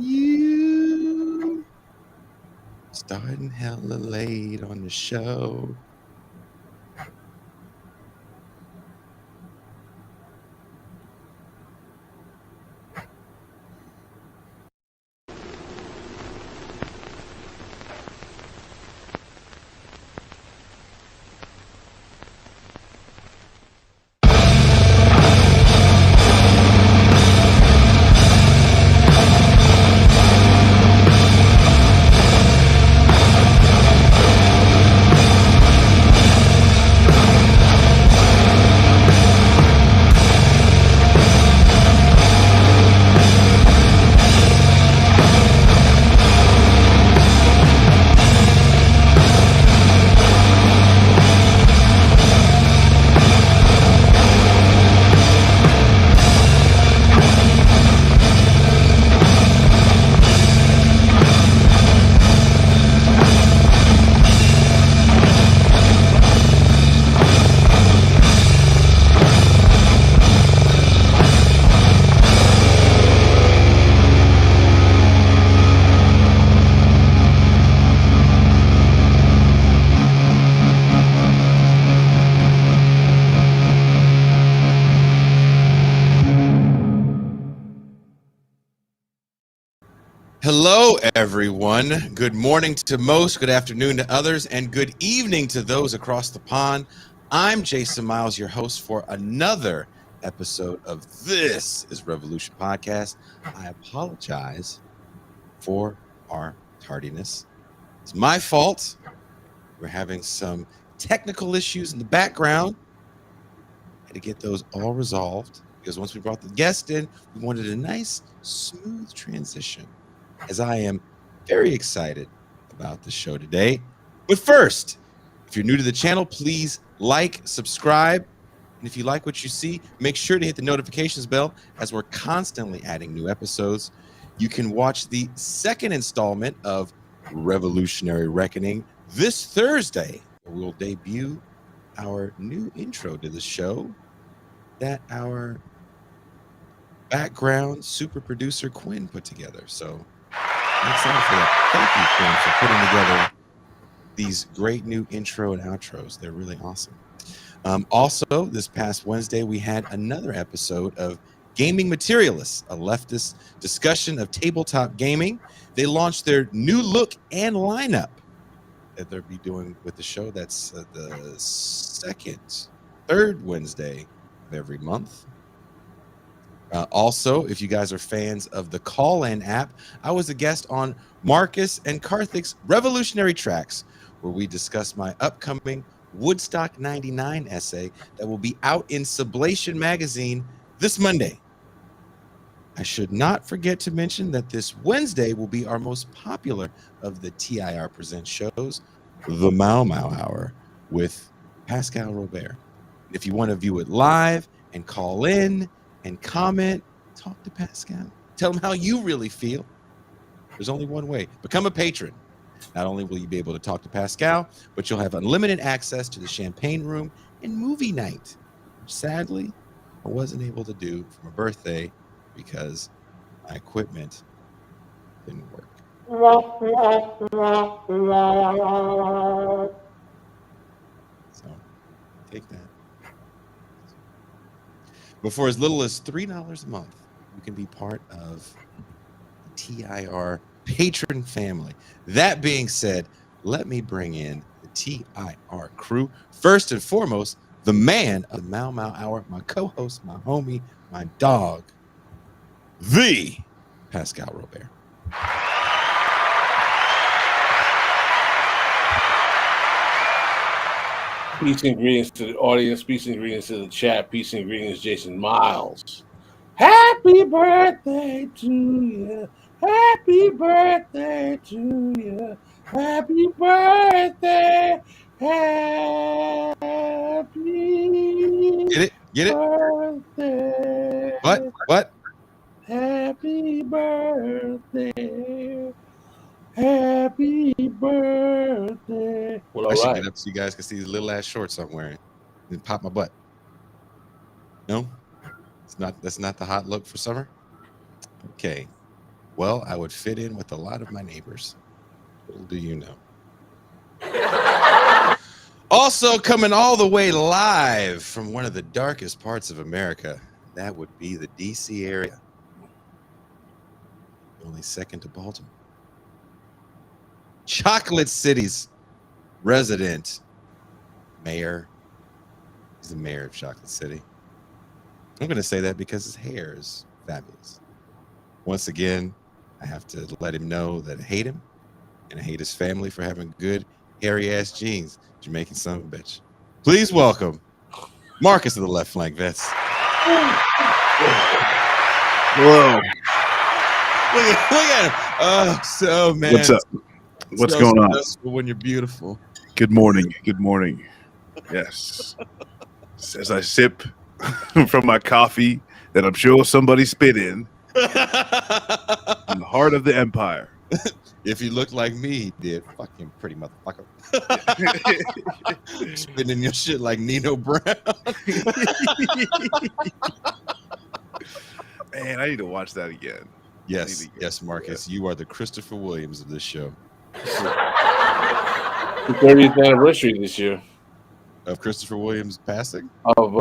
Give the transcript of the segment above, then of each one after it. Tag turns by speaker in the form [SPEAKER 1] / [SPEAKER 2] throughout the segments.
[SPEAKER 1] You starting hella late on the show. Hello, everyone. Good morning to most, good afternoon to others, and good evening to those across the pond. I'm Jason Miles, your host for another episode of This is Revolution Podcast. I apologize for our tardiness. It's my fault. We're having some technical issues in the background. Had to get those all resolved because once we brought the guest in, we wanted a nice, smooth transition, as I am very excited about the show today. But first, if you're new to the channel, please like, subscribe, and if you like what you see, make sure to hit the notifications bell as we're constantly adding new episodes. You can watch the second installment of Revolutionary Reckoning this Thursday. We'll debut our new intro to the show that our background super producer Quinn put together. So I'm excited for that. Thank you, Quinn, for putting together these great new intro and outros. They're really awesome. Also, this past Wednesday, we had another episode of Gaming Materialists, a leftist discussion of tabletop gaming. They launched their new look and lineup that they'll be doing with the show. That's the third Wednesday of every month. Also, if you guys are fans of the Call-In app, I was a guest on Marcus and Karthik's Revolutionary Tracks, where we discussed my upcoming Woodstock 99 essay that will be out in Sublation magazine this Monday. I should not forget to mention that this Wednesday will be our most popular of the TIR Presents shows, the Mau Mau Hour with Pascal Robert. If you want to view it live and call in and comment, talk to Pascal. Tell him how you really feel. There's only one way. Become a patron. Not only will you be able to talk to Pascal, but you'll have unlimited access to the champagne room and movie night, which sadly I wasn't able to do for my birthday because my equipment didn't work. So take that. But for as little as $3 a month, you can be part of the TIR patron family. That being said, let me bring in the TIR crew. First and foremost, the man of the Mau Mau Hour, my co-host, my homie, my dog, the Pascal Robert.
[SPEAKER 2] Peace and greetings to the audience. Peace and greetings to the chat. Peace and greetings, Jason Miles. Happy birthday to you. Happy birthday to you. Happy birthday. Happy
[SPEAKER 1] Get it?
[SPEAKER 2] birthday.
[SPEAKER 1] What?
[SPEAKER 2] Happy birthday. Happy birthday. Well,
[SPEAKER 1] I should
[SPEAKER 2] right.
[SPEAKER 1] get up so you guys can see the little ass shorts I'm wearing and pop my butt. No, that's not the hot look for summer. Okay, well, I would fit in with a lot of my neighbors. Little do you know. Also coming all the way live from one of the darkest parts of America, that would be the DC area. Only second to Baltimore. Chocolate City's resident mayor. He's the mayor of Chocolate City. I'm going to say that because his hair is fabulous. Once again, I have to let him know that I hate him and I hate his family for having good hairy-ass genes. Jamaican son of a bitch. Please welcome Marcus of the Left Flank Vets.
[SPEAKER 3] Hello.
[SPEAKER 1] Look at him. Oh, so man.
[SPEAKER 3] What's up? What's going on?
[SPEAKER 1] When you're beautiful.
[SPEAKER 3] Good morning. Good morning. Yes. As I sip from my coffee that I'm sure somebody spit in the heart of the empire.
[SPEAKER 1] If he looked like me, he did. Fucking pretty motherfucker. Spitting in your shit like Nino Brown.
[SPEAKER 3] Man, I need to watch that again.
[SPEAKER 1] Yes, Marcus. You are the Christopher Williams of this show.
[SPEAKER 2] The 30th anniversary this year
[SPEAKER 1] of Christopher Williams passing?
[SPEAKER 2] Of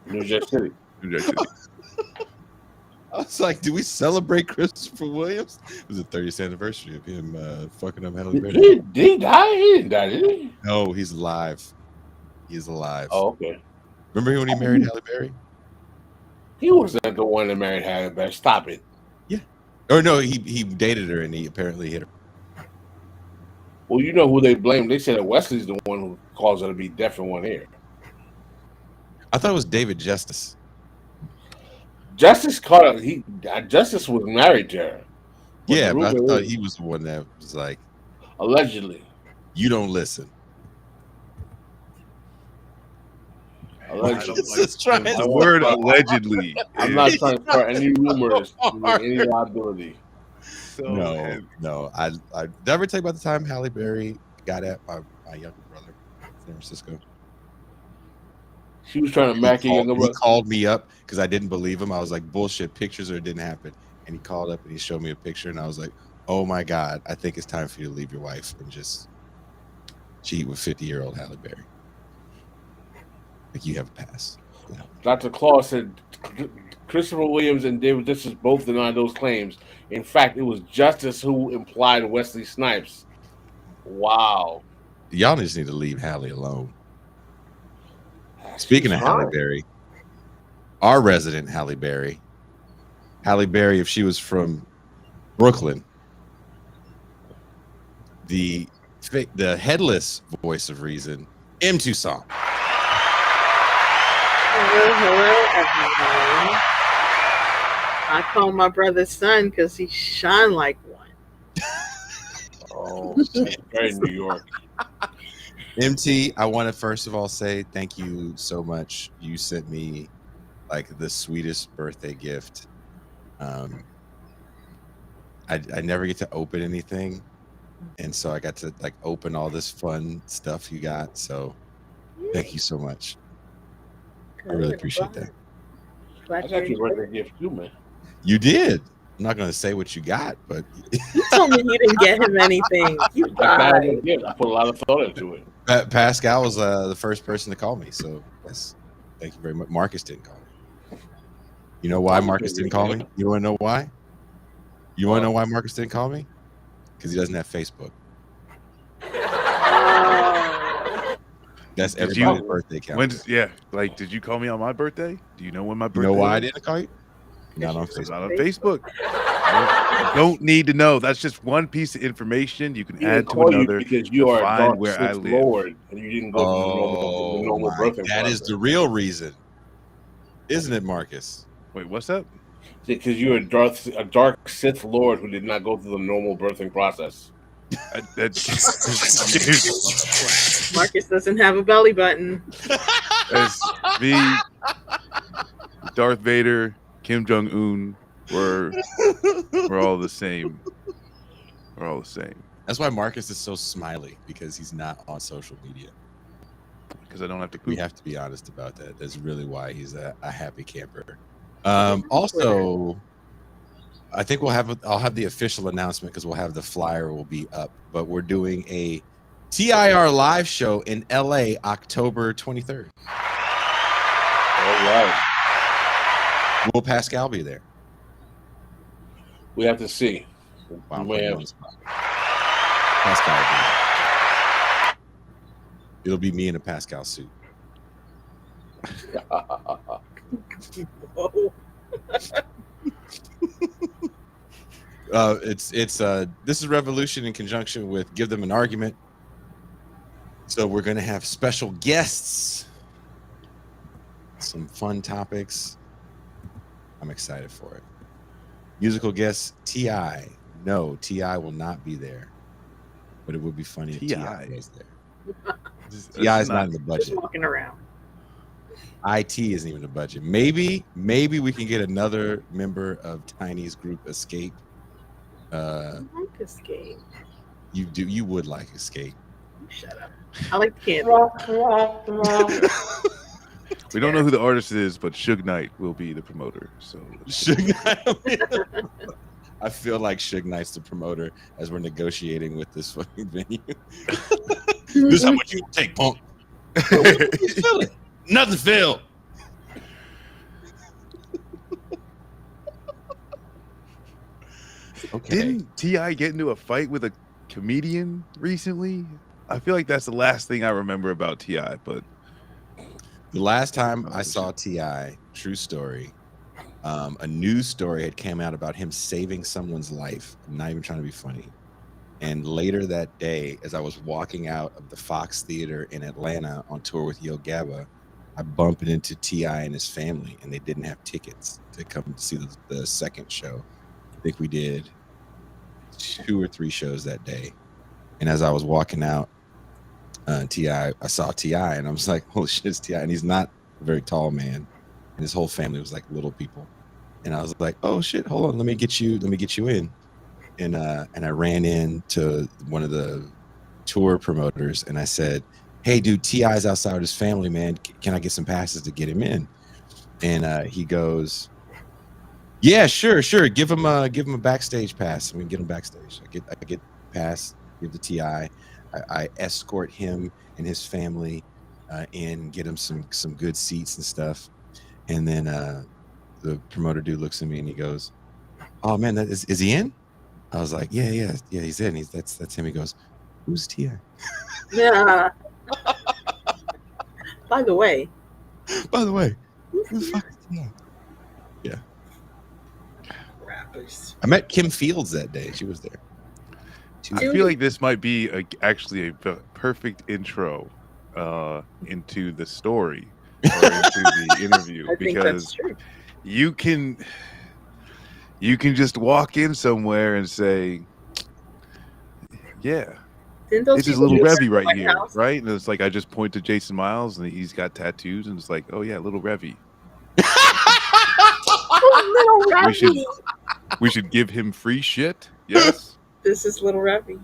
[SPEAKER 2] New Jack City.
[SPEAKER 1] I was like, do we celebrate Christopher Williams? It was the 30th anniversary of him fucking up Halle Berry.
[SPEAKER 2] Did he die? He didn't die, did he?
[SPEAKER 1] No, he's alive. He's alive.
[SPEAKER 2] Oh, okay.
[SPEAKER 1] Remember when he married Halle Berry?
[SPEAKER 2] He wasn't the one that married Halle Berry. Stop it.
[SPEAKER 1] Yeah. Or no, he dated her and he apparently hit her.
[SPEAKER 2] Well, you know who they blame. They said that Wesley's the one who caused her to be deaf in one ear.
[SPEAKER 1] I thought it was David Justice.
[SPEAKER 2] Justice caught up. Justice was married to her.
[SPEAKER 1] Yeah, but I thought he was the one that was like,
[SPEAKER 2] allegedly.
[SPEAKER 1] You don't listen.
[SPEAKER 2] Allegedly.
[SPEAKER 3] The word allegedly.
[SPEAKER 2] I'm not trying to start any rumors, any liability.
[SPEAKER 1] No. I did I ever tell you about the time Halle Berry got at my younger brother in San Francisco?
[SPEAKER 2] She was trying to mack you.
[SPEAKER 1] He called me up because I didn't believe him. I was like, bullshit, pictures or it didn't happen. And he called up and he showed me a picture and I was like, oh my God, I think it's time for you to leave your wife and just cheat with 50-year-old Halle Berry. Like, you have a pass. Yeah.
[SPEAKER 2] Dr. Claus said Christopher Williams and David Justice both denied those claims. In fact, it was Justice who implied Wesley Snipes. Wow.
[SPEAKER 1] Y'all just need to leave Halle alone. Speaking of Halle Berry, our resident Halle Berry, if she was from Brooklyn, the headless voice of reason, M. Tucson.
[SPEAKER 4] Hello, everyone. I call my brother son because he shine like one.
[SPEAKER 2] Oh, very New York.
[SPEAKER 1] MT, I want to first of all say thank you so much. You sent me like the sweetest birthday gift. I never get to open anything, and so I got to like open all this fun stuff you got. So thank you so much. I really appreciate that.
[SPEAKER 2] I got your birthday gift too, man.
[SPEAKER 1] You did. I'm not going to say what you got, but
[SPEAKER 4] you told me you didn't get him anything. You
[SPEAKER 2] I put a lot of thought into it.
[SPEAKER 1] Pascal was the first person to call me, so yes, thank you very much. Marcus didn't call me. You know why Marcus didn't call me? You want to know why? You want to know why Marcus didn't call me? Because he doesn't have Facebook. That's everybody's birthday count.
[SPEAKER 3] Like, did you call me on my birthday? Do you know when my birthday?
[SPEAKER 1] You know why I didn't call you? Not on Facebook.
[SPEAKER 3] Not on Facebook. You don't need to know. That's just one piece of information you can add to another.
[SPEAKER 2] Because you are
[SPEAKER 3] find where I live.
[SPEAKER 2] Lord, and you didn't go to the normal birthing.
[SPEAKER 1] That is the real reason, isn't it, Marcus?
[SPEAKER 3] Wait, what's that?
[SPEAKER 2] Because you're a dark Sith Lord who did not go through the normal birthing process.
[SPEAKER 4] Marcus doesn't have a belly button.
[SPEAKER 3] As me, Darth Vader, Kim Jong-un, we're all the same. We're all the same.
[SPEAKER 1] That's why Marcus is so smiley, because he's not on social media.
[SPEAKER 3] Because I don't have to poop.
[SPEAKER 1] We have to be honest about that. That's really why he's a happy camper. Also, I think I'll have the official announcement because we'll have the flyer will be up. But we're doing a TIR live show in LA October 23rd.
[SPEAKER 2] All right.
[SPEAKER 1] Will Pascal be there?
[SPEAKER 2] We have to see.
[SPEAKER 1] Wow, I'm
[SPEAKER 2] We may
[SPEAKER 1] putting you
[SPEAKER 2] have-
[SPEAKER 1] on the spot. Pascal will be there. It'll be me in a Pascal suit.
[SPEAKER 4] Whoa.
[SPEAKER 1] This is Revolution in conjunction with Give Them an Argument. So we're going to have special guests, some fun topics. I'm excited for it. Musical guests, T.I. No, T.I. will not be there, but it would be funny if T.I. was there. T.I. is not in the
[SPEAKER 4] Just
[SPEAKER 1] budget.
[SPEAKER 4] walking around.
[SPEAKER 1] IT isn't even the budget. Maybe we can get another member of Tiny's group, Escape.
[SPEAKER 4] I like Escape.
[SPEAKER 1] You would like Escape.
[SPEAKER 4] Shut up. I like Candy.
[SPEAKER 3] We don't know who the artist is, but Suge Knight will be the promoter. So
[SPEAKER 1] Suge Knight. I feel like Suge Knight's the promoter as we're negotiating with this fucking venue. This is how much you take, punk. Nothing, Phil. Okay.
[SPEAKER 3] Didn't T.I. get into a fight with a comedian recently? I feel like that's the last thing I remember about T.I., but
[SPEAKER 1] The last time I saw T.I., true story, a news story had came out about him saving someone's life. I'm not even trying to be funny. And later that day, as I was walking out of the Fox Theater in Atlanta on tour with Yo Gabba, I bumped into T.I. and his family, and they didn't have tickets to come to see the second show. I think we did 2 or 3 shows that day. And as I was walking out, I saw T.I. and I was like, holy shit, it's T.I. And he's not a very tall man. And his whole family was like little people. And I was like, oh shit, hold on, let me get you in. And I ran into one of the tour promoters and I said, hey dude, T.I.'s outside with his family, man. Can I get some passes to get him in? And he goes, yeah, sure. Give him a backstage pass. We can get him backstage. I get pass, give the T.I. I escort him and his family in, get him some good seats and stuff. And then the promoter dude looks at me and he goes, oh man, is he in? I was like, yeah, he's in. That's him. He goes, who's T.I.?
[SPEAKER 4] Yeah. By the way,
[SPEAKER 1] who the fuck is T.I.? Yeah.
[SPEAKER 4] rappers.
[SPEAKER 1] I met Kim Fields that day. She was there.
[SPEAKER 3] I feel like this might be actually a perfect intro into the story or into the interview,
[SPEAKER 4] I think that's
[SPEAKER 3] because
[SPEAKER 4] true.
[SPEAKER 3] you can just walk in somewhere and say, yeah,
[SPEAKER 4] Didn't those
[SPEAKER 3] this is
[SPEAKER 4] people
[SPEAKER 3] Little
[SPEAKER 4] do that
[SPEAKER 3] Revy
[SPEAKER 4] in the
[SPEAKER 3] right
[SPEAKER 4] White
[SPEAKER 3] here,
[SPEAKER 4] House?
[SPEAKER 3] right? And it's like I just point to Jason Miles and he's got tattoos and it's like, oh yeah, Little Revy.
[SPEAKER 4] Oh, Little Revy.
[SPEAKER 3] We should give him free shit. Yes.
[SPEAKER 4] This is Little Revy.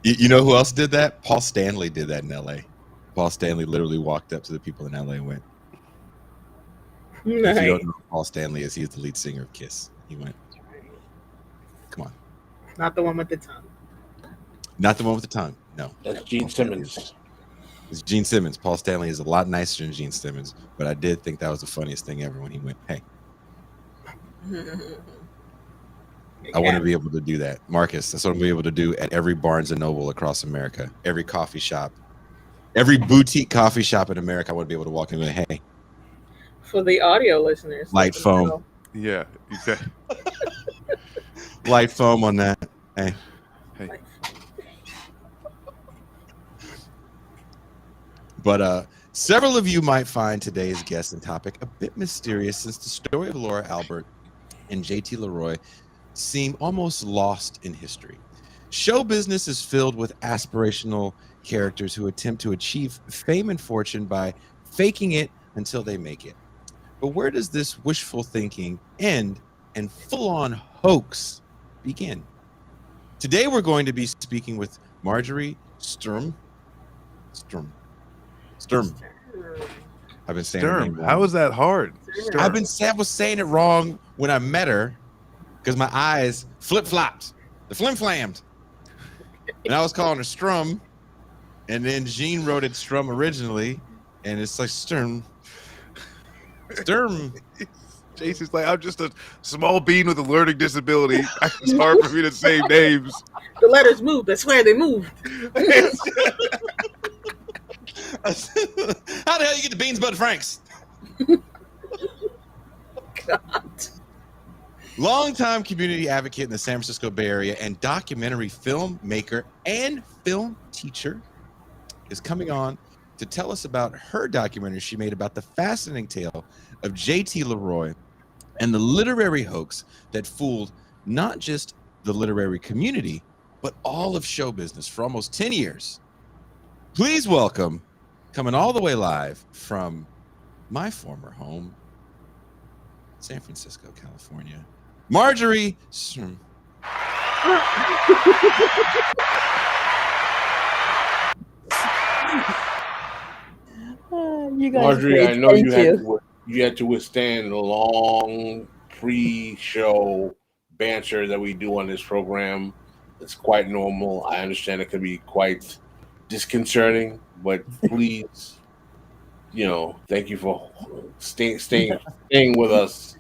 [SPEAKER 1] You know who else did that? Paul Stanley did that in LA. Paul Stanley literally walked up to the people in LA and went, if you
[SPEAKER 4] Nice.
[SPEAKER 1] don't know who Paul Stanley is, he's the lead singer of Kiss. He went, come on.
[SPEAKER 4] Not the one with the tongue.
[SPEAKER 1] Not the one with the tongue. No.
[SPEAKER 2] That's Gene
[SPEAKER 1] Paul Stanley
[SPEAKER 2] Simmons.
[SPEAKER 1] It's Gene Simmons. Paul Stanley is a lot nicer than Gene Simmons, but I did think that was the funniest thing ever when he went, hey, I want to be able to do that. Marcus, that's what I'm going to be able to do at every Barnes & Noble across America, every coffee shop, every boutique coffee shop in America. I want to be able to walk in and go, hey,
[SPEAKER 4] For the audio listeners.
[SPEAKER 1] Light
[SPEAKER 4] let them
[SPEAKER 1] foam.
[SPEAKER 4] know.
[SPEAKER 3] Yeah, exactly.
[SPEAKER 1] light foam on that. Hey.
[SPEAKER 3] Hey.
[SPEAKER 1] But several of you might find today's guest and topic a bit mysterious, since the story of Laura Albert and JT LeRoy seem almost lost in history. Show business is filled with aspirational characters who attempt to achieve fame and fortune by faking it until they make it. But where does this wishful thinking end and full-on hoax begin? Today we're going to be speaking with Marjorie Strum. I've been saying her name
[SPEAKER 3] Sturm.
[SPEAKER 1] wrong.
[SPEAKER 3] How is that hard?
[SPEAKER 4] Sturm.
[SPEAKER 1] I was saying it wrong when I met her, because my eyes flip-flopped. The flim-flammed. And I was calling her Strum. And then Gene wrote it Strum originally. And it's like Sturm. Sturm.
[SPEAKER 3] Jason's like, I'm just a small bean with a learning disability. It's hard for me to say names.
[SPEAKER 4] The letters moved. I swear they moved.
[SPEAKER 1] How the hell you get the Beans Bud Franks?
[SPEAKER 4] God.
[SPEAKER 1] Longtime community advocate in the San Francisco Bay Area and documentary filmmaker and film teacher is coming on to tell us about her documentary she made about the fascinating tale of JT LeRoy and the literary hoax that fooled not just the literary community, but all of show business for almost 10 years. Please welcome, coming all the way live from my former home, San Francisco, California, Marjorie Strum.
[SPEAKER 5] You guys,
[SPEAKER 2] Marjorie, I know
[SPEAKER 5] Thank
[SPEAKER 2] you had to withstand the long pre-show banter that we do on this program. It's quite normal. I understand it can be quite disconcerting, but please, thank you for staying with us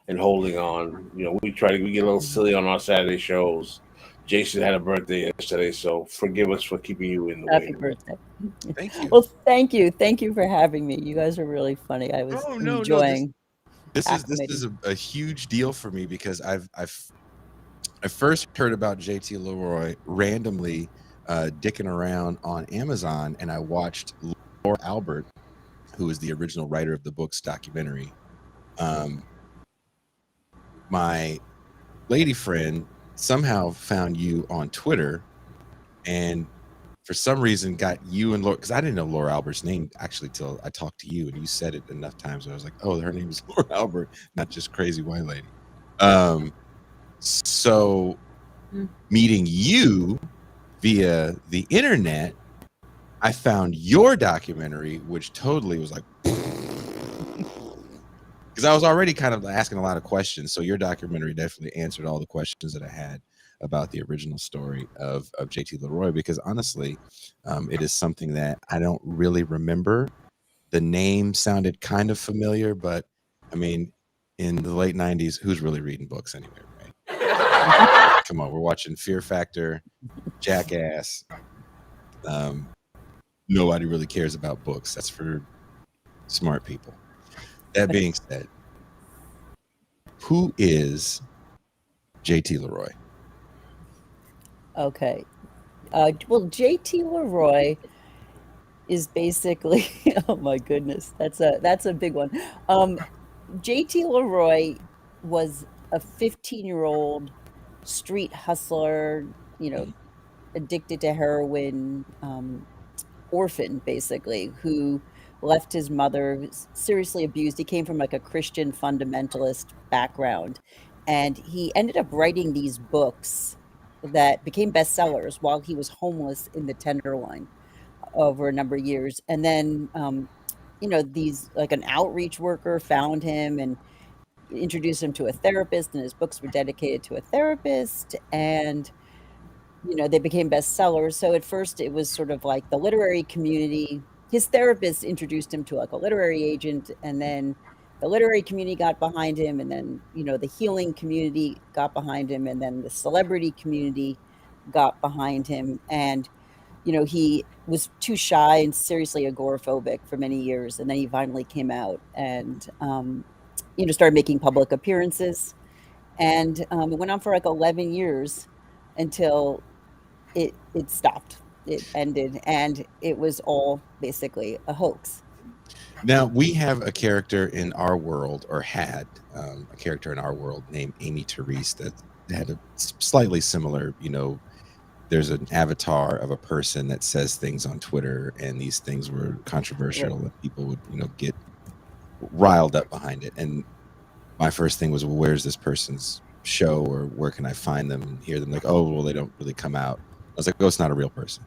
[SPEAKER 2] and holding on. We get a little silly on our Saturday shows. Jason had a birthday yesterday, so forgive us for keeping you in the way.
[SPEAKER 5] Happy birthday.
[SPEAKER 1] Thank you.
[SPEAKER 5] Well, thank you. Thank you for having me. You guys are really funny. I was enjoying.
[SPEAKER 1] This is a huge deal for me because I first heard about JT LeRoy randomly dicking around on Amazon, and I watched Laura Albert, who is the original writer of the book's documentary. My lady friend somehow found you on Twitter, and for some reason got you and Laura, because I didn't know Laura Albert's name actually till I talked to you, and you said it enough times. I was like, oh, her name is Laura Albert, not just crazy white lady. So meeting you via the internet, I found your documentary, which totally was like, because I was already kind of asking a lot of questions. So your documentary definitely answered all the questions that I had about the original story of JT LeRoy, because honestly, it is something that I don't really remember. The name sounded kind of familiar, but I mean, in the late 90s, who's really reading books anyway, right? Come on, we're watching Fear Factor, Jackass. Nobody really cares about books. That's for smart people. That being said, who is JT LeRoy?
[SPEAKER 5] Okay. Well, JT LeRoy is basically, oh my goodness, that's a big one. JT LeRoy was a 15-year-old street hustler, addicted to heroin, orphan, basically, who left his mother, seriously abused. He came from like a Christian fundamentalist background, and he ended up writing these books that became bestsellers while he was homeless in the Tenderloin over a number of years. And then, these, like, an outreach worker found him and introduced him to a therapist, and his books were dedicated to a therapist, and they became bestsellers. So at first it was sort of like the literary community. His therapist introduced him to like a literary agent, and then the literary community got behind him, and then the healing community got behind him, and then the celebrity community got behind him. And he was too shy and seriously agoraphobic for many years, and then he finally came out and started making public appearances, and it went on for like 11 years until it stopped. It ended, and it was all basically a hoax.
[SPEAKER 1] Now, we have a character in our world, or had a character in our world named Amy Therese that had a slightly similar, there's an avatar of a person that says things on Twitter, and these things were controversial, and people would, get riled up behind it. And my first thing was, well, where's this person's show, or where can I find them and hear them? Like, oh, well, they don't really come out. I was like, oh, it's not a real person.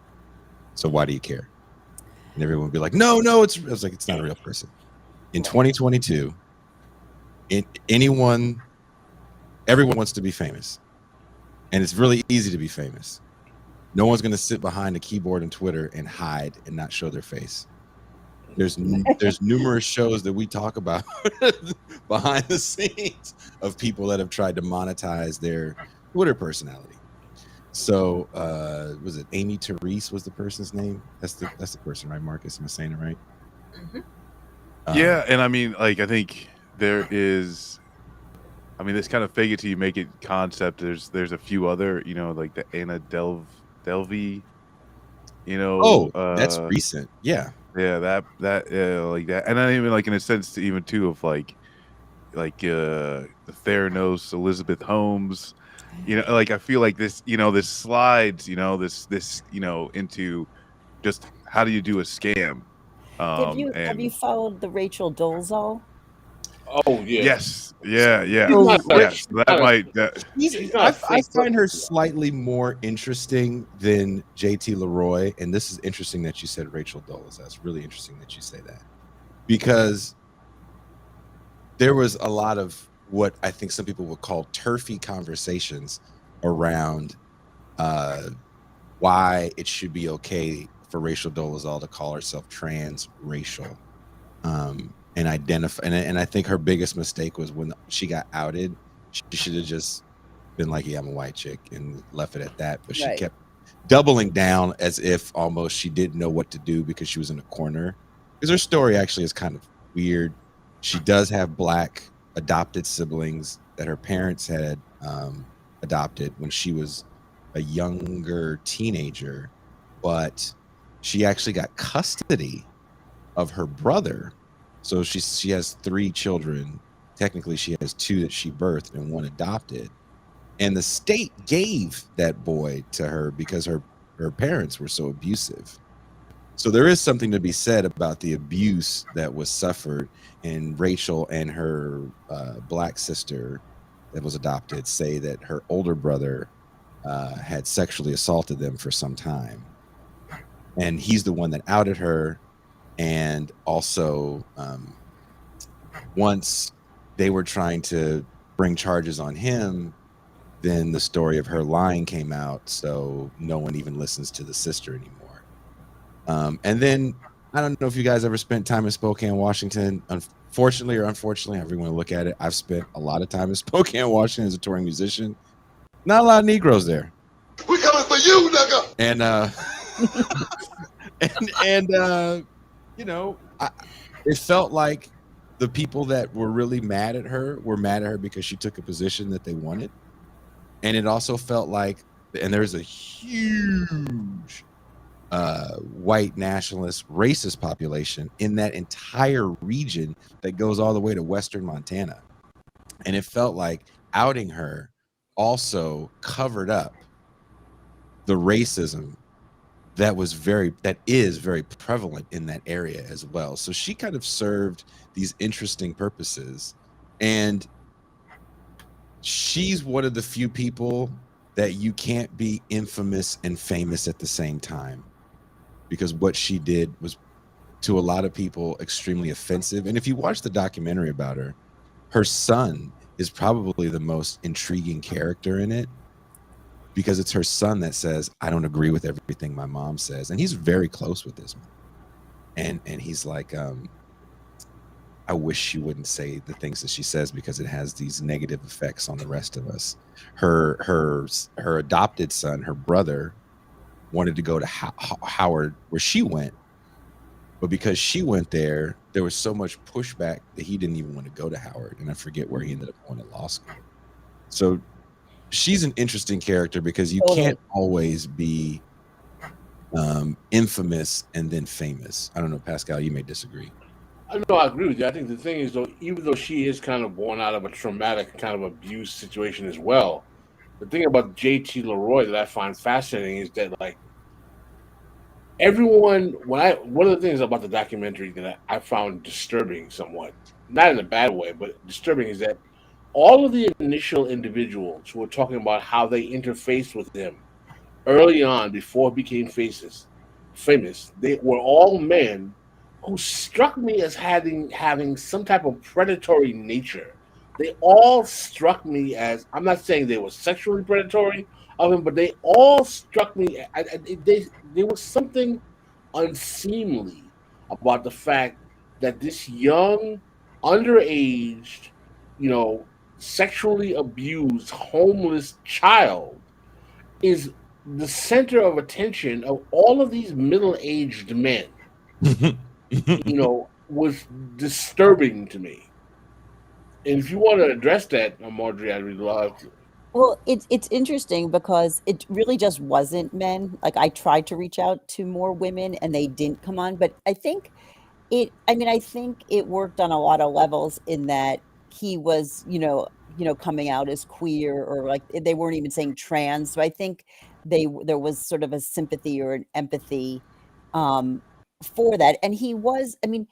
[SPEAKER 1] So why do you care? And everyone would be like, no, I was like, it's not a real person. In 2022, anyone everyone wants to be famous, and it's really easy to be famous. No one's going to sit behind a keyboard and Twitter and hide and not show their face. There's numerous shows that we talk about behind the scenes of people that have tried to monetize their Twitter personality. So was it Amy Therese was the person's name? That's the person, right, Marcus? Am I saying it right?
[SPEAKER 4] Mhm.
[SPEAKER 3] Yeah, and I mean, like, I think there is, I mean, this kind of fake it till you make it concept. There's a few other, you know, like the Anna Delvey, you know,
[SPEAKER 1] That's recent. Yeah.
[SPEAKER 3] yeah, that like that, and I even like in a sense to even too of like the Theranos Elizabeth Holmes, you know, like I feel like this, you know, this slides, you know, this you know into just how do you do a scam,
[SPEAKER 5] Have you
[SPEAKER 3] and
[SPEAKER 5] followed the Rachel Dolezal?
[SPEAKER 2] Oh yeah.
[SPEAKER 3] yes, yeah,
[SPEAKER 2] She's not
[SPEAKER 5] Oh,
[SPEAKER 3] yes,
[SPEAKER 2] she's
[SPEAKER 3] that
[SPEAKER 2] not a-
[SPEAKER 3] might that
[SPEAKER 2] she's not a
[SPEAKER 1] I
[SPEAKER 2] fake
[SPEAKER 1] find her
[SPEAKER 2] person.
[SPEAKER 1] slightly more interesting than JT LeRoy, and this is interesting that you said Rachel Dolezal. That's really interesting that you say that, because there was a lot of what I think some people would call turfy conversations around why it should be okay for Rachel Dolezal to call herself transracial, and identify. And I think her biggest mistake was when she got outed. She should have just been like, "Yeah, I'm a white chick," and left it at that. But she
[SPEAKER 5] Right.
[SPEAKER 1] kept doubling down as if almost she didn't know what to do because she was in a corner. Because her story actually is kind of weird. She does have Black adopted siblings that her parents had adopted when she was a younger teenager, but she actually got custody of her brother. So she has 3 children. Technically, she has 2 that she birthed and 1 adopted. And the state gave that boy to her because her parents were so abusive. So there is something to be said about the abuse that was suffered. And Rachel and her Black sister that was adopted say that her older brother had sexually assaulted them for some time. And he's the one that outed her. And also, once they were trying to bring charges on him, then the story of her lying came out, so no one even listens to the sister anymore. And then I don't know if you guys ever spent time in Spokane, Washington. Unfortunately or unfortunately, however you want to look at it, I've spent a lot of time in Spokane, Washington as a touring musician. Not a lot of Negroes there.
[SPEAKER 6] We coming for you, nigga.
[SPEAKER 1] And you know, it felt like the people that were really mad at her were mad at her because she took a position that they wanted. And it also felt like, and there's a huge white nationalist racist population in that entire region that goes all the way to western Montana. And it felt like outing her also covered up the racism that is very prevalent in that area as well. So she kind of served these interesting purposes. And she's one of the few people that you can't be infamous and famous at the same time, because what she did was, to a lot of people, extremely offensive. And if you watch the documentary about her, her son is probably the most intriguing character in it, because it's her son that says, "I don't agree with everything my mom says," and he's very close with this man. And he's like, I wish she wouldn't say the things that she says because it has these negative effects on the rest of us. Her adopted son, her brother, wanted to go to Howard, where she went, but because she went there, there was so much pushback that he didn't even want to go to Howard, and I forget where he ended up going to law school. So she's an interesting character because you can't always be infamous and then famous. I don't know, Pascal, you may disagree.
[SPEAKER 2] I know, I agree with you. I think the thing is, though, even though she is kind of born out of a traumatic kind of abuse situation as well, the thing about JT LeRoy that I find fascinating is that, like, everyone, one of the things about the documentary that I found disturbing somewhat, not in a bad way, but disturbing, is that all of the initial individuals who were talking about how they interfaced with him early on before he became famous, they were all men who struck me as having some type of predatory nature. they all struck me as, I'm not saying they were sexually predatory of him, but they all struck me. There was something unseemly about the fact that this young, underaged, you know, sexually abused, homeless child is the center of attention of all of these middle-aged men. Was disturbing to me. And if you want to address that, Marjorie, I'd really love to.
[SPEAKER 5] Well, it's interesting because it really just wasn't men. Like I tried to reach out to more women and they didn't come on, but I think it worked on a lot of levels in that he was, coming out as queer or like they weren't even saying trans. So I think there was sort of a sympathy or an empathy um for that. And he was, I mean,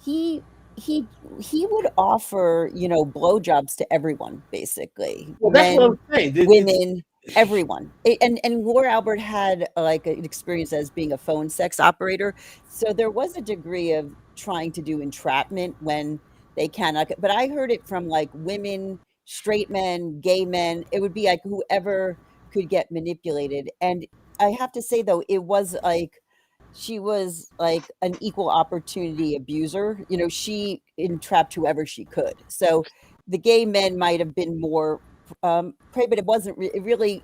[SPEAKER 5] he he he would offer, blowjobs to everyone, basically.
[SPEAKER 2] Well, that's what
[SPEAKER 5] Men,
[SPEAKER 2] I'm saying.
[SPEAKER 5] women, everyone. And Laura Albert had like an experience as being a phone sex operator. So there was a degree of trying to do entrapment when they cannot but I heard it from like women, straight men, gay men. It would be like whoever could get manipulated. And I have to say though, it was like she was like an equal opportunity abuser. She entrapped whoever she could. So the gay men might have been more prey, but it wasn't it really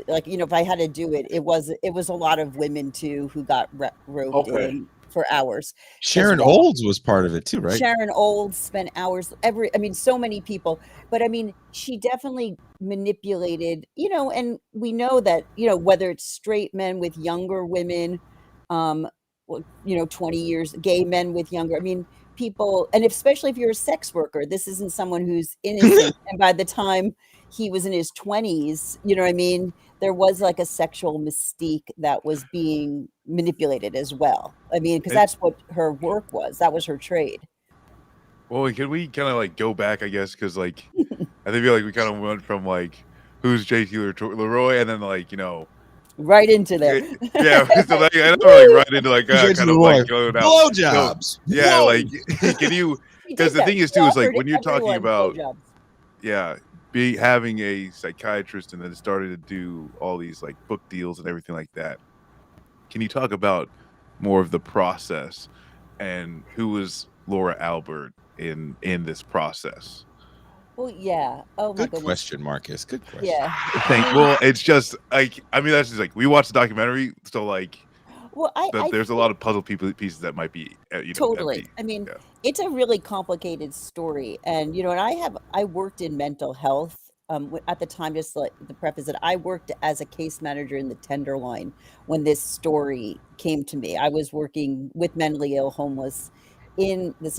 [SPEAKER 5] like, if I had to do it, it was a lot of women too who got roped
[SPEAKER 2] Okay.
[SPEAKER 5] in for hours.
[SPEAKER 1] Sharon
[SPEAKER 5] well.
[SPEAKER 1] Olds was part of it too, right?
[SPEAKER 5] Sharon Olds spent hours so many people, but I mean, she definitely manipulated, and we know that, whether it's straight men with younger women, um, 20 years, gay men with younger, I mean, people, and especially if you're a sex worker, this isn't someone who's innocent. And by the time he was in his 20s, you know what I mean? There was like a sexual mystique that was being manipulated as well. I mean, because that's what her work was. That was her trade.
[SPEAKER 3] Well, can we kind of like go back, I guess, because like I feel like we kind of went from like who's JT LeRoy, and then like
[SPEAKER 5] right into there.
[SPEAKER 3] Yeah, so like I know like right into like
[SPEAKER 1] JT
[SPEAKER 3] kind of
[SPEAKER 1] LeRoy.
[SPEAKER 3] like going out.
[SPEAKER 1] Blowjobs.
[SPEAKER 3] Yeah,
[SPEAKER 1] Whoa!
[SPEAKER 3] like can you? Because the thing is too is like when you're talking about having a psychiatrist and then started to do all these like book deals and everything like that. Can you talk about more of the process and who was Laura Albert in this process?
[SPEAKER 5] Well, yeah. Oh my
[SPEAKER 1] Good
[SPEAKER 5] goodness.
[SPEAKER 1] question, Marcus. Good question.
[SPEAKER 5] Yeah.
[SPEAKER 3] Well, it's just like that's just like we watched the documentary, so like.
[SPEAKER 5] Well,
[SPEAKER 3] there's a lot of puzzle pieces that might be
[SPEAKER 5] totally.
[SPEAKER 3] empty.
[SPEAKER 5] I mean, it's a really complicated story, and and I worked in mental health at the time. Just like the preface that I worked as a case manager in the Tenderloin when this story came to me. I was working with mentally ill homeless in the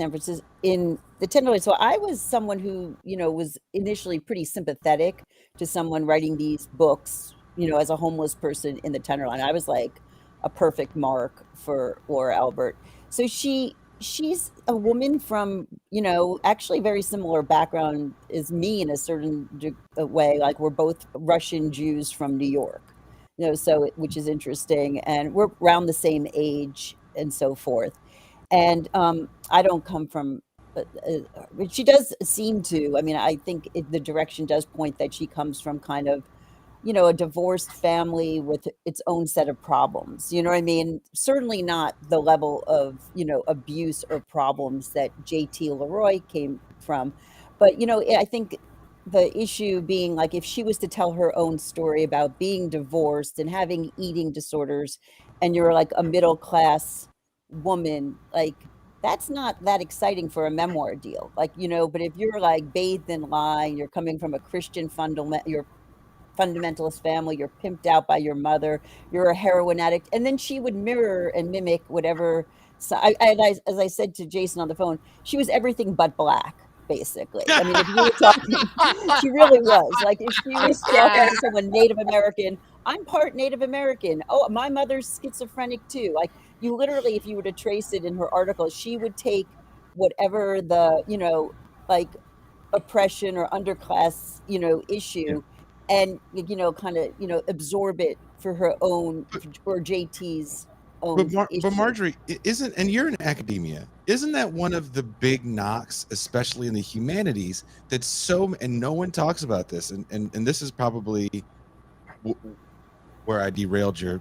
[SPEAKER 5] Tenderloin. So I was someone who was initially pretty sympathetic to someone writing these books. As a homeless person in the Tenderloin, I was like a perfect mark for Laura Albert. So she's a woman from, actually very similar background as me in a certain way. Like we're both Russian Jews from New York, so which is interesting. And we're around the same age and so forth. And I don't come from, she does seem to, I mean, I think the direction does point that she comes from kind of, a divorced family with its own set of problems. You know what I mean? Certainly not the level of, abuse or problems that JT LeRoy came from. But, I think the issue being like if she was to tell her own story about being divorced and having eating disorders, and you're like a middle class woman, like that's not that exciting for a memoir deal. Like, but if you're like bathed in lie, you're coming from a Christian fundamentalist family, you're pimped out by your mother, you're a heroin addict, and then she would mirror and mimic whatever. So as I said to Jason on the phone, she was everything but black, basically. I mean, if you were talking, she really was. Like if she was talking to someone Native American, I'm part Native American. Oh, my mother's schizophrenic too. Like you literally, if you were to trace it in her article, she would take whatever the, like oppression or underclass, issue, and kind of absorb it for her own or JT's own
[SPEAKER 1] But
[SPEAKER 5] issue.
[SPEAKER 1] Marjorie, isn't, and you're in academia, isn't that one of the big knocks, especially in the humanities, and no one talks about this, and this is probably where I derailed your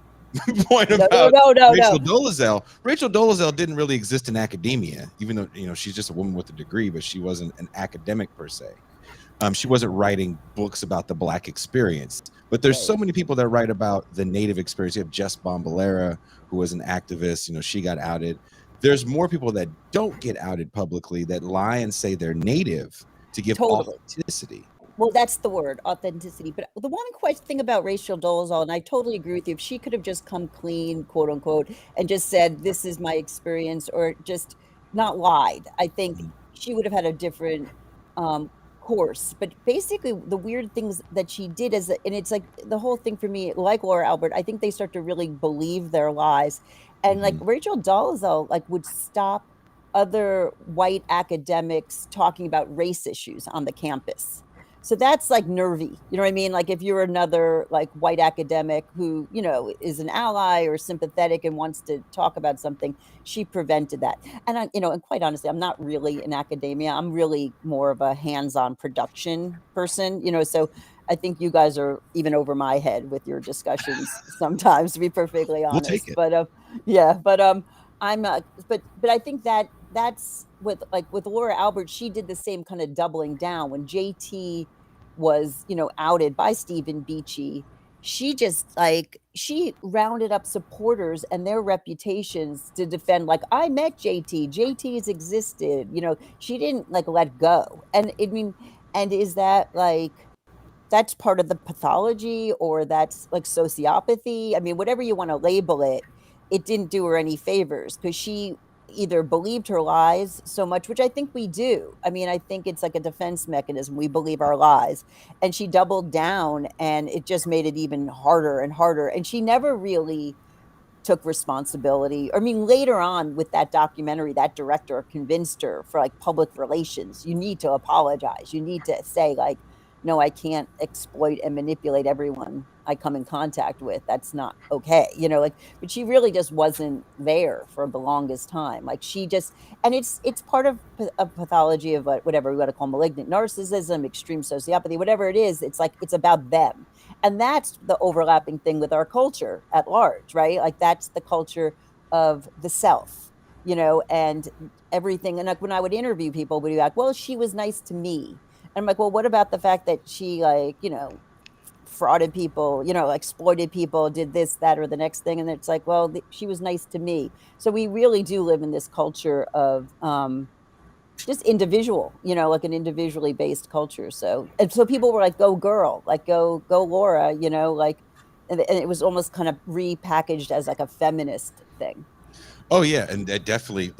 [SPEAKER 1] point about Rachel Dolezal. Rachel Dolezal didn't really exist in academia, even though she's just a woman with a degree, but she wasn't an academic per se. She wasn't writing books about the Black experience. But there's so many people that write about the Native experience. You have Jess Bombalera, who was an activist. She got outed. There's more people that don't get outed publicly that lie and say they're Native to give authenticity.
[SPEAKER 5] Well, that's the word, authenticity. But the one thing about Rachel Dolezal, and I totally agree with you, if she could have just come clean, quote unquote, and just said, this is my experience, or just not lied, I think she would have had a different course. But basically, the weird things that she did and it's like the whole thing for me, like Laura Albert, I think they start to really believe their lies. And like Rachel Dolezal, like would stop other white academics talking about race issues on the campus. So that's like nervy. You know what I mean? Like if you're another like white academic who, is an ally or sympathetic and wants to talk about something, she prevented that. And and quite honestly, I'm not really in academia. I'm really more of a hands-on production person, so I think you guys are even over my head with your discussions sometimes, to be perfectly honest.
[SPEAKER 1] We'll take it.
[SPEAKER 5] But yeah, but I'm but I think that's with Laura Albert, she did the same kind of doubling down when JT was, outed by Stephen Beachy. She just she rounded up supporters and their reputations to defend, like, I met JT has existed, she didn't let go. And I mean, and is that that's part of the pathology, or that's like sociopathy? I mean, whatever you want to label it, it didn't do her any favors, because she either believed her lies so much, which I think we do. I mean, I think it's like a defense mechanism. We believe our lies, and she doubled down, and it just made it even harder and harder. And she never really took responsibility. I mean, later on with that documentary, that director convinced her for public relations, you need to apologize. You need to say no, I can't exploit and manipulate everyone I come in contact with. That's not okay. But she really just wasn't there for the longest time. She just, and it's part of a pathology of whatever we want to call malignant narcissism, extreme sociopathy, whatever it is. It's it's about them. And that's the overlapping thing with our culture at large, right? That's the culture of the self, and everything. And when I would interview people, would be like, well, she was nice to me. And I'm like, well, what about the fact that she frauded people, exploited people, did this, that, or the next thing? And it's like, well, she was nice to me. So we really do live in this culture of just individual, an individually based culture. So, and so people were like, go girl, go Laura, and it was almost kind of repackaged as a feminist thing.
[SPEAKER 1] Oh yeah, and that definitely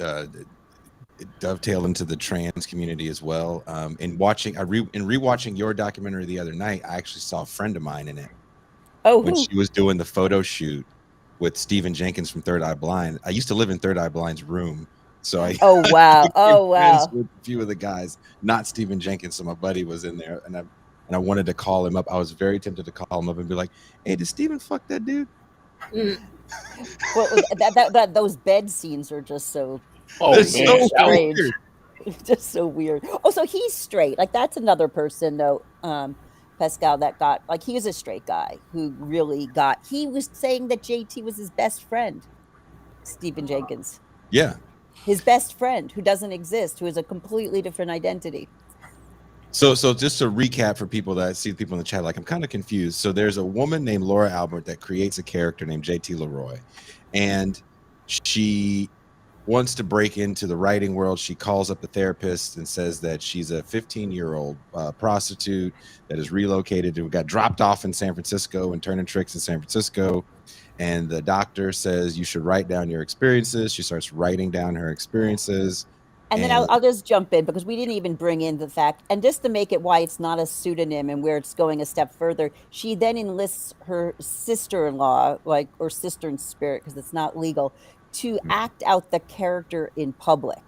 [SPEAKER 1] dovetail into the trans community as well. In rewatching your documentary the other night, I actually saw a friend of mine in it.
[SPEAKER 5] Oh,
[SPEAKER 1] when she was doing the photo shoot with Stephen Jenkins from Third Eye Blind. I used to live in Third Eye Blind's room, so I
[SPEAKER 5] wow
[SPEAKER 1] with a few of the guys, not Stephen Jenkins. So my buddy was in there, and I wanted to call him up. I was very tempted to call him up and be like, "Hey, did Stephen fuck that dude?"
[SPEAKER 5] Well, those bed scenes are just so.
[SPEAKER 2] Oh man,
[SPEAKER 5] so strange. Just so weird. Oh, so he's straight. That's another person though, Pascal, that got he was a straight guy who really got. He was saying that JT was his best friend, Stephen Jenkins.
[SPEAKER 1] Yeah,
[SPEAKER 5] his best friend who doesn't exist, who is a completely different identity.
[SPEAKER 1] So just to recap for people that see people in the chat, I'm kind of confused. So there's a woman named Laura Albert that creates a character named JT LeRoy, and she wants to break into the writing world. She calls up a therapist and says that she's a 15-year-old prostitute that is relocated and got dropped off in San Francisco and turning tricks in San Francisco. And the doctor says you should write down your experiences. She starts writing down her experiences.
[SPEAKER 5] And then I'll just jump in, because we didn't even bring in the fact, and just to make it why it's not a pseudonym and where it's going a step further, she then enlists her sister-in-law, or sister in spirit, because it's not legal, to act out the character in public,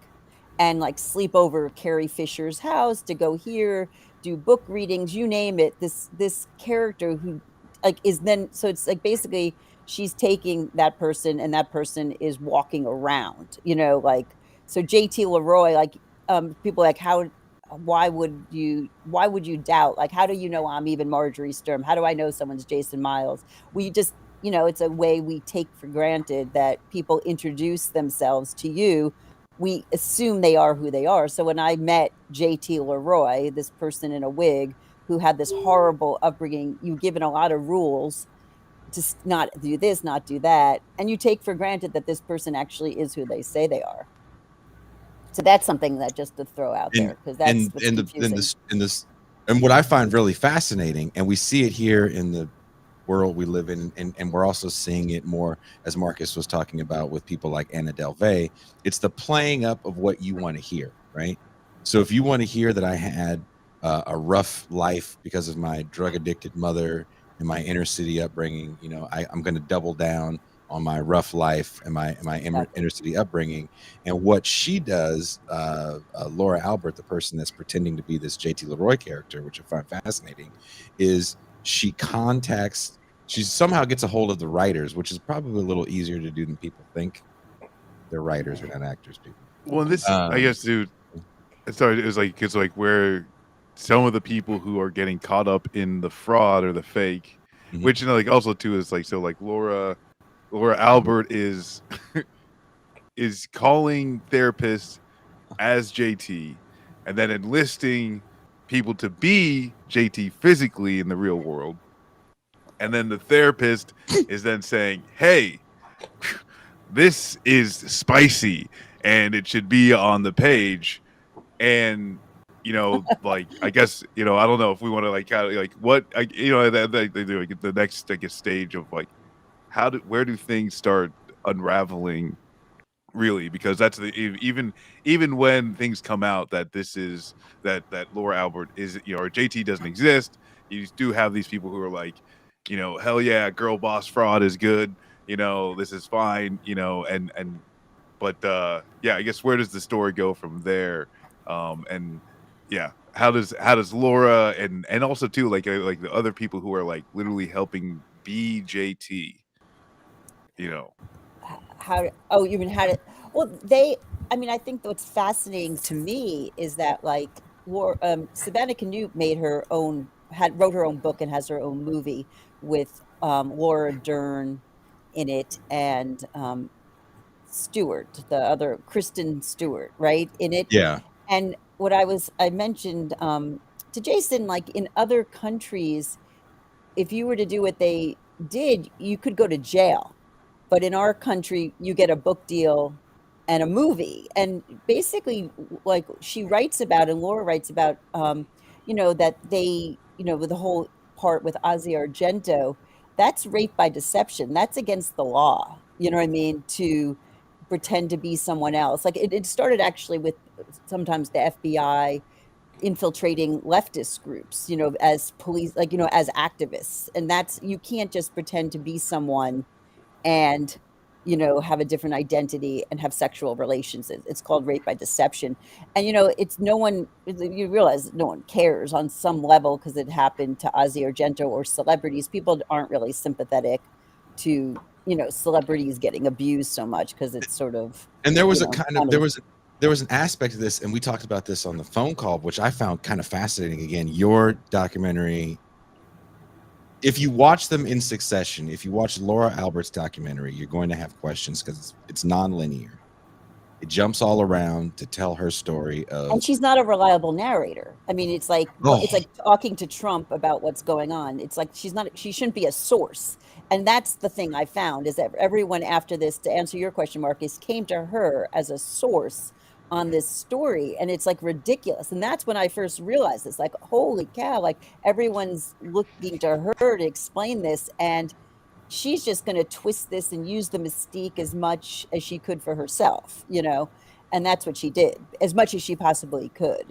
[SPEAKER 5] and sleep over Carrie Fisher's house, to go here, do book readings, you name it. This character who like is then so it's like basically she's taking that person and that person is walking around, like so JT LeRoy, like people like how why would you doubt, like how do you know I'm even Marjorie Strum? How do I know someone's Jason Miles? We just it's a way we take for granted that people introduce themselves to you. We assume they are who they are. So when I met JT LeRoy, this person in a wig who had this horrible upbringing, you've given a lot of rules to not do this, not do that, and you take for granted that this person actually is who they say they are. So that's something that just to throw out
[SPEAKER 1] And
[SPEAKER 5] there, because that's
[SPEAKER 1] and
[SPEAKER 5] what's
[SPEAKER 1] and the,
[SPEAKER 5] confusing.
[SPEAKER 1] and what I find really fascinating, and we see it here in the world we live in, and we're also seeing it more, as Marcus was talking about, with people like Anna Delvey. It's the playing up of what you want to hear, right? So if you want to hear that I had a rough life because of my drug addicted mother and my inner city upbringing, I'm going to double down on my rough life and my
[SPEAKER 5] Exactly.
[SPEAKER 1] inner city upbringing. And what she does, Laura Albert, the person that's pretending to be this JT LeRoy character, which I find fascinating, is she somehow gets a hold of the writers, which is probably a little easier to do than people think. They're writers, they're not actors, people.
[SPEAKER 3] Well, this I
[SPEAKER 1] Um,
[SPEAKER 3] guess, dude. Sorry, it's like where some of the people who are getting caught up in the fraud or the fake,
[SPEAKER 1] Mhm.
[SPEAKER 3] which like also too is like so like Laura Albert is is calling therapists as JT and then enlisting people to be JT physically in the real world. And then the therapist is then saying, "Hey, this is spicy and it should be on the page." And like I guess I don't know if we want to like kind of like what they do like the next, I guess, stage of like where do things start unraveling really, because that's even when things come out that this is that Laura Albert is or JT doesn't exist, you do have these people who are like, hell yeah, girl boss fraud is good, this is fine, and but yeah, I guess where does the story go from there? And yeah, how does Laura and also too like the other people who are like literally helping be JT, you know?
[SPEAKER 5] Oh, you mean how to well they I mean, I think what's fascinating to me is that like Savannah Canute made her own had wrote her own book and has her own movie with Laura Dern in it, and Stewart, the other Kristen Stewart, right, in it.
[SPEAKER 1] yeah,
[SPEAKER 5] And I mentioned to Jason, like in other countries, if you were to do what they did, you could go to jail. But in our country, you get a book deal and a movie. And basically, like she writes about, and Laura writes about, that they, with the whole part with Ozzy Argento, that's rape by deception. That's against the law. You know what I mean? To pretend to be someone else. Like it started actually with sometimes the FBI infiltrating leftist groups, as police, like, as activists. And that's, you can't just pretend to be someone and, have a different identity and have sexual relations. It's called rape by deception. And, it's no one, you realize no one cares on some level because it happened to Ozzy Argento or celebrities. People aren't really sympathetic to, celebrities getting abused so much because it's sort of,
[SPEAKER 1] and there was a kind of
[SPEAKER 5] funny.
[SPEAKER 1] there was an aspect of this, and we talked about this on the phone call, which I found kind of fascinating. Again, your documentary, if you watch them in succession, if you watch Laura Albert's documentary, you're going to have questions because it's non-linear. It jumps all around to tell her story
[SPEAKER 5] And
[SPEAKER 1] of
[SPEAKER 5] she's not a reliable narrator. I mean, it's like
[SPEAKER 1] oh
[SPEAKER 5] talking to Trump about what's going on. It's like she shouldn't be a source. And that's the thing I found, is that everyone after this, to answer your question, Marcus, came to her as a source on this story. And it's like ridiculous. And that's when I first realized this, like, holy cow, like everyone's looking to her to explain this. And she's just going to twist this and use the mystique as much as she could for herself, and that's what she did, as much as she possibly could.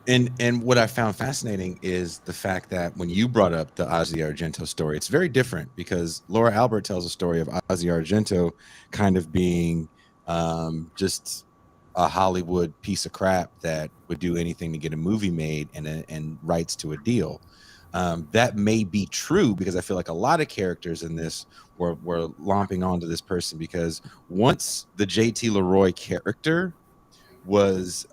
[SPEAKER 1] and what I found fascinating is the fact that when you brought up the Ozzy Argento story, it's very different because Laura Albert tells a story of Ozzy Argento kind of being just a Hollywood piece of crap that would do anything to get a movie made and rights to a deal. That may be true because I feel like a lot of characters in this were lomping onto this person, because once the JT LeRoy character was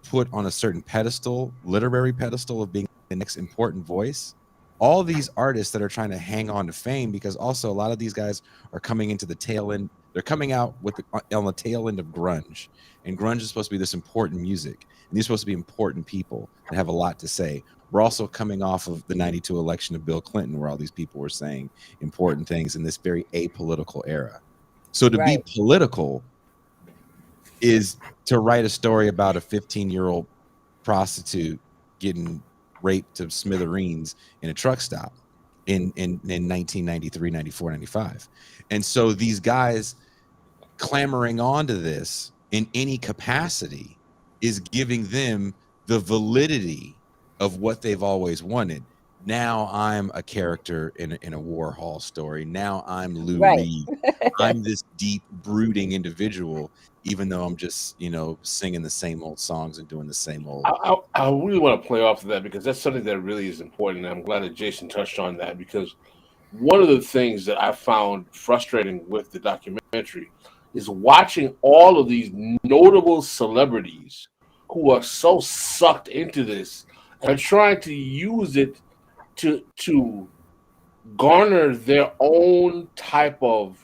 [SPEAKER 1] put on a certain pedestal, literary pedestal of being the next important voice, all these artists that are trying to hang on to fame, because also a lot of these guys are coming into the tail end, they're coming out with on the tail end of grunge, and grunge is supposed to be this important music, and these are supposed to be important people that have a lot to say. We're also coming off of the 92 election of Bill Clinton, where all these people were saying important things in this very apolitical era. So to be political is to write a story about a 15-year-old prostitute getting raped to smithereens in a truck stop in 1993, 94, 95. And so these guys clamoring onto this in any capacity is giving them the validity of what they've always wanted. Now I'm a character in a Warhol story. Now I'm Lou Reed. I'm this deep, brooding individual, even though I'm just, singing the same old songs and doing the same old.
[SPEAKER 2] I really want to play off of that, because that's something that really is important. And I'm glad that Jason touched on that, because one of the things that I found frustrating with the documentary is watching all of these notable celebrities who are so sucked into this and trying to use it to garner their own type of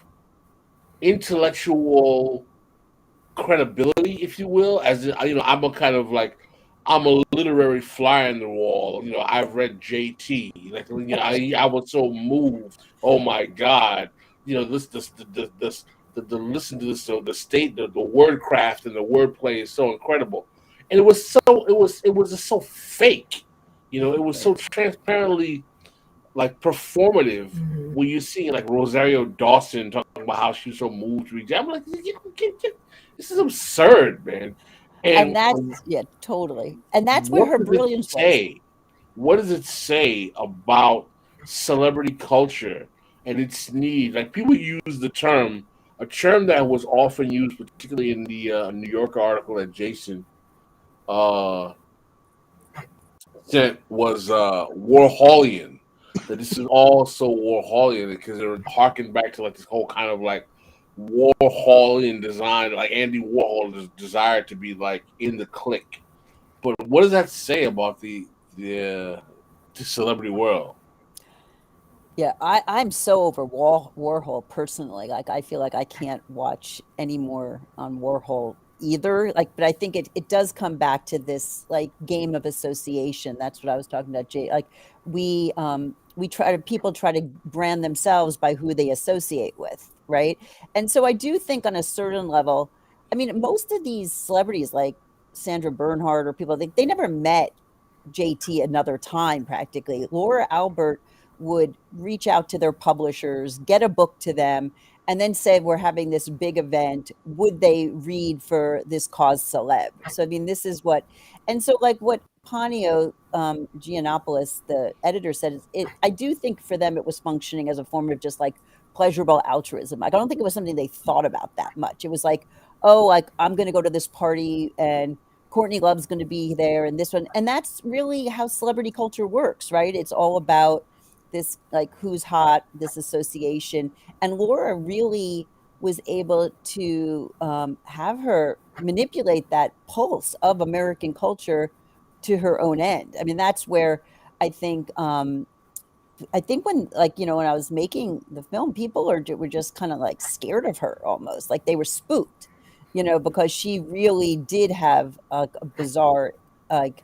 [SPEAKER 2] intellectual credibility, if you will. As I'm I'm a literary fly on the wall. I've read JT. I was so moved. Oh my God. The listen to this. So the state, the word craft and the wordplay is so incredible, and it was just so fake. It was so transparently like performative.
[SPEAKER 4] Mhm.
[SPEAKER 2] When you see like Rosario Dawson talking about how she's so moved to read, I'm like, this is absurd, man.
[SPEAKER 5] And
[SPEAKER 2] And
[SPEAKER 5] that's totally. And that's where
[SPEAKER 2] what
[SPEAKER 5] her
[SPEAKER 2] does it
[SPEAKER 5] brilliance was.
[SPEAKER 2] say? What does it say about celebrity culture and its need? Like, people use a term that was often used, particularly in the New Yorker article that Jason uh, sent, was Warholian. That this is all so Warholian because they're harking back to like this whole kind of like Warholian design, like Andy Warhol's desire to be like in the clique. But what does that say about the celebrity world?
[SPEAKER 5] Yeah, I'm so over Warhol personally. Like, I feel like I can't watch any more on Warhol either. Like, but I think it does come back to this like game of association. That's what I was talking about, Jay. Like, people try to brand themselves by who they associate with, right? And so I do think on a certain level, I mean, most of these celebrities like Sandra Bernhard or people, they never met JT another time practically. Laura Albert would reach out to their publishers, get a book to them, and then say, we're having this big event. Would they read for this cause celeb? So, I mean, this is what, and so like what Ponio Giannopoulos, the editor, said, I do think for them it was functioning as a form of just like pleasurable altruism. Like, I don't think it was something they thought about that much. It was like, oh, like I'm going to go to this party and Courtney Love's going to be there and this one. And that's really how celebrity culture works, right? It's all about this, like, who's hot, this association. And Laura really was able to have her manipulate that pulse of American culture to her own end. I mean, that's where I think when, like, when I was making the film, people were just kind of like scared of her, almost like they were spooked, because she really did have a bizarre, like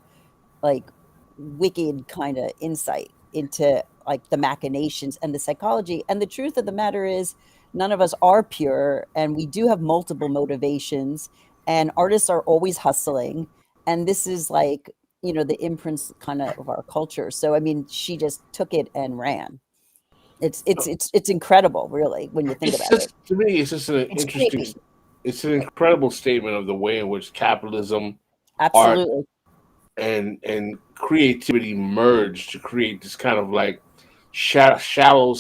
[SPEAKER 5] wicked kind of insight into like the machinations and the psychology. And the truth of the matter is, none of us are pure, and we do have multiple motivations, and artists are always hustling. And this is like, the imprints kind of our culture. So, I mean, she just took it and ran. It's incredible, really, when you think
[SPEAKER 2] It's
[SPEAKER 5] about it.
[SPEAKER 2] just, to me, it's just an
[SPEAKER 5] It's
[SPEAKER 2] interesting.
[SPEAKER 5] creepy.
[SPEAKER 2] It's an incredible statement of the way in which capitalism, art,
[SPEAKER 5] Absolutely.
[SPEAKER 2] and creativity merge to create this kind of like shallow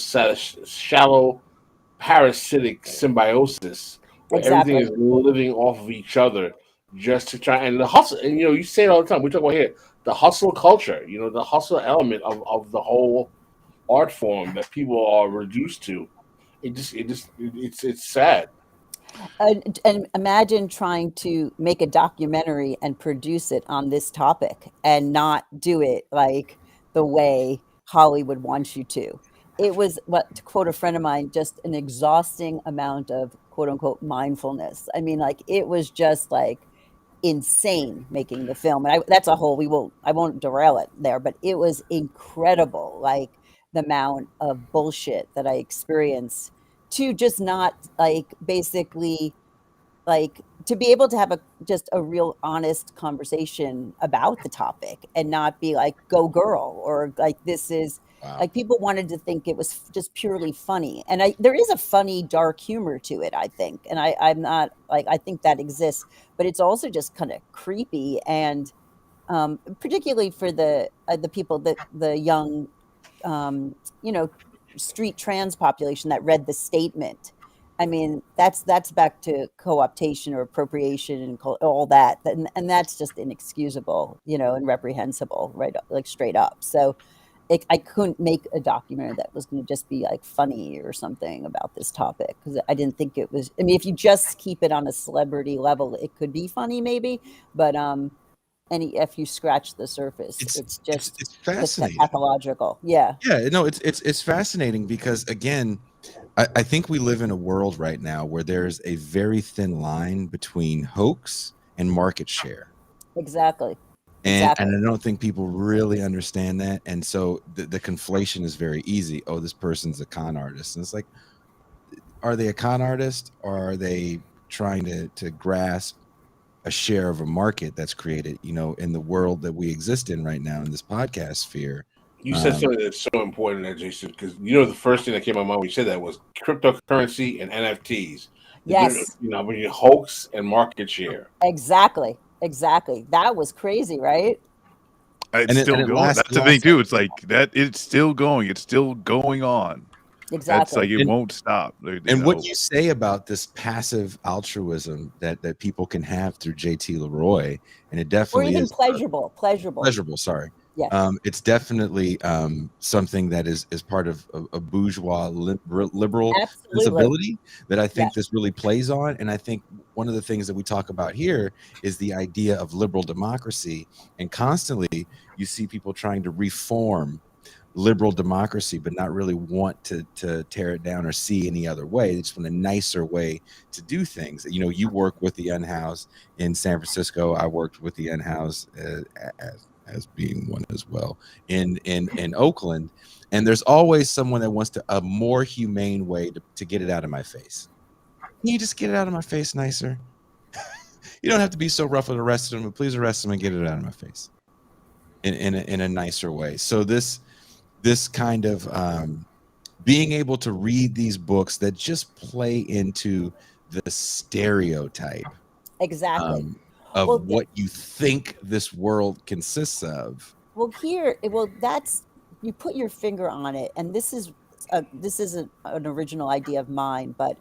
[SPEAKER 2] parasitic symbiosis where everything
[SPEAKER 5] Exactly.
[SPEAKER 2] is living off of each other just to try and the hustle. And you say it all the time. We talk about here the hustle culture, the hustle element of the whole art form that people are reduced to. It's sad.
[SPEAKER 5] And imagine trying to make a documentary and produce it on this topic and not do it like the way Hollywood wants you to. It was, what to quote a friend of mine, just an exhausting amount of quote unquote mindfulness. I mean, like it was just like insane making the film. And that's a whole, I won't derail it there, but it was incredible. Like the amount of bullshit that I experienced to just not like basically like to be able to have just a real honest conversation about the topic and not be like go girl or like this is
[SPEAKER 1] Wow.
[SPEAKER 5] like people wanted to think it was just purely funny, and there is a funny dark humor to it, I think, and I'm not like, I think that exists, but it's also just kind of creepy, and particularly for the people that the young um, you know, street trans population that read the statement. I mean, that's back to co-optation or appropriation and all that, and that's just inexcusable, and reprehensible, right? Like straight up. So, I couldn't make a documentary that was going to just be like funny or something about this topic because I didn't think it was. I mean, if you just keep it on a celebrity level, it could be funny maybe, but if you scratch the surface, it's just
[SPEAKER 1] fascinating.
[SPEAKER 5] pathological. Yeah.
[SPEAKER 1] Yeah, no, it's fascinating because again, I think we live in a world right now where there's a very thin line between hoax and market share.
[SPEAKER 5] Exactly.
[SPEAKER 1] And I don't think people really understand that. And so the conflation is very easy. Oh, this person's a con artist. And it's like, are they a con artist, or are they trying to grasp a share of a market that's created, in the world that we exist in right now in this podcast sphere?
[SPEAKER 2] You said something that's so important there, Jason, because the first thing that came to my mind when you said that was cryptocurrency and NFTs.
[SPEAKER 5] Yes.
[SPEAKER 2] When you hoax and market share.
[SPEAKER 5] Exactly. That was crazy, right?
[SPEAKER 3] It's still going. That's the thing too. It's like that. It's still going. It's still going on.
[SPEAKER 5] Exactly.
[SPEAKER 3] That's like it won't stop.
[SPEAKER 1] And what you say about this passive altruism that people can have through JT LeRoy, and it definitely
[SPEAKER 5] or even
[SPEAKER 1] is
[SPEAKER 5] pleasurable.
[SPEAKER 1] Sorry.
[SPEAKER 5] Yeah.
[SPEAKER 1] It's definitely something that is part of a bourgeois liberal sensibility that I think this really plays on. And I think one of the things that we talk about here is the idea of liberal democracy. And constantly you see people trying to reform liberal democracy, but not really want to tear it down or see any other way. They just want a nicer way to do things. You work with the unhoused in San Francisco. I worked with the unhoused as being one as well in Oakland, and there's always someone that wants a more humane way to get it out of my face. Can you just get it out of my face nicer? You don't have to be so rough with arresting them, but please arrest them and get it out of my face in a nicer way. So this kind of being able to read these books that just play into the stereotype of what you think this world consists of.
[SPEAKER 5] Well, that's, you put your finger on it, and this is an original idea of mine, but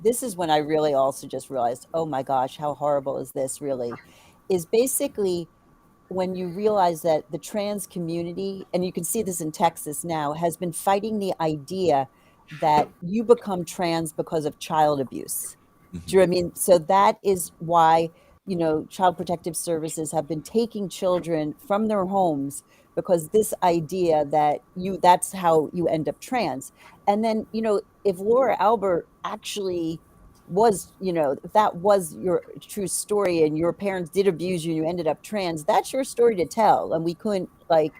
[SPEAKER 5] this is when I really also just realized, oh my gosh, how horrible is this really? Is basically when you realize that the trans community, and you can see this in Texas now, has been fighting the idea that you become trans because of child abuse. Do you know what I mean? So that is why, Child Protective Services have been taking children from their homes, because this idea that that's how you end up trans. And then, if Laura Albert actually was, if that was your true story and your parents did abuse you and you ended up trans, that's your story to tell. And we couldn't that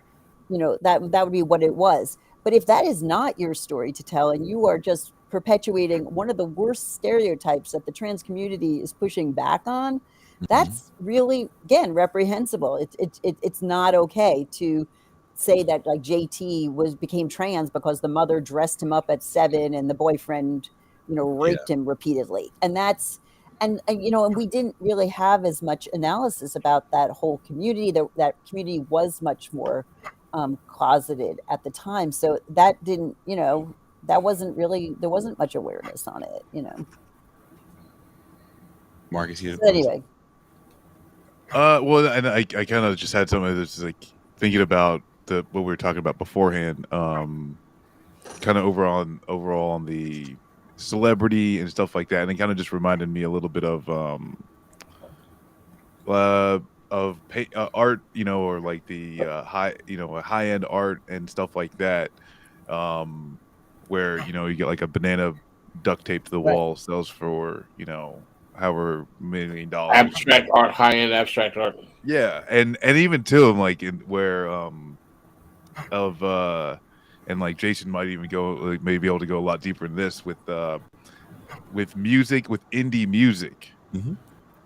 [SPEAKER 5] would be what it was. But if that is not your story to tell, and you are just perpetuating one of the worst stereotypes that the trans community is pushing back on, that's really, again, reprehensible. It's not okay to say that like JT became trans because the mother dressed him up at 7 and the boyfriend raped him repeatedly. And that's, and we didn't really have as much analysis about that whole community. That community was much more closeted at the time. So that didn't, that wasn't really, there wasn't much awareness on it,
[SPEAKER 1] Marcus,
[SPEAKER 5] so anyway.
[SPEAKER 3] Well, and I kind of just had something that's like thinking about what we were talking about beforehand. Kind of overall on the celebrity and stuff like that, and it kind of just reminded me a little bit of art, or like the high end art and stuff like that, where you get like a banana duct taped to the
[SPEAKER 5] Right.
[SPEAKER 3] wall sells for however $1 million.
[SPEAKER 2] Abstract art, high end abstract art.
[SPEAKER 3] Yeah, and even too, I'm like in where of and like Jason might even go like maybe able to go a lot deeper in this with music, with indie music.
[SPEAKER 1] Mhm.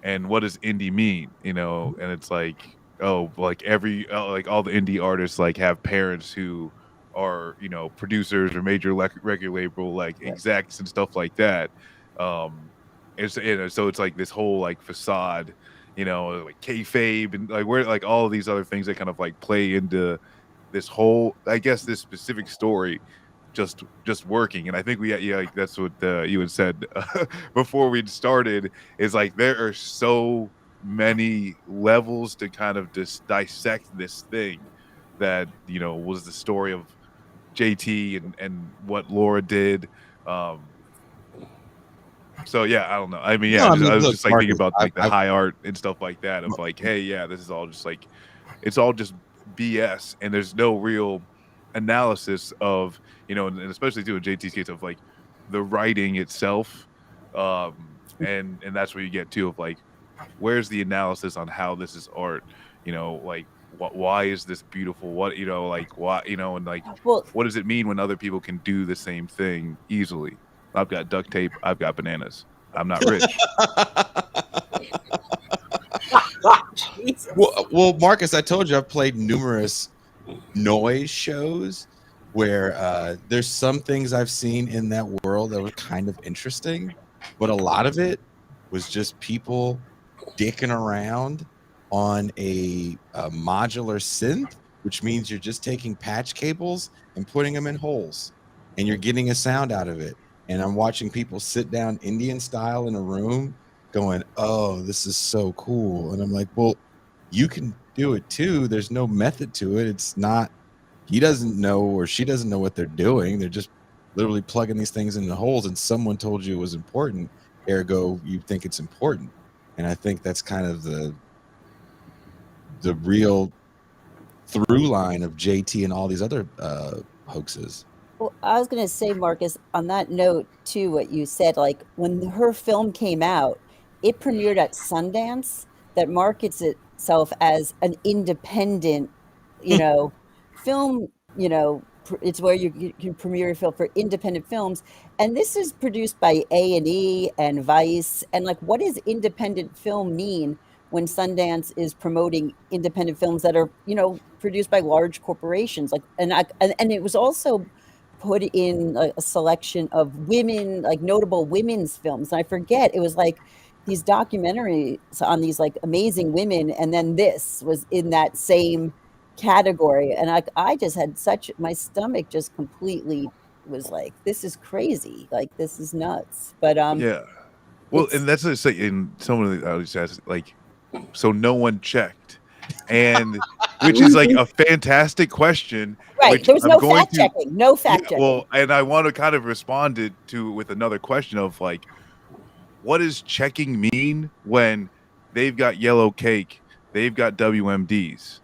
[SPEAKER 3] And what does indie mean, and it's like, oh, like like all the indie artists like have parents who are producers or major record label like
[SPEAKER 5] Right.
[SPEAKER 3] execs and stuff like that. So it's like this whole like facade, like kayfabe and like where like all of these other things that kind of like play into this whole, I guess, this specific story just working. And I think like that's what you had said before we'd started, is like there are so many levels to kind of just dissect this thing that was the story of JT and what Laura did. So yeah, I don't know. I mean,
[SPEAKER 1] No,
[SPEAKER 3] yeah,
[SPEAKER 1] I mean,
[SPEAKER 3] I was
[SPEAKER 1] look,
[SPEAKER 3] just like thinking
[SPEAKER 1] Marcus,
[SPEAKER 3] about like the
[SPEAKER 1] I've
[SPEAKER 3] high art and stuff like that of like, hey, yeah, this is all just like, it's all just BS, and there's no real analysis of and especially too in JT's case of like the writing itself, and that's where you get to of like, where's the analysis on how this is art, like why is this beautiful, what like why, and like
[SPEAKER 5] Well,
[SPEAKER 3] what does it mean when other people can do the same thing easily? I've got duct tape, I've got bananas, I'm not rich.
[SPEAKER 5] Jesus.
[SPEAKER 1] well, Marcus, I told you I've played numerous noise shows where there's some things I've seen in that world that were kind of interesting, but a lot of it was just people dicking around on a modular synth, which means you're just taking patch cables and putting them in holes, and you're getting a sound out of it. And I'm watching people sit down Indian style in a room going, oh, this is so cool. And I'm like, well, you can do it too. There's no method to it. It's not, he doesn't know or she doesn't know what they're doing. They're just literally plugging these things in the holes, and someone told you it was important, ergo you think it's important. And I think that's kind of the real through line of JT and all these other hoaxes.
[SPEAKER 5] Well, I was going to say, Marcus, on that note, too, what you said, like when her film came out, it premiered at Sundance, that markets itself as an independent, film, it's where you can premiere your film for independent films. And this is produced by A&E and Vice. And like, what does independent film mean when Sundance is promoting independent films that are, produced by large corporations? Like, and it was also put in a selection of women, like notable women's films. And I forget, it was like these documentaries on these like amazing women, and then this was in that same category. And I just had my stomach just completely was like, this is crazy, like this is nuts. But
[SPEAKER 3] Yeah. Well, and that's just like in some of the others has like, so no one checked, and which is like a fantastic question.
[SPEAKER 5] right,
[SPEAKER 3] Which
[SPEAKER 5] there was
[SPEAKER 3] I'm
[SPEAKER 5] no
[SPEAKER 3] going
[SPEAKER 5] fact checking, no fact checking.
[SPEAKER 3] Well, and I want to kind of respond to with another question of like, what does checking mean when they've got yellow cake, they've got WMDs,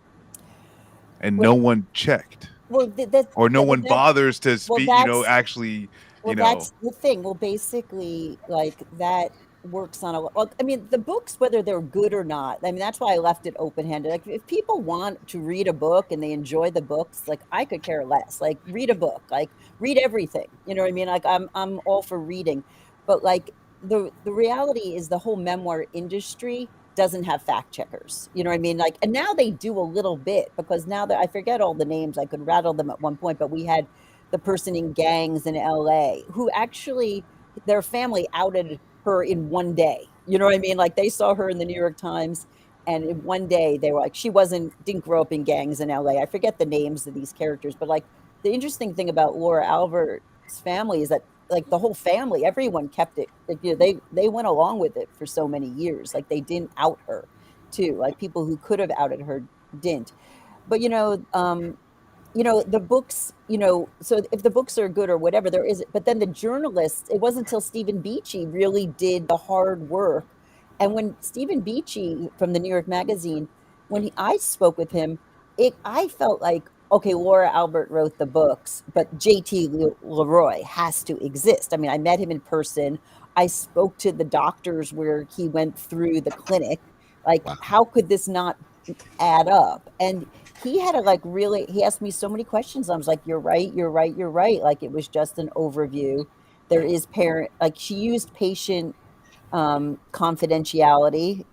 [SPEAKER 3] and no one checked,
[SPEAKER 5] Well,
[SPEAKER 3] or no one bothers to
[SPEAKER 5] well,
[SPEAKER 3] speak,
[SPEAKER 5] that's
[SPEAKER 3] actually,
[SPEAKER 5] well, that's the thing. Well, basically, like that works on a lot. Well, I mean, the books, whether they're good or not, I mean, that's why I left it open-handed. Like, if people want to read a book and they enjoy the books, like I could care less. Like, read a book, like read everything. You know what I mean? Like, I'm all for reading, but like the reality is the whole memoir industry doesn't have fact checkers. You know what I mean? Like, and now they do a little bit, because now that I forget all the names, I could rattle them at one point, but we had the person in gangs in LA who actually, their family outed her in one day. You know what I mean? Like, they saw her in the New York Times, and in one day they were like, she didn't grow up in gangs in LA. I forget the names of these characters, but like the interesting thing about Laura Albert's family is that like the whole family, everyone kept it. Like, they went along with it for so many years. Like, they didn't out her. too. Like people who could have outed her didn't. But the books, so if the books are good or whatever, there is, but then the journalists, it wasn't until Stephen Beachy really did the hard work. And when Stephen Beachy from the New York Magazine, I spoke with him, I felt like, okay, Laura Albert wrote the books, but JT LeRoy has to exist. I mean, I met him in person. I spoke to the doctors where he went through the clinic. Like,
[SPEAKER 1] Wow.
[SPEAKER 5] how could this not add up? And he had to he asked me so many questions. I was like, you're right, you're right, you're right. Like it was just an overview. There is parent, like she used patient confidentiality,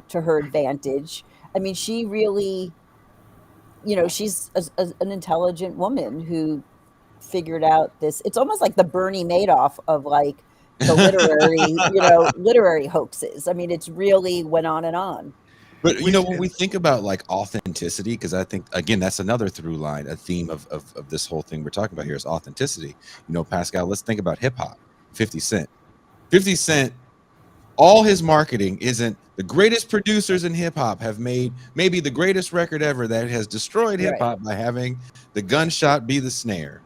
[SPEAKER 5] to her advantage. I mean, she really, she's an intelligent woman who figured out this. It's almost like the Bernie Madoff of like the literary hoaxes. I mean, it's really went on and on.
[SPEAKER 1] But when we think about like authenticity, because I think again that's another through line, a theme of this whole thing we're talking about here is authenticity. Pascal, let's think about hip hop. 50 Cent. 50 Cent, all his marketing isn't the greatest producers in hip hop have made maybe the greatest record ever that has destroyed hip hop by having the gunshot be the snare.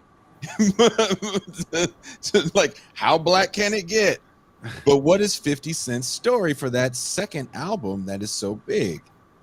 [SPEAKER 1] Like, how black can it get? But what is 50 Cent's story for that second album that is so big?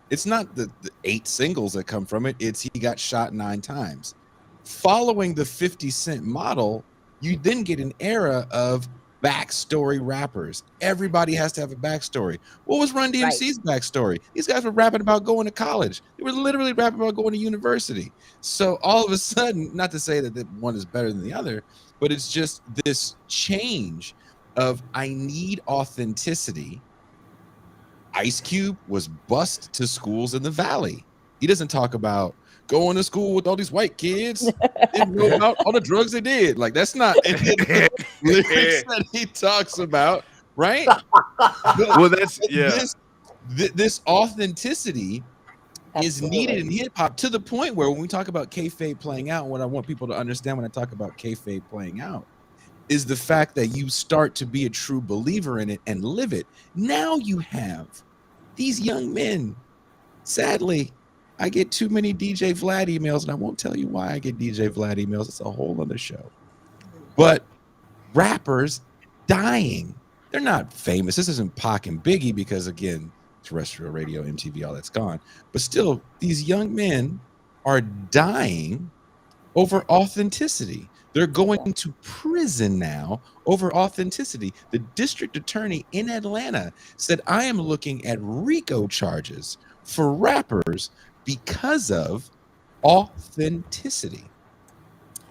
[SPEAKER 1] It's not the 8 singles that come from it. It's he got shot 9 times. Following the 50 Cent model, you then get an era of backstory rappers. Everybody has to have a backstory. What was Run DMC's backstory? These guys were rapping about going to college. They were literally rapping about going to university. So all of a sudden, not to say that one is better than the other, but it's just this change of I need authenticity. Ice Cube was bused to schools in the Valley. He doesn't talk about going to school with all these white kids, didn't know about all the drugs they did. Like that's not lyrics that he talks about, right?
[SPEAKER 3] Well, that's
[SPEAKER 1] This authenticity is needed in hip hop to the point where when we talk about kayfabe playing out, what I want people to understand when I talk about kayfabe playing out is the fact that you start to be a true believer in it and live it. Now you have these young men. Sadly, I get too many DJ Vlad emails, and I won't tell you why I get DJ Vlad emails. It's a whole other show. But rappers dying. They're not famous. This isn't Pac and Biggie because, again, terrestrial radio, MTV, all that's gone. But still, these young men are dying over authenticity. They're going to prison now over authenticity. The district attorney in Atlanta said, I am looking at RICO charges for rappers because of authenticity.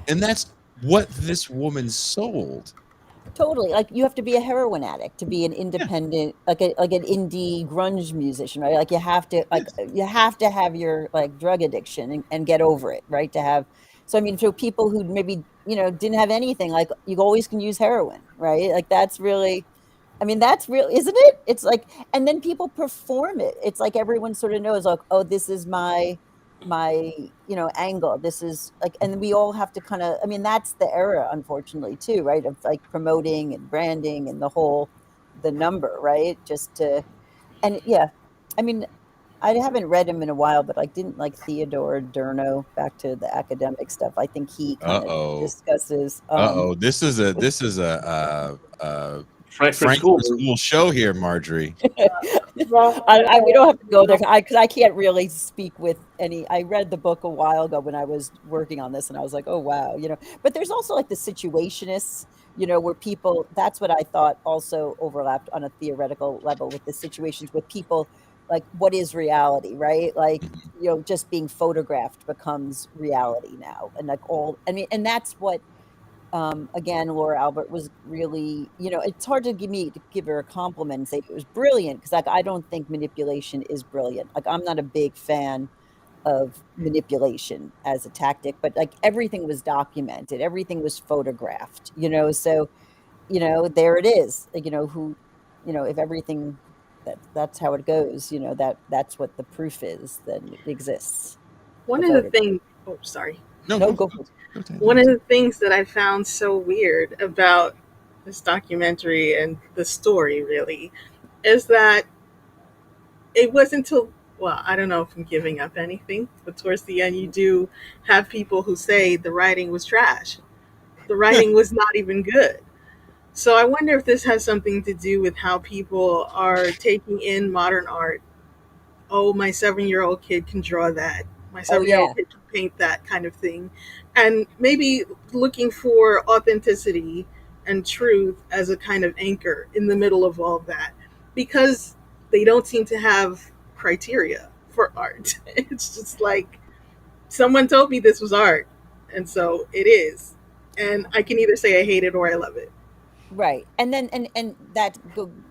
[SPEAKER 1] And that's what this woman sold.
[SPEAKER 5] Totally. Like you have to be a heroin addict to be an independent, like an indie grunge musician, right? Like you have to have your like drug addiction and get over it, right? So I mean, for people who maybe, didn't have anything, like you always can use heroin, right? Like that's really, I mean, that's real, isn't it? It's like, and then people perform it. It's like everyone sort of knows like, oh, this is my angle. This is like, and we all have to kind of, I mean, that's the era, unfortunately, too, right? Of like promoting and branding and the number, right? And yeah, I mean, I haven't read him in a while, but I didn't like Theodore Adorno, back to the academic stuff. I think he kind of discusses.
[SPEAKER 1] This is a Frankfurt School show here, Marjorie.
[SPEAKER 5] We don't have to go there because I can't really speak with any. I read the book a while ago when I was working on this, and I was like, oh wow, But there's also like the situationists, where people. That's what I thought also overlapped on a theoretical level with the situations with people. Like, what is reality, right? Like, just being photographed becomes reality now, and like and that's what. Again, Laura Albert was really, it's hard to give her a compliment and say it was brilliant because like I don't think manipulation is brilliant. Like I'm not a big fan of manipulation as a tactic, but like everything was documented, everything was photographed, so there it is. Like, if everything that's how it goes, that's what the proof is that it exists.
[SPEAKER 4] One of the things, oh sorry.
[SPEAKER 5] No, go for it.
[SPEAKER 4] One of the things that I found so weird about this documentary and the story really is that it wasn't until, well, I don't know if I'm giving up anything, but towards the end, you do have people who say the writing was trash. The writing was not even good. So I wonder if this has something to do with how people are taking in modern art. Oh, my 7 year old kid can draw that. My
[SPEAKER 5] Oh
[SPEAKER 4] 7 year
[SPEAKER 5] yeah,
[SPEAKER 4] old kid can paint that kind of thing. And maybe looking for authenticity and truth as a kind of anchor in the middle of all of that. Because they don't seem to have criteria for art. It's just like someone told me this was art. And so it is. And I can either say I hate it or I love it.
[SPEAKER 5] right. And then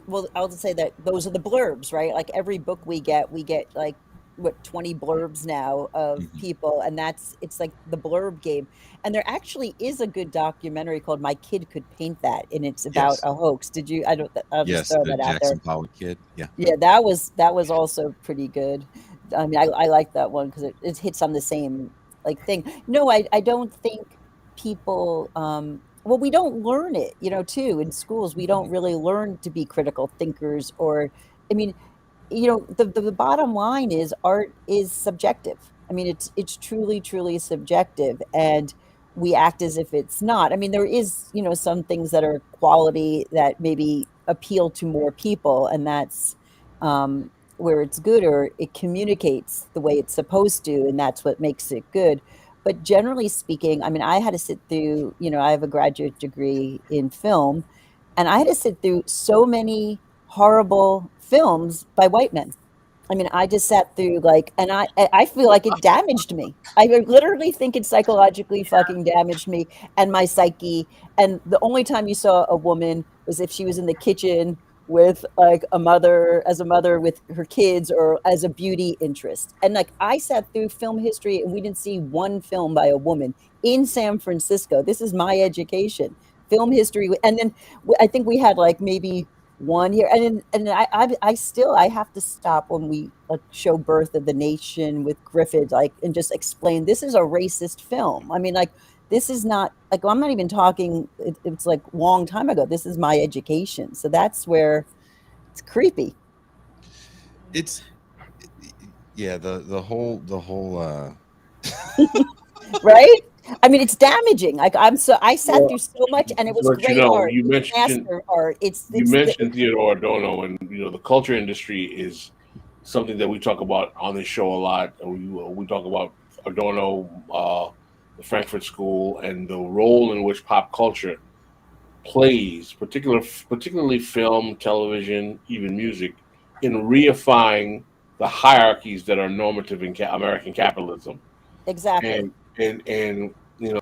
[SPEAKER 5] well, I'll just say that those are the blurbs, right? Like every book we get like what 20 blurbs now of
[SPEAKER 1] Mhm.
[SPEAKER 5] people, and it's like the blurb game. And there actually is a good documentary called My Kid Could Paint That, and it's about
[SPEAKER 1] Yes.
[SPEAKER 5] a hoax. Did you? I don't. I'll just
[SPEAKER 1] Yes,
[SPEAKER 5] throw
[SPEAKER 1] the
[SPEAKER 5] that out there.
[SPEAKER 1] Jackson Pollock kid. Yeah.
[SPEAKER 5] Yeah, that was also pretty good. I mean, I like that one because it hits on the same like thing. No, I don't think people well, we don't learn it, too in schools. We don't really learn to be critical thinkers or I mean, the bottom line is art is subjective. I mean, it's truly, truly subjective, and we act as if it's not. I mean, there is, some things that are quality that maybe appeal to more people, and that's where it's good or it communicates the way it's supposed to, and that's what makes it good. But generally speaking, I mean, I had to sit through, I have a graduate degree in film, and I had to sit through so many horrible films by white men. I mean, I just sat through like, and I feel like it damaged me. I literally think it psychologically fucking damaged me and my psyche. And the only time you saw a woman was if she was in the kitchen with like as a mother with her kids or as a beauty interest. And like I sat through film history and we didn't see one film by a woman in San Francisco. This is my education. Film history, and then I think we had like maybe 1 year, and I still I have to stop when we like show Birth of the Nation with Griffith, like, and just explain this is a racist film. I mean, like, this is not like I'm not even talking. It's like long time ago. This is my education, so that's where it's creepy,
[SPEAKER 1] It's yeah, the whole
[SPEAKER 5] right? I mean, it's damaging. Like I sat through
[SPEAKER 2] Well,
[SPEAKER 5] so much, and it was
[SPEAKER 2] but
[SPEAKER 5] great art.
[SPEAKER 2] you
[SPEAKER 5] It's
[SPEAKER 2] mentioned
[SPEAKER 5] master art.
[SPEAKER 2] you mentioned Theodore Adorno, and the culture industry is something that we talk about on this show a lot. And we talk about Adorno, the Frankfurt School, and the role in which pop culture plays, particularly film, television, even music, in reifying the hierarchies that are normative in American capitalism,
[SPEAKER 5] exactly.
[SPEAKER 2] and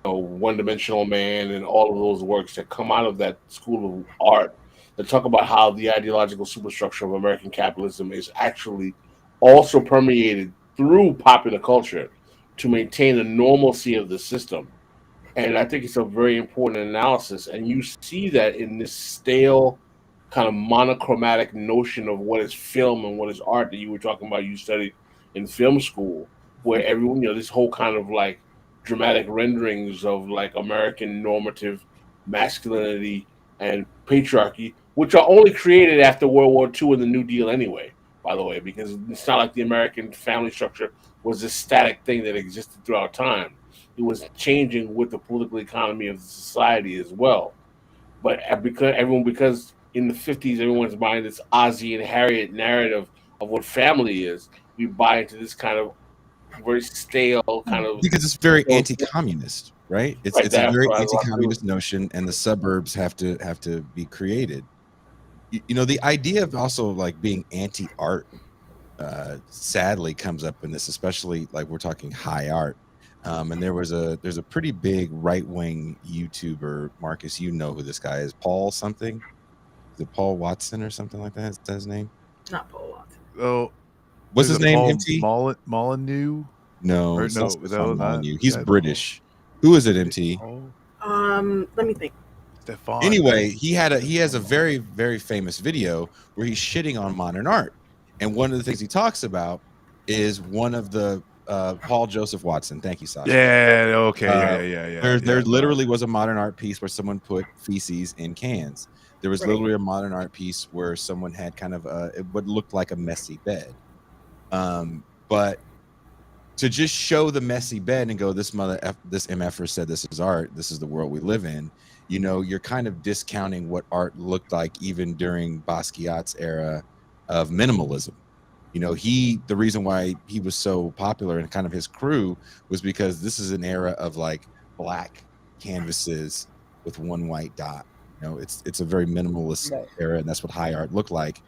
[SPEAKER 2] One Dimensional Man and all of those works that come out of that school of art that talk about how the ideological superstructure of American capitalism is actually also permeated through popular culture to maintain the normalcy of the system. And I think it's a very important analysis. And you see that in this stale, kind of monochromatic notion of what is film and what is art that you were talking about. You studied in film school, where everyone, this whole kind of like dramatic renderings of like American normative masculinity and patriarchy, which are only created after World War II and the New Deal anyway, by the way, because it's not like the American family structure was this static thing that existed throughout time. It was changing with the political economy of the society as well. But because in the 50s everyone's buying this Ozzie and Harriet narrative of what family is, we buy into this kind of very stale kind of
[SPEAKER 1] because it's very anti-communist, right? It's
[SPEAKER 2] right.
[SPEAKER 1] it's a
[SPEAKER 2] That's
[SPEAKER 1] very
[SPEAKER 2] what I love too.
[SPEAKER 1] anti-communist notion, and the suburbs have to be created. The idea of also like being anti-art sadly comes up in this, especially like we're talking high art. And there's a pretty big right-wing YouTuber, Marcus, you know who this guy is, Paul something. Is it Paul Watson or something like that? Is that his name?
[SPEAKER 4] Not Paul Watson.
[SPEAKER 3] Oh,
[SPEAKER 1] What's
[SPEAKER 3] there's
[SPEAKER 1] his
[SPEAKER 3] a
[SPEAKER 1] name,
[SPEAKER 3] Paul
[SPEAKER 1] MT?
[SPEAKER 3] Molyneux.
[SPEAKER 1] No,
[SPEAKER 3] Or
[SPEAKER 1] it's not
[SPEAKER 3] no,
[SPEAKER 1] Stefan
[SPEAKER 3] not
[SPEAKER 1] Molyneux. He's
[SPEAKER 3] that.
[SPEAKER 1] British. Who is it, MT?
[SPEAKER 3] Paul
[SPEAKER 4] Let me think.
[SPEAKER 3] Stefan.
[SPEAKER 1] Anyway, he has a very, very famous video where he's shitting on modern art. And one of the things he talks about is one of the Paul Joseph Watson. Thank you, Sasha.
[SPEAKER 3] Yeah. Okay.
[SPEAKER 1] There literally was a modern art piece where someone put feces in cans. There was
[SPEAKER 4] Right.
[SPEAKER 1] literally a modern art piece where someone had kind of what looked like a messy bed. But to just show the messy bed and go, this MFer said this is art, this is the world we live in, you know, you're kind of discounting what art looked like even during Basquiat's era of minimalism. You know, the reason why he was so popular and kind of his crew was because this is an era of like black canvases with one white dot. You know, it's a very minimalist era, and that's what high art looked like.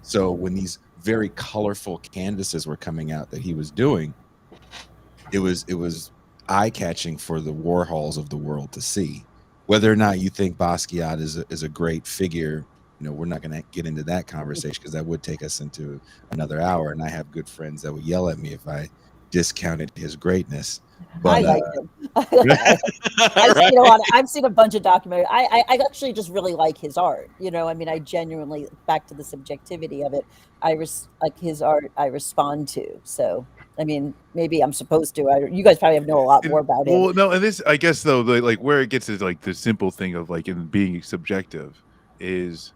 [SPEAKER 1] So when these very colorful canvases were coming out that he was doing, it was eye-catching for the Warhols of the world to see. Whether or not you think Basquiat is a great figure, you know, we're not going to get into that conversation because that would take us into another hour, and I have good friends that would yell at me if I discounted his greatness. But
[SPEAKER 5] I like him. I've seen a bunch of documentaries. I actually just really like his art. You know, I mean, I genuinely, back to the subjectivity of it, like his art, I respond to. So, I mean, maybe I'm supposed to. You guys probably know a lot more about it.
[SPEAKER 3] Well, no, and this, I guess, though, like where it gets is like the simple thing of like in being subjective is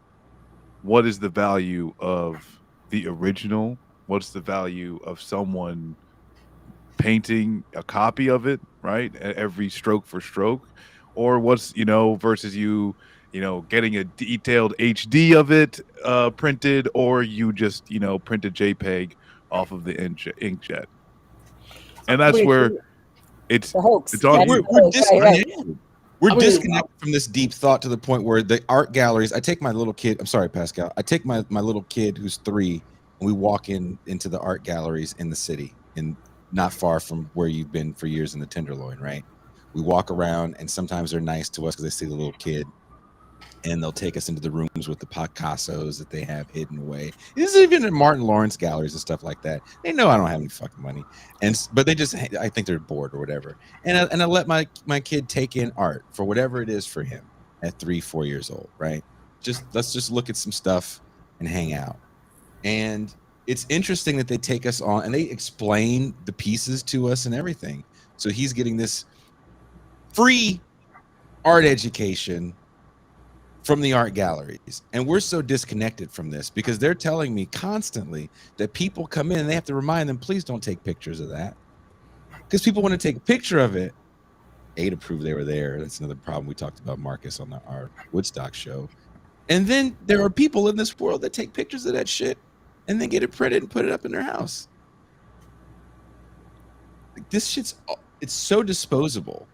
[SPEAKER 3] what is the value of the original? What's the value of someone painting a copy of it, right? Every stroke for stroke, or what's, you know, versus you know, getting a detailed HD of it printed, or you just, you know, print a JPEG off of the inkjet. And that's where it's
[SPEAKER 5] the hoax.
[SPEAKER 3] It's on you.
[SPEAKER 1] We're disconnected. We're disconnected from this deep thought to the point where the art galleries, I take my little kid, I'm sorry, Pascal, I take my little kid who's 3, and we walk into the art galleries in the city, and not far from where you've been for years in the Tenderloin, right? We walk around, and sometimes they're nice to us because they see the little kid, and they'll take us into the rooms with the Picassos that they have hidden away. This is even in Martin Lawrence galleries and stuff like that. They know I don't have any fucking money, but they just, I think they're bored or whatever. And I let my kid take in art for whatever it is for him at 3-4 years old, right? Let's just look at some stuff and hang out. And it's interesting that they take us on and they explain the pieces to us and everything. So he's getting this free art education from the art galleries. And we're so disconnected from this because they're telling me constantly that people come in and they have to remind them, please don't take pictures of that. Because people want to take a picture of it, to prove they were there. That's another problem we talked about, Marcus, on our Woodstock show. And then there are people in this world that take pictures of that shit and then get it printed and put it up in their house. Like, this it's so disposable.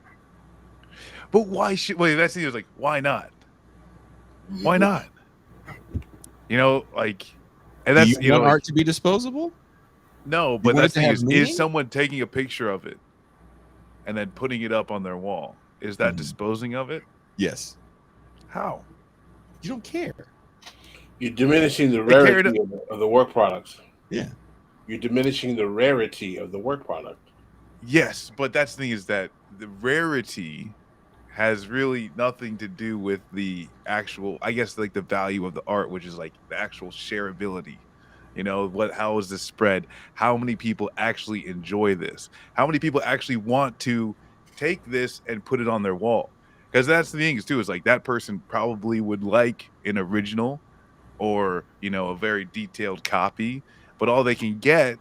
[SPEAKER 3] But why that's the thing, like, why not? Why not? You know, like, and that's,
[SPEAKER 1] you want art to be disposable?
[SPEAKER 3] No, but that's the thing is someone taking a picture of it and then putting it up on their wall, is that disposing of it?
[SPEAKER 1] Yes.
[SPEAKER 3] How?
[SPEAKER 1] You don't care.
[SPEAKER 2] You're diminishing the rarity of the work products.
[SPEAKER 1] Yeah.
[SPEAKER 2] You're diminishing the rarity of the work product.
[SPEAKER 3] Yes, but that's the thing is that the rarity has really nothing to do with the actual, I guess, like the value of the art, which is like the actual shareability. You know, how is this spread? How many people actually enjoy this? How many people actually want to take this and put it on their wall? Because that's the thing is too, is like that person probably would like an original or, you know, a very detailed copy, but all they can get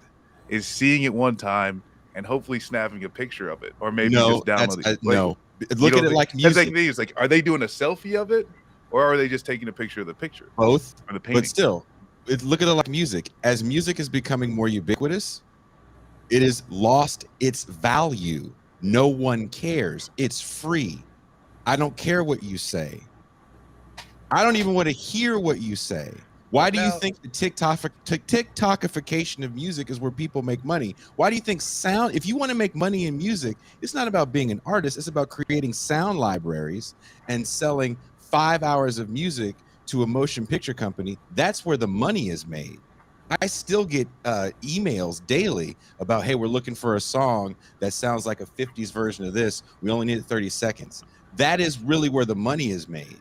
[SPEAKER 3] is seeing it one time and hopefully snapping a picture of it, or maybe just downloading it.
[SPEAKER 1] No, look at it like music.
[SPEAKER 3] That's like me. It's like, are they doing a selfie of it, or are they just taking a picture of the picture?
[SPEAKER 1] Both,
[SPEAKER 3] or the painting?
[SPEAKER 1] But still, look at it like music. As music is becoming more ubiquitous, it has lost its value. No one cares. It's free. I don't care what you say. I don't even want to hear what you say. Why do you think the TikTokification of music is where people make money? Why do you think sound, if you want to make money in music, it's not about being an artist. It's about creating sound libraries and selling 5 hours of music to a motion picture company. That's where the money is made. I still get emails daily about, hey, we're looking for a song that sounds like a 50s version of this. We only need 30 seconds. That is really where the money is made.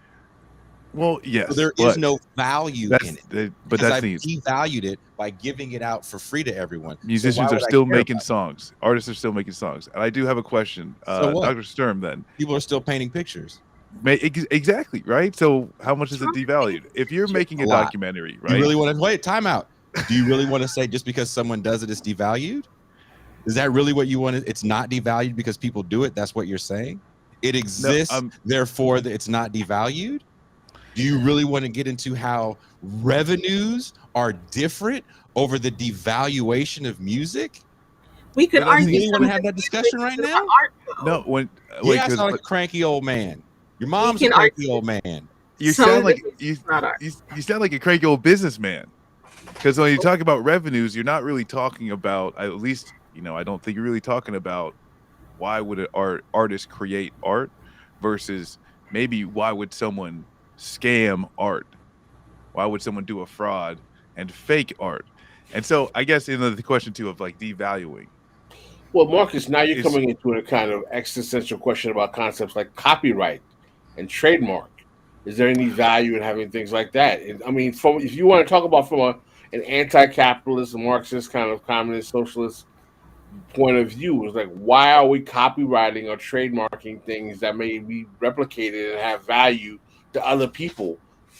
[SPEAKER 3] Well, yes.
[SPEAKER 1] So there is no value in it.
[SPEAKER 3] But that's
[SPEAKER 1] I've devalued it by giving it out for free to everyone.
[SPEAKER 3] Musicians are still making songs. Artists are still making songs. And I do have a question. Dr. Sturm, then.
[SPEAKER 1] People are still painting pictures.
[SPEAKER 3] Exactly, right? So how much is it devalued? If you're making a documentary, right?
[SPEAKER 1] You really want to wait? Time out. Do you really want to say just because someone does it, it's devalued? Is that really what you want? It's not devalued because people do it. That's what you're saying. It exists, therefore it's not devalued. Do you really want to get into how revenues are different over the devaluation of music?
[SPEAKER 4] We could
[SPEAKER 1] Do you
[SPEAKER 4] argue
[SPEAKER 1] really want to
[SPEAKER 4] some
[SPEAKER 1] have
[SPEAKER 4] of
[SPEAKER 1] that
[SPEAKER 4] the
[SPEAKER 1] discussion right
[SPEAKER 4] music
[SPEAKER 1] now?
[SPEAKER 4] about art, though.
[SPEAKER 3] No,
[SPEAKER 1] Yeah, I sound like a cranky old man. Your mom's a
[SPEAKER 4] can
[SPEAKER 1] cranky
[SPEAKER 4] argue
[SPEAKER 1] old man.
[SPEAKER 3] you
[SPEAKER 4] some
[SPEAKER 3] sound
[SPEAKER 4] of
[SPEAKER 3] like
[SPEAKER 4] it
[SPEAKER 3] you
[SPEAKER 4] is not art.
[SPEAKER 3] you sound like a cranky old businessman. Because when you talk about revenues, you're not really talking about, at least, I don't think you're really talking about why would an artist create art versus maybe why would someone scam art? Why would someone do a fraud and fake art? And so I guess the question too of like devaluing.
[SPEAKER 2] Well, Marcus, now you're
[SPEAKER 3] Is-
[SPEAKER 2] coming into a kind of existential question about concepts like copyright and trademark. Is there any value in having things like that? And, I mean, if you want to talk about from an anti-capitalist, Marxist kind of communist, socialist point of view, it's like, why are we copywriting or trademarking things that may be replicated and have value to other people?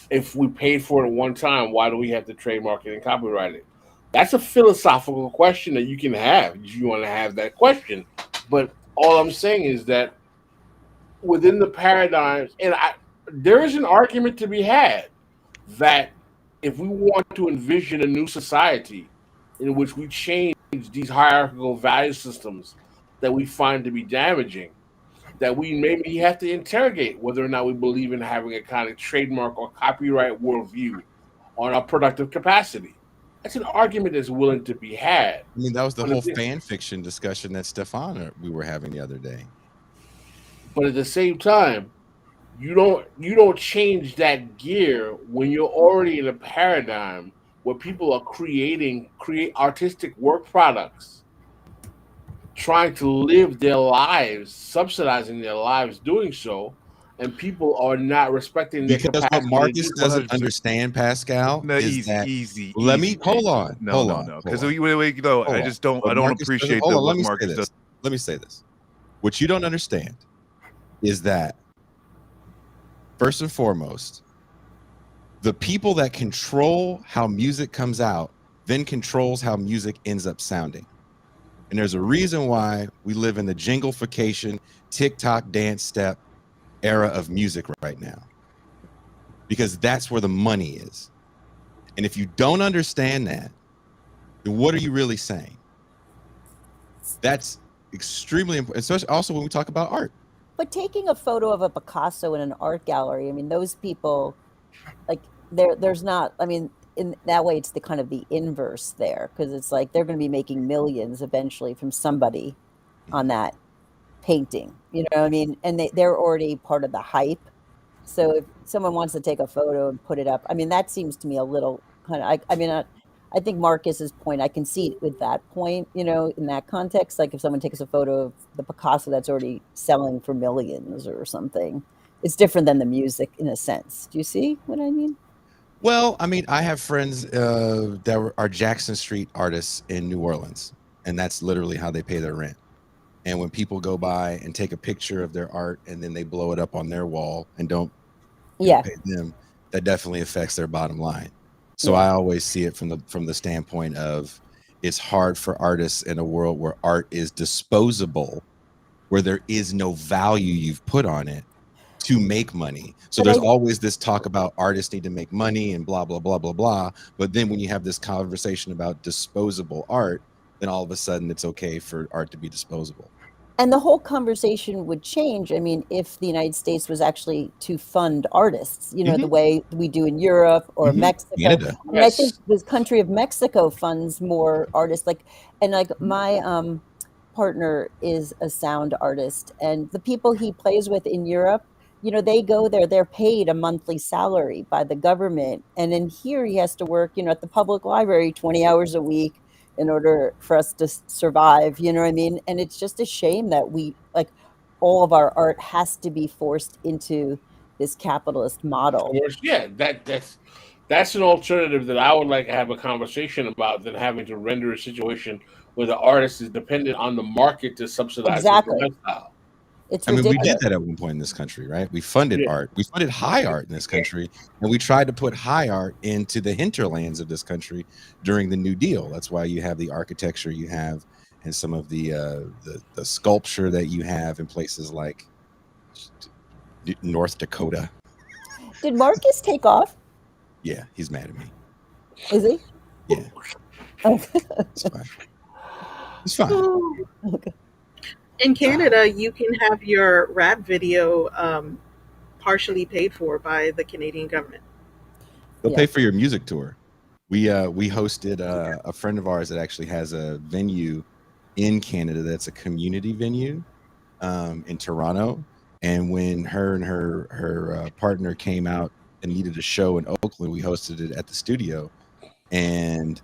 [SPEAKER 2] If we paid for it at one time, why do we have to trademark it and copyright it? That's a philosophical question that you can have if you want to have that question. But all I'm saying is that within the paradigms, there is an argument to be had that if we want to envision a new society in which we change these hierarchical value systems that we find to be damaging, that we maybe have to interrogate whether or not we believe in having a kind of trademark or copyright worldview on our productive capacity. That's an argument that's willing to be had.
[SPEAKER 1] I mean, that was the
[SPEAKER 2] But
[SPEAKER 1] whole
[SPEAKER 2] at the-
[SPEAKER 1] fan fiction discussion that Stefan we were having the other day.
[SPEAKER 2] But at the same time, you don't change that gear when you're already in a paradigm where people are create artistic work products, trying to live their lives, subsidizing their lives doing so, and people are not respecting their
[SPEAKER 1] Because what
[SPEAKER 2] capacity to
[SPEAKER 1] Marcus
[SPEAKER 2] do so.
[SPEAKER 1] doesn't understand, Pascal,
[SPEAKER 3] No,
[SPEAKER 1] is
[SPEAKER 3] easy,
[SPEAKER 1] that
[SPEAKER 3] easy.
[SPEAKER 1] let
[SPEAKER 3] easy,
[SPEAKER 1] me hold
[SPEAKER 3] easy.
[SPEAKER 1] on.
[SPEAKER 3] No,
[SPEAKER 1] hold
[SPEAKER 3] no,
[SPEAKER 1] on,
[SPEAKER 3] no.
[SPEAKER 1] hold
[SPEAKER 3] Because
[SPEAKER 1] on,
[SPEAKER 3] wait, no,
[SPEAKER 1] hold
[SPEAKER 3] I
[SPEAKER 1] on.
[SPEAKER 3] just don't.
[SPEAKER 1] What
[SPEAKER 3] I don't
[SPEAKER 1] Marcus doesn't-
[SPEAKER 3] appreciate
[SPEAKER 1] hold on,
[SPEAKER 3] what
[SPEAKER 1] let me say
[SPEAKER 3] Marcus
[SPEAKER 1] this.
[SPEAKER 3] does.
[SPEAKER 1] Let me say this. What you don't understand is that first and foremost, the people that control how music comes out then controls how music ends up sounding. And there's a reason why we live in the jinglification, TikTok dance step era of music right now. Because that's where the money is. And if you don't understand that, then what are you really saying? That's extremely important, especially also when we talk about art.
[SPEAKER 5] But taking a photo of a Picasso in an art gallery, I mean, those people, like, there's not, I mean, in that way, it's the kind of the inverse there, because it's like they're going to be making millions eventually from somebody on that painting. You know what I mean? And they're already part of the hype. So if someone wants to take a photo and put it up, I mean, that seems to me a little kind of, I mean, I think Marcus's point, I can see it with that point, you know, in that context. Like if someone takes a photo of the Picasso that's already selling for millions or something, it's different than the music in a sense. Do you see what I mean?
[SPEAKER 1] Well, I mean, I have friends that are Jackson Street artists in New Orleans, and that's literally how they pay their rent. And when people go by and take a picture of their art and then they blow it up on their wall and don't pay them, that definitely affects their bottom line. So I always see it from the standpoint of it's hard for artists in a world where art is disposable, where there is no value you've put on it to make money. So there's always this talk about artists need to make money and blah, blah, blah, blah, blah. But then when you have this conversation about disposable art, then all of a sudden it's okay for art to be disposable.
[SPEAKER 5] And the whole conversation would change, I mean, if the United States was actually to fund artists, you know, the way we do in Europe or Mexico.
[SPEAKER 1] Canada.
[SPEAKER 5] I mean, I think the country of Mexico funds more artists. Like my partner is a sound artist, and the people he plays with in Europe, you know, they go there, they're paid a monthly salary by the government. And in here, he has to work, you know, at the public library 20 hours a week in order for us to survive, you know what I mean? And it's just a shame that we, like, all of our art has to be forced into this capitalist model.
[SPEAKER 2] Yeah, that's an alternative that I would like to have a conversation about than having to render a situation where the artist is dependent on the market to subsidize his lifestyle.
[SPEAKER 5] It's
[SPEAKER 1] I mean, we
[SPEAKER 5] ridiculous.
[SPEAKER 1] did that at one point in this country, right? We funded
[SPEAKER 2] Yeah.
[SPEAKER 1] art. We funded high art in this country, and we tried to put high art into the hinterlands of this country during the New Deal. That's why you have the architecture you have, and some of the sculpture that you have in places like North Dakota.
[SPEAKER 5] Did Marcus take off?
[SPEAKER 1] Yeah, he's mad at me.
[SPEAKER 5] Is he?
[SPEAKER 1] Yeah,
[SPEAKER 5] Oh,
[SPEAKER 1] it's fine. It's fine.
[SPEAKER 5] okay.
[SPEAKER 4] In Canada, you can have your rap video partially paid for by the Canadian government.
[SPEAKER 1] They'll
[SPEAKER 5] Yeah.
[SPEAKER 1] pay for your music tour. We hosted a friend of ours that actually has a venue in Canada that's a community venue in Toronto. And when her and her partner came out and needed a show in Oakland, we hosted it at the studio. And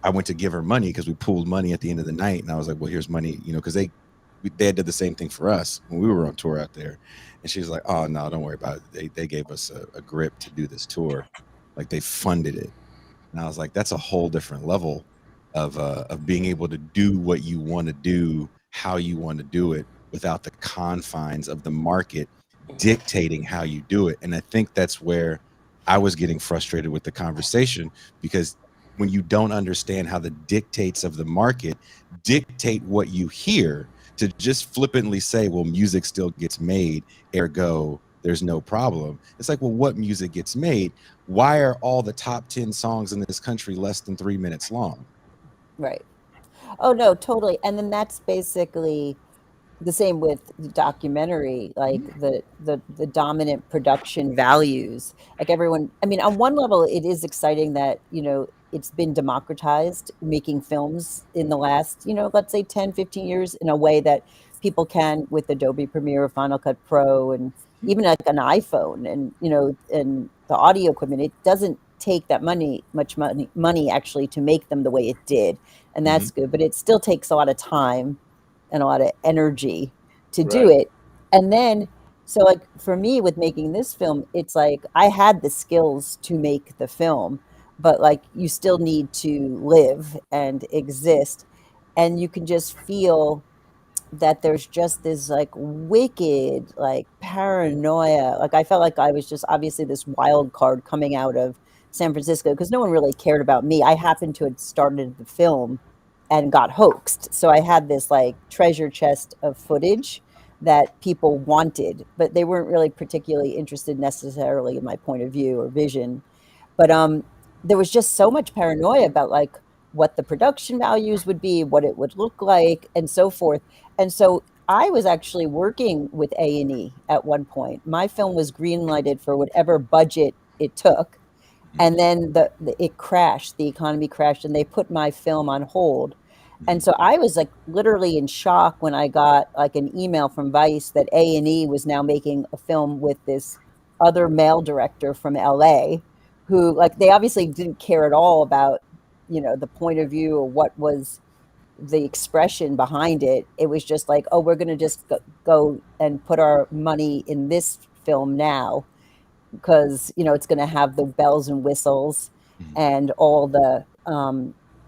[SPEAKER 1] I went to give her money because we pooled money at the end of the night. And I was like, well, here's money, because they did the same thing for us when we were on tour out there. And she was like, oh, no, don't worry about it. They gave us a grip to do this tour. Like they funded it. And I was like, that's a whole different level of being able to do what you want to do, how you want to do it without the confines of the market dictating how you do it. And I think that's where I was getting frustrated with the conversation, because when you don't understand how the dictates of the market dictate what you hear, to just flippantly say, well, music still gets made, ergo there's no problem. It's like, well, what music gets made? Why are all the top 10 songs in this country less than 3 minutes long?
[SPEAKER 5] Right. Oh no, totally. And then that's basically the same with the documentary, like the dominant production values. Like everyone, I mean, on one level, it is exciting that, it's been democratized making films in the last, let's say 10, 15 years in a way that people can with Adobe Premiere, Final Cut Pro, and even like an iPhone and, and the audio equipment. It doesn't take that much money actually to make them the way it did. And that's good, but it still takes a lot of time and a lot of energy to do
[SPEAKER 2] Right.
[SPEAKER 5] it. And then, so like for me with making this film, it's like I had the skills to make the film, but like you still need to live and exist. And you can just feel that there's just this like wicked like paranoia. Like I felt like I was just obviously this wild card coming out of San Francisco because no one really cared about me. I happened to have started the film and got hoaxed. So I had this like treasure chest of footage that people wanted, but they weren't really particularly interested necessarily in my point of view or vision. But there was just so much paranoia about like what the production values would be, what it would look like, and so forth. And so I was actually working with A&E at one point. My film was greenlighted for whatever budget it took. And then it crashed, the economy crashed, and they put my film on hold. And so I was like literally in shock when I got like an email from Vice that A&E was now making a film with this other male director from LA, who like they obviously didn't care at all about, the point of view or what was the expression behind it. It was just like, oh, we're going to just go and put our money in this film now because it's going to have the bells and whistles and all the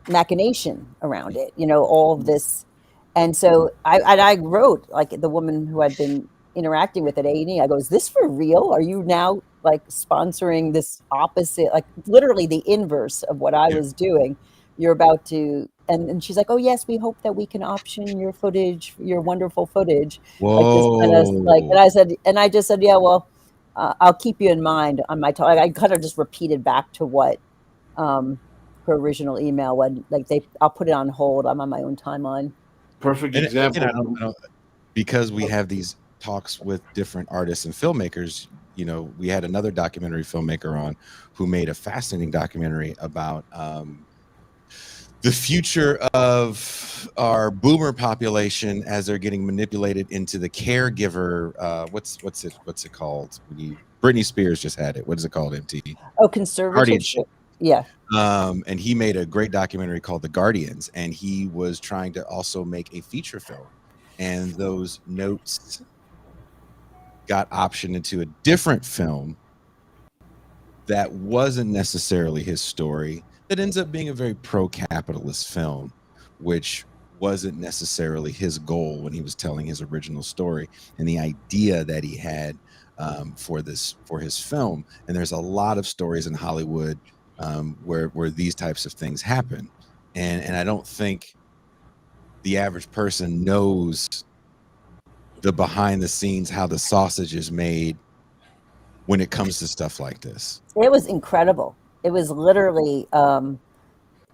[SPEAKER 5] machination around it, all of this. And so I wrote like the woman who I'd been interacting with at A&E. I go, is this for real? Are you now like sponsoring this opposite, like literally the inverse of what I was doing? You're about to, and she's like, oh yes, we hope that we can option your footage, your wonderful footage.
[SPEAKER 1] Whoa.
[SPEAKER 5] Like this kind of like, and I just said, yeah, well, I'll keep you in mind on my talk. I kind of just repeated back to what her original email when like I'll put it on hold. I'm on my own timeline.
[SPEAKER 2] Perfect
[SPEAKER 1] And
[SPEAKER 2] example.
[SPEAKER 1] again, I don't, because we have these talks with different artists and filmmakers. We had another documentary filmmaker on who made a fascinating documentary about the future of our boomer population as they're getting manipulated into the caregiver. What's it called? Britney Spears just had it. What is it called, MT?
[SPEAKER 5] Oh, conservatorship. Yeah.
[SPEAKER 1] And he made a great documentary called The Guardians, and he was trying to also make a feature film, and those notes got optioned into a different film that wasn't necessarily his story, that ends up being a very pro-capitalist film, which wasn't necessarily his goal when he was telling his original story and the idea that he had for his film. And there's a lot of stories in Hollywood where these types of things happen, and I don't think the average person knows the behind the scenes, how the sausage is made when it comes to stuff like this.
[SPEAKER 5] It was incredible. It was literally. Were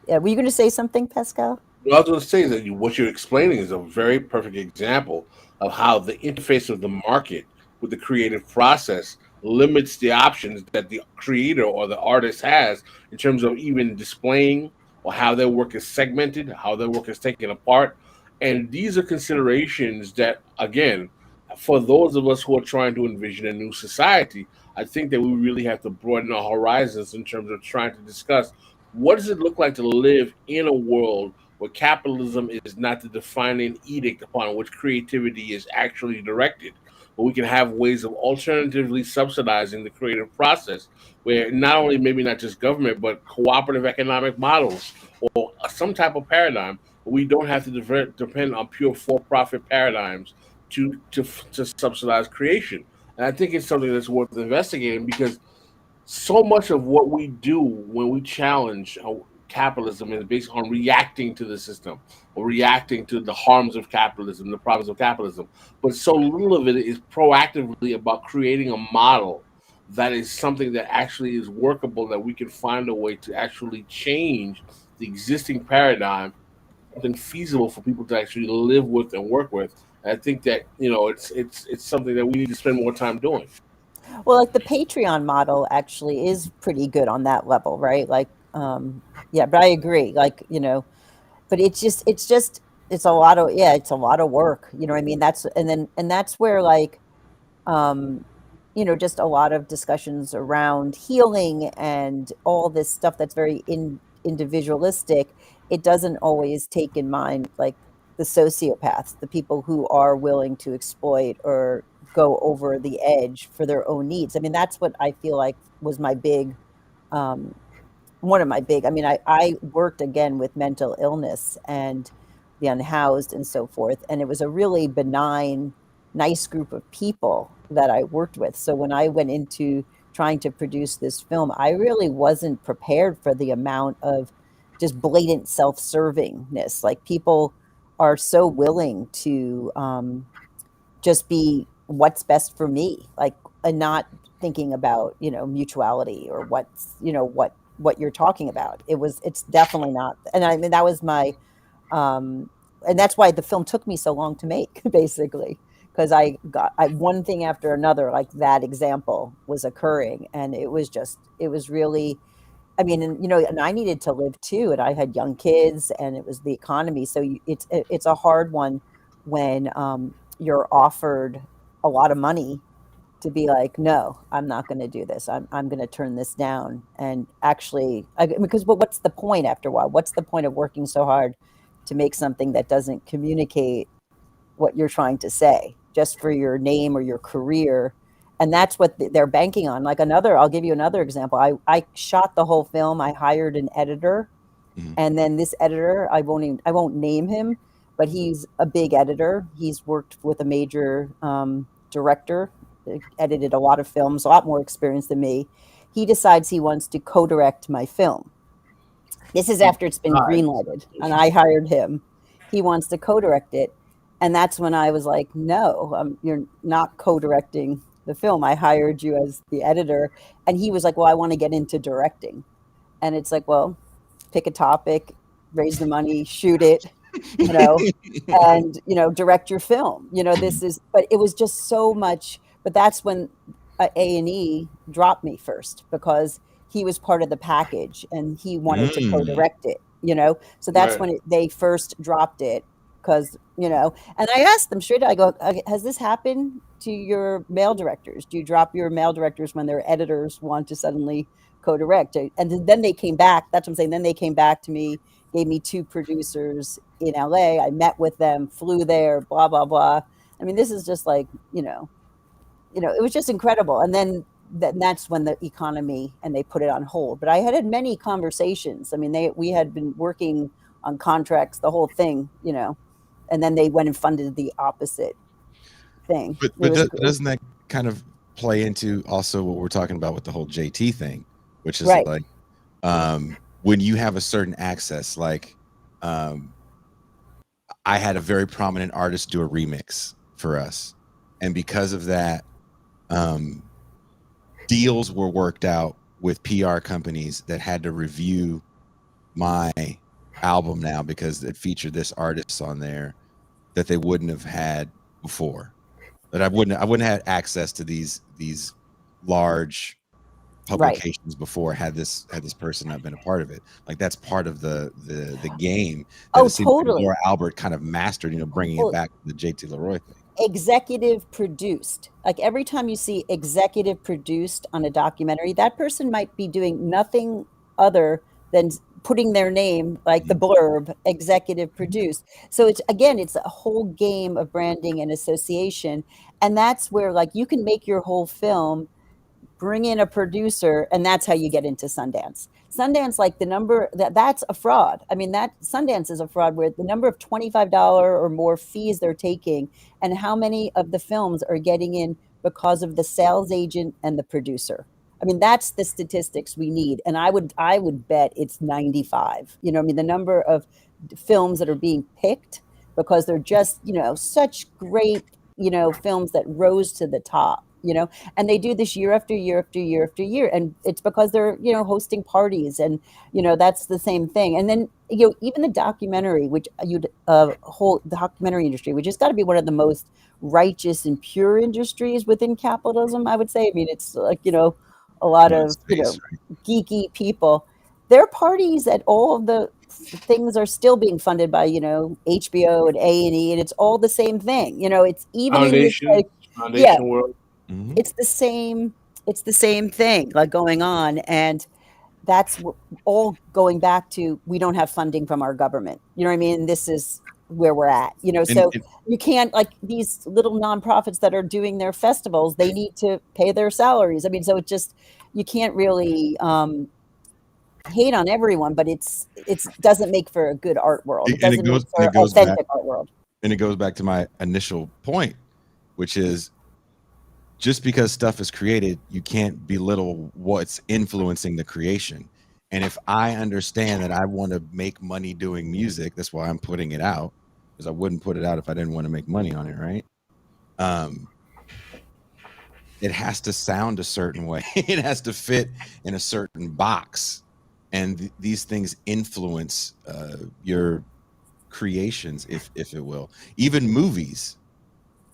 [SPEAKER 5] you going to say something, Pascal?
[SPEAKER 2] What I was going to say is that what you're explaining is a very perfect example of how the interface of the market with the creative process limits the options that the creator or the artist has in terms of even displaying or how their work is segmented, how their work is taken apart. And these are considerations that, again, for those of us who are trying to envision a new society, I think that we really have to broaden our horizons in terms of trying to discuss what does it look like to live in a world where capitalism is not the defining edict upon which creativity is actually directed, but we can have ways of alternatively subsidizing the creative process, where not only maybe not just government, but cooperative economic models or some type of paradigm where we don't have to depend on pure for-profit paradigms to subsidize creation. And I think it's something that's worth investigating because so much of what we do when we challenge capitalism is based on reacting to the system or reacting to the harms of capitalism, the problems of capitalism. But so little of it is proactively about creating a model that is something that actually is workable, that we can find a way to actually change the existing paradigm, something feasible for people to actually live with and work with. And I think that it's something that we need to spend more time doing.
[SPEAKER 5] Well, like the Patreon model actually is pretty good on that level, right? Like, yeah, but I agree. Like, but it's a lot of, it's a lot of work. You know what I mean? And that's where like, um, just a lot of discussions around healing and all this stuff that's very individualistic. It doesn't always take in mind like the sociopaths, the people who are willing to exploit or go over the edge for their own needs. I mean, that's what I feel like was my big, um, one of my big, I mean, I worked again with mental illness and the unhoused and so forth. And it was a really benign, nice group of people that I worked with. So when I went into trying to produce this film, I really wasn't prepared for the amount of just blatant self-servingness. Like people are so willing to just be what's best for me, like, and not thinking about, mutuality or what you're talking about. It's definitely not. And I mean, that was my, and that's why the film took me so long to make, basically, because I one thing after another, like that example was occurring. And it was really, I mean, and I needed to live too, and I had young kids, and it was the economy. So it's a hard one when you're offered a lot of money to be like, no, I'm not going to do this. I'm going to turn this down. And actually, but what's the point after a while? What's the point of working so hard to make something that doesn't communicate what you're trying to say, just for your name or your career? And that's what they're banking on. Like I'll give you another example. I shot the whole film. I hired an editor, and then this editor, I won't name him, but he's a big editor. He's worked with a major director, edited a lot of films, a lot more experience than me. He decides he wants to co-direct my film. This is after it's been greenlighted, and I hired him. He wants to co-direct it. And that's when I was like, no, you're not co-directing the film. I hired you as the editor. And he was like, well, I want to get into directing. And it's like, well, pick a topic, raise the money, shoot it, and, direct your film. But it was just so much. But that's when A&E dropped me first, because he was part of the package and he wanted to co-direct it, So that's when they first dropped it. Because, and I asked them straight, I go, has this happened to your male directors? Do you drop your male directors when their editors want to suddenly co-direct? And then they came back. That's what I'm saying. Then they came back to me, gave me 2 producers in LA. I met with them, flew there, blah, blah, blah. I mean, this is just like, it was just incredible. And then that's when the economy, and they put it on hold. But I had many conversations. I mean, we had been working on contracts, the whole thing, and then they went and funded the opposite thing.
[SPEAKER 1] But doesn't that kind of play into also what we're talking about with the whole JT thing, which is
[SPEAKER 5] right.
[SPEAKER 1] like when you have a certain access, like I had a very prominent artist do a remix for us, and because of that, deals were worked out with PR companies that had to review my album now because it featured this artist on there that they wouldn't have had before. That I wouldn't have had access to these large publications before had this person not been a part of it. Like that's part of the game that
[SPEAKER 5] Oh,
[SPEAKER 1] it seems like
[SPEAKER 5] totally.
[SPEAKER 1] Laura Albert kind of mastered, bringing it back to the JT LeRoy thing.
[SPEAKER 5] Executive produced. Like every time you see executive produced on a documentary, that person might be doing nothing other than putting their name, like the blurb, executive produced. So it's a whole game of branding and association. And that's where like you can make your whole film, bring in a producer, and that's how you get into Sundance. Sundance, like the number that's a fraud. I mean, that Sundance is a fraud where the number of $25 or more fees they're taking, and how many of the films are getting in because of the sales agent and the producer. I mean, that's the statistics we need, and I would bet it's 95. I mean, the number of films that are being picked because they're just such great films that rose to the top. And they do this year after year after year after year, and it's because they're hosting parties, and that's the same thing. And then even the documentary, which whole documentary industry, which has got to be one of the most righteous and pure industries within capitalism, I would say. I mean, it's like a lot of geeky people. Their parties at all of the things are still being funded by HBO and A&E, and it's all the same thing. It's even
[SPEAKER 2] Foundation World.
[SPEAKER 5] It's the same thing like going on, and that's all going back to we don't have funding from our government. You know what I mean? This is where we're at. So you can't, like, these little nonprofits that are doing their festivals, they need to pay their salaries. I mean, so it just, you can't really hate on everyone, but it doesn't make for a good art world. It doesn't make for an authentic art world.
[SPEAKER 1] And it goes back to my initial point, which is just because stuff is created, you can't belittle what's influencing the creation. And if I understand that I want to make money doing music, that's why I'm putting it out, because I wouldn't put it out if I didn't want to make money on it, right? It has to sound a certain way. It has to fit in a certain box. And these things influence your creations, if it will. Even movies.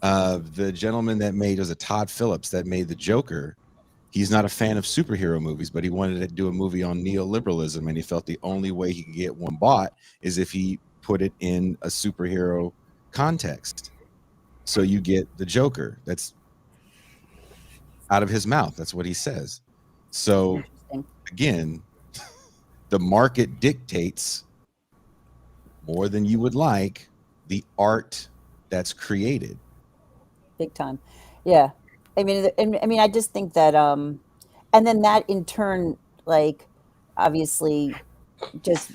[SPEAKER 1] The gentleman that was Todd Phillips that made the Joker. He's not a fan of superhero movies, but he wanted to do a movie on neoliberalism, and he felt the only way he could get one bought is if he put it in a superhero context. So you get the Joker. That's out of his mouth. That's what he says. So again, the market dictates more than you would like the art that's created.
[SPEAKER 5] Big time. Yeah. I mean, I just think that, and then that in turn, like, obviously just,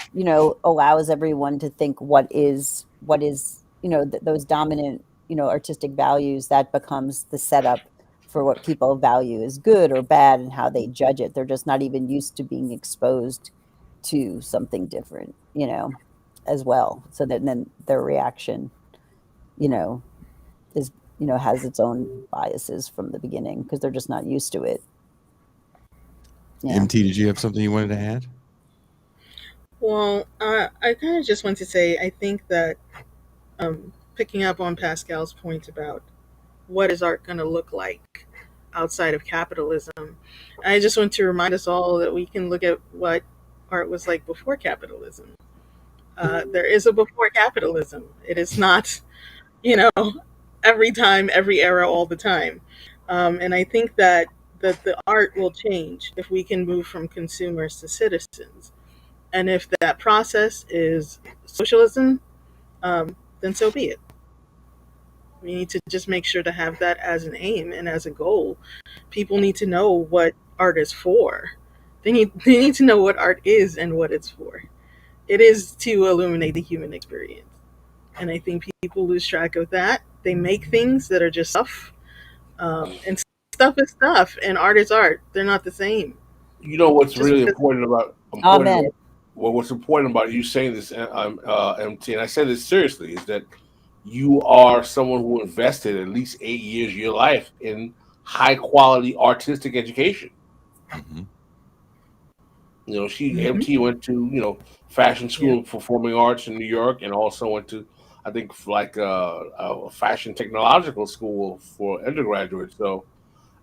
[SPEAKER 5] allows everyone to think what is, those dominant, artistic values, that becomes the setup for what people value as good or bad and how they judge it. They're just not even used to being exposed to something different, as well. So that then their reaction, is, has its own biases from the beginning because they're just not used to it.
[SPEAKER 1] Yeah. MT, did you have something you wanted to add?
[SPEAKER 4] Well, I kind of just want to say, I think that picking up on Pascal's point about what is art going to look like outside of capitalism, I just want to remind us all that we can look at what art was like before capitalism. There is a before capitalism. It is not, every time, every era, all the time. And I think that the art will change if we can move from consumers to citizens. And if that process is socialism, then so be it. We need to just make sure to have that as an aim and as a goal. People need to know what art is for. They need to know what art is and what it's for. It is to illuminate the human experience. And I think people lose track of that. They make things that are just stuff, and stuff is stuff, and art is art. They're not the same.
[SPEAKER 2] You know what's
[SPEAKER 4] Just
[SPEAKER 2] really
[SPEAKER 4] because,
[SPEAKER 5] Amen.
[SPEAKER 2] what's important about you saying this, MT, and I say this seriously, is that you are someone who invested at least 8 years of your life in high quality artistic education.
[SPEAKER 1] Mhm.
[SPEAKER 2] You know, she
[SPEAKER 4] Mhm.
[SPEAKER 2] MT went to fashion
[SPEAKER 4] Yeah,
[SPEAKER 2] school of performing arts in New York, and also went to I think like a fashion technological school for undergraduates. So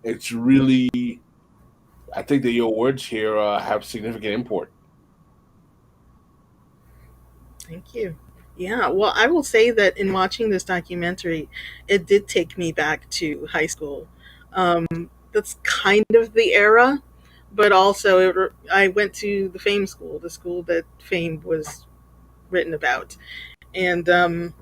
[SPEAKER 2] it's really I think that your words here have significant import.
[SPEAKER 4] thank you. Yeah, well, I will say that in watching this documentary, it did take me back to high school. Um, that's kind of the era, but also I went to the Fame School, the school that Fame was written about, and
[SPEAKER 5] Oh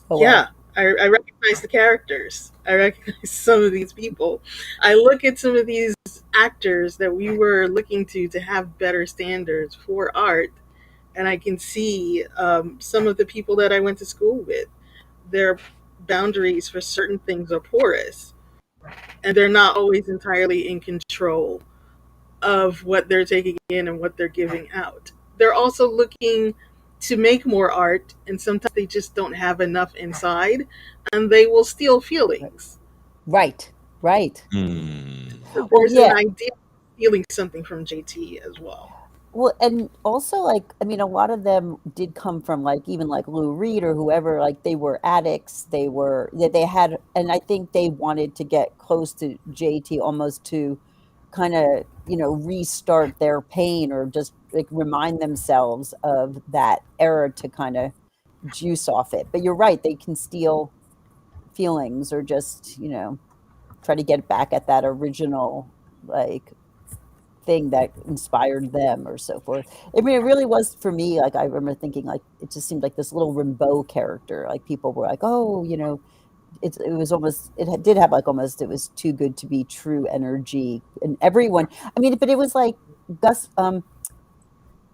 [SPEAKER 5] wow.
[SPEAKER 4] yeah, I recognize the characters. I recognize some of these people. I look at some of these actors that we were looking to have better standards for art, and I can see some of the people that I went to school with. Their boundaries for certain things are porous, and they're not always entirely in control of what they're taking in and what they're giving out. They're also looking to make more art, and sometimes they just don't have enough inside, and they will steal feelings.
[SPEAKER 5] Right. Right.
[SPEAKER 1] Hmm.
[SPEAKER 4] So
[SPEAKER 5] Well,
[SPEAKER 4] there's an
[SPEAKER 5] yeah.
[SPEAKER 4] idea of stealing something from JT as well.
[SPEAKER 5] Well, and also, like, I mean, a lot of them did come from, like, even like Lou Reed or whoever, like, they were addicts. They had, and I think they wanted to get close to JT almost to kind of, restart their pain or just like remind themselves of that era to kind of juice off it. But you're right, they can steal feelings or just, try to get back at that original, like, thing that inspired them or so forth. I mean, it really was for me, like, I remember thinking, like, it just seemed like this little Rimbaud character. Like, people were like, "Oh, it was almost did have, like, almost it was too good to be true energy." And everyone, I mean, but it was like Gus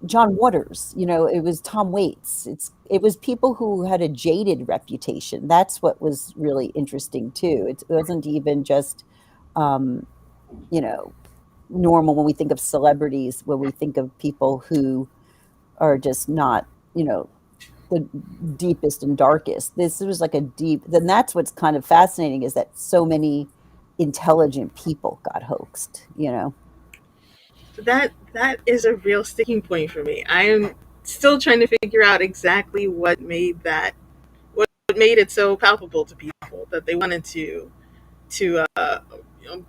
[SPEAKER 5] John Waters, it was Tom Waits. It was people who had a jaded reputation. That's what was really interesting too. It wasn't even just, um, you know, normal when we think of celebrities, when we think of people who are just not, the deepest and darkest. This was like a deep, then that's what's kind of fascinating is that so many intelligent people got hoaxed.
[SPEAKER 4] That is a real sticking point for me. I am still trying to figure out exactly what made it so palpable to people that they wanted to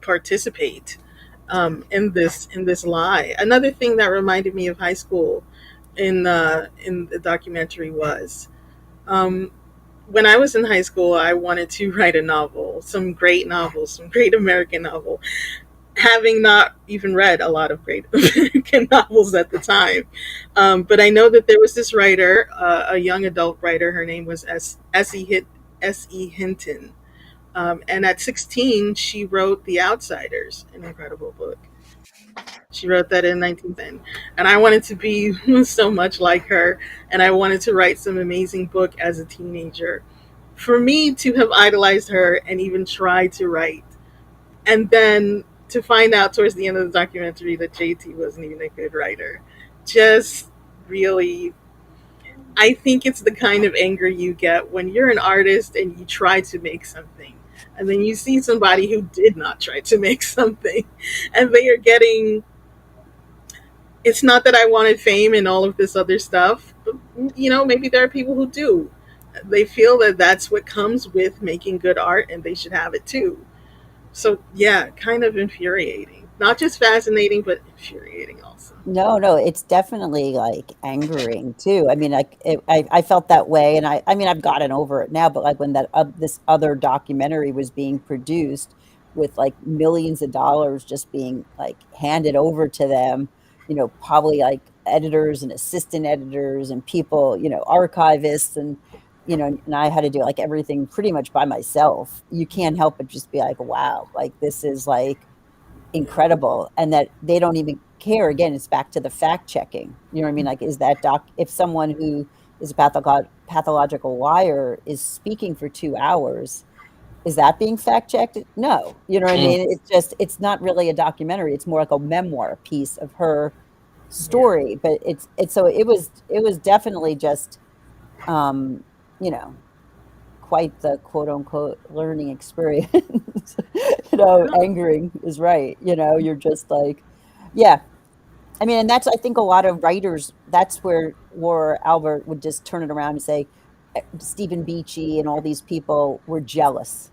[SPEAKER 4] participate in this lie. Another thing that reminded me of high school in the documentary was um, when I was in high school, I wanted to write a novel, some great novels, some great American novel, having not even read a lot of great American novels at the time. But I know that there was this writer, a young adult writer. Her name was S.E. Hinton. And at 16, she wrote The Outsiders, an incredible book. She wrote that in 1910. And I wanted to be so much like her. And I wanted to write some amazing book as a teenager. For me to have idolized her and even tried to write, and then to find out towards the end of the documentary that JT wasn't even a good writer, just really, I think it's the kind of anger you get when you're an artist and you try to make something. And then you see somebody who did not try to make something, and they are getting, it's not that I wanted fame and all of this other stuff, but maybe there are people who do. They feel that that's what comes with making good art and they should have it too. So, yeah, kind of infuriating. Not just fascinating, but infuriating also.
[SPEAKER 5] No, no, it's definitely, like, angering too. I mean, like, I felt that way, and I mean, I've gotten over it now, but, like, when this other documentary was being produced with, like, millions of dollars just being, like, handed over to them, probably, like, editors and assistant editors and people, archivists and I had to do, like, everything pretty much by myself. You can't help but just be like, "Wow," like, this is, like, incredible, and that they don't even care. Again, it's back to the fact checking. You know what I mean? Like, is that if someone who is a pathological liar is speaking for 2 hours, is that being fact checked? No. You know what I mean? It's not really a documentary. It's more like a memoir piece of her story. But so it was definitely just, you know, quite the quote unquote learning experience. Angering is right. You're just like, yeah. I mean, and that's, I think a lot of writers, that's where Laura Albert would just turn it around and say, Stephen Beachy and all these people were jealous.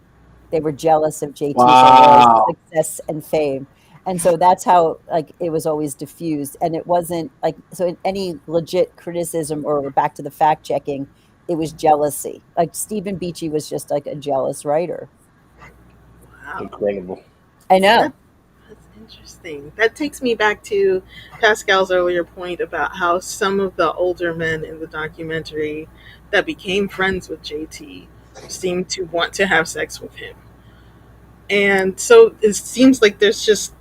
[SPEAKER 5] They were jealous of JT LeRoy's success and fame. And so that's how, like, it was always diffused. And it wasn't like, so any legit criticism or back to the fact checking, it was jealousy. Like, Stephen Beachy was just like a jealous writer.
[SPEAKER 4] Wow.
[SPEAKER 2] Incredible.
[SPEAKER 5] I know.
[SPEAKER 4] That's interesting. That takes me back to Pascal's earlier point about how some of the older men in the documentary that became friends with JT seemed to want to have sex with him. And so it seems like there's just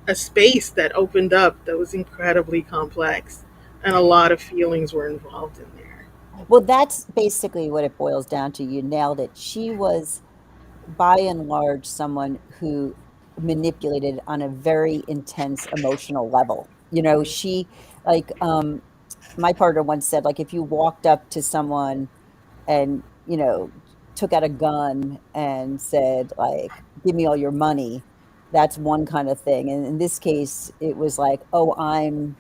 [SPEAKER 4] a space that opened up that was incredibly complex, and a lot of feelings were involved in there.
[SPEAKER 5] Well, that's basically what it boils down to. You nailed it. She was, by and large, someone who manipulated on a very intense emotional level. She, like, my partner once said, like, if you walked up to someone and, took out a gun and said, like, give me all your money, that's one kind of thing. And in this case, it was like, oh, I'm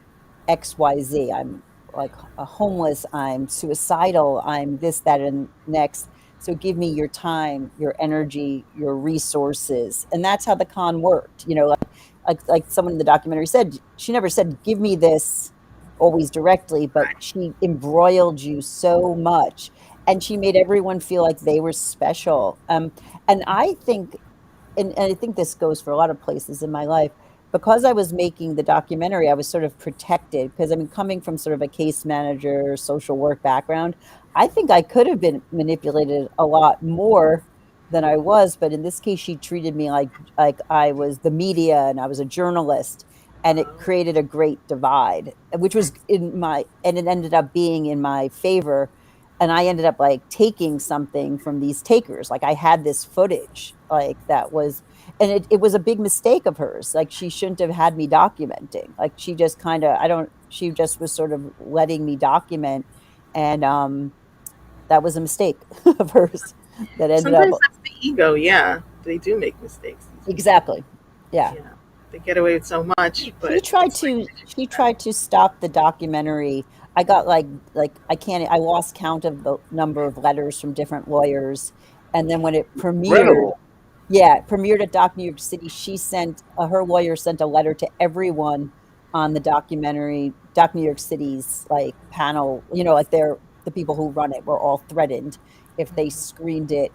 [SPEAKER 5] XYZ. I'm like a homeless. I'm suicidal. I'm this, that, and next. So give me your time, your energy, your resources. And that's how the con worked. Like someone in the documentary said, she never said, give me this always directly, but she embroiled you so much. And she made everyone feel like they were special. And I think, and I think this goes for a lot of places in my life, because I was making the documentary, I was sort of protected because, I mean, coming from sort of a case manager, social work background, I think I could have been manipulated a lot more than I was. But in this case, she treated me like I was the media and I was a journalist. And it created a great divide, which was and it ended up being in my favor. And I ended up like taking something from these takers. Like, I had this footage, like, that was, and it was a big mistake of hers. Like, she shouldn't have had me documenting. Like, she just kind of, she just was sort of letting me document. And that was a mistake of hers that ended
[SPEAKER 4] Sometimes
[SPEAKER 5] up.
[SPEAKER 4] that's the ego. Yeah, they do make mistakes.
[SPEAKER 5] Exactly. Yeah.
[SPEAKER 4] They get away with so much. But
[SPEAKER 5] She tried to stop the documentary. I got like I lost count of the number of letters from different lawyers. And then when it premiered,
[SPEAKER 2] Incredible.
[SPEAKER 5] it premiered at Doc New York City, she sent, her lawyer sent a letter to everyone on the documentary, Doc New York City's like panel, like the people who run it were all threatened if they screened it.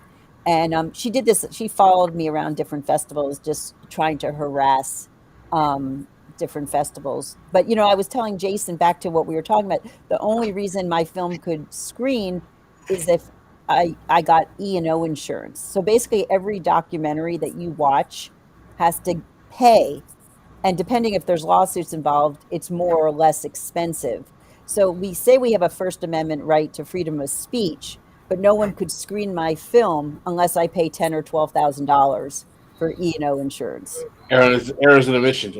[SPEAKER 5] And she did this, she followed me around different festivals, just trying to harass different festivals. But, I was telling Jason, back to what we were talking about, the only reason my film could screen is if I got E&O insurance. So basically every documentary that you watch has to pay. And depending if there's lawsuits involved, it's more or less expensive. So we say we have a First Amendment right to freedom of speech, but no one could screen my film unless I pay $10,000 or $12,000 for E&O insurance.
[SPEAKER 2] Errors and omissions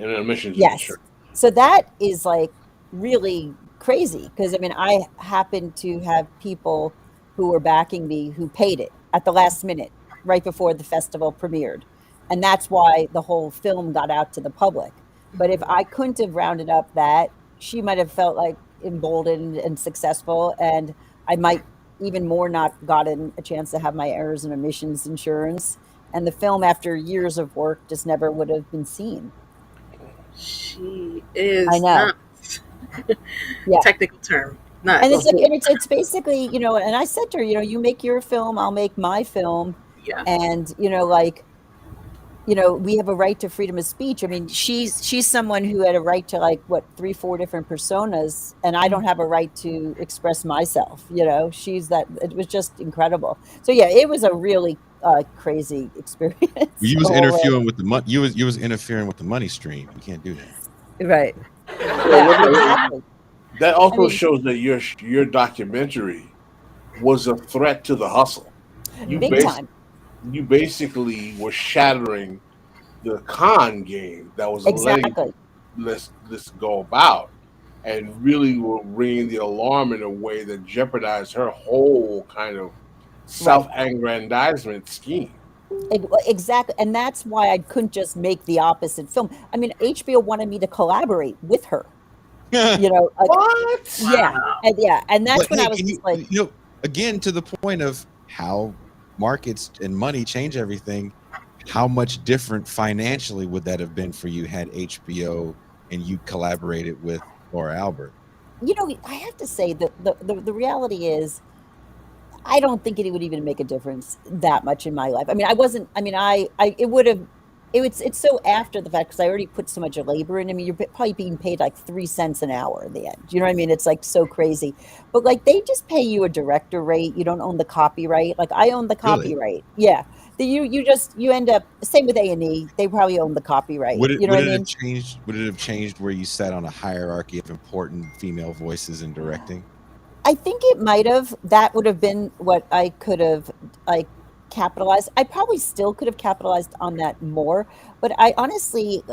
[SPEAKER 5] Yes.
[SPEAKER 2] insurance.
[SPEAKER 5] So that is like really crazy because, I mean, I happen to have people who were backing me who paid it at the last minute, right before the festival premiered. And that's why the whole film got out to the public. But if I couldn't have rounded up that, she might have felt like emboldened and successful, and I might even more not gotten a chance to have my errors and omissions insurance. And the film, after years of work, just never would have been seen.
[SPEAKER 4] She is
[SPEAKER 5] I know.
[SPEAKER 4] nuts.
[SPEAKER 5] Yeah.
[SPEAKER 4] Technical term. Nuts.
[SPEAKER 5] And it's like, and it's basically, and I said to her, you make your film, I'll make my film.
[SPEAKER 4] Yeah.
[SPEAKER 5] And, we have a right to freedom of speech. I mean, she's someone who had a right to 3-4 different personas, and I don't have a right to express myself. She's that. It was just incredible. So yeah, it was a really crazy experience.
[SPEAKER 1] You was interfering with the money. You was interfering with the money stream. You can't do that.
[SPEAKER 5] Right.
[SPEAKER 2] Well,
[SPEAKER 5] Yeah, exactly.
[SPEAKER 2] that
[SPEAKER 5] I
[SPEAKER 2] also
[SPEAKER 5] mean,
[SPEAKER 2] shows that your documentary was a threat to the hustle. You
[SPEAKER 5] big
[SPEAKER 2] bas-
[SPEAKER 5] time.
[SPEAKER 2] you basically were shattering the con game that was letting
[SPEAKER 5] Exactly.
[SPEAKER 2] this go about, and really were ringing the alarm in a way that jeopardized her whole kind of
[SPEAKER 5] Right.
[SPEAKER 2] self-aggrandizement scheme.
[SPEAKER 5] Exactly. And that's why I couldn't just make the opposite film. I mean, HBO wanted me to collaborate with her, like,
[SPEAKER 2] What?
[SPEAKER 5] yeah.
[SPEAKER 4] Wow.
[SPEAKER 5] And yeah. And
[SPEAKER 1] But
[SPEAKER 5] that's when I
[SPEAKER 1] hey,
[SPEAKER 5] was
[SPEAKER 1] can
[SPEAKER 5] just like,
[SPEAKER 1] again, to the point of how markets and money change everything, how much different financially would that have been for you had HBO and you collaborated with Laura Albert?
[SPEAKER 5] I have to say that the reality is I don't think it would even make a difference that much in my life. I mean, I wasn't. I mean, I it would have. It's so after the fact because I already put so much labor in. I mean, you're probably being paid like 3 cents an hour in the end. You know what I mean? It's like so crazy. But like they just pay you a director rate. You don't own the copyright. Like I own the
[SPEAKER 1] Really?
[SPEAKER 5] copyright. Yeah. You end up same with A&E. They probably own the copyright.
[SPEAKER 1] Would it
[SPEAKER 5] You know
[SPEAKER 1] would
[SPEAKER 5] what I
[SPEAKER 1] it have
[SPEAKER 5] mean?
[SPEAKER 1] changed? Would it have changed where you sat on a hierarchy of important female voices in directing?
[SPEAKER 5] I think it might have. That would have been what I could have, like, capitalized. I probably still could have capitalized on that more, but I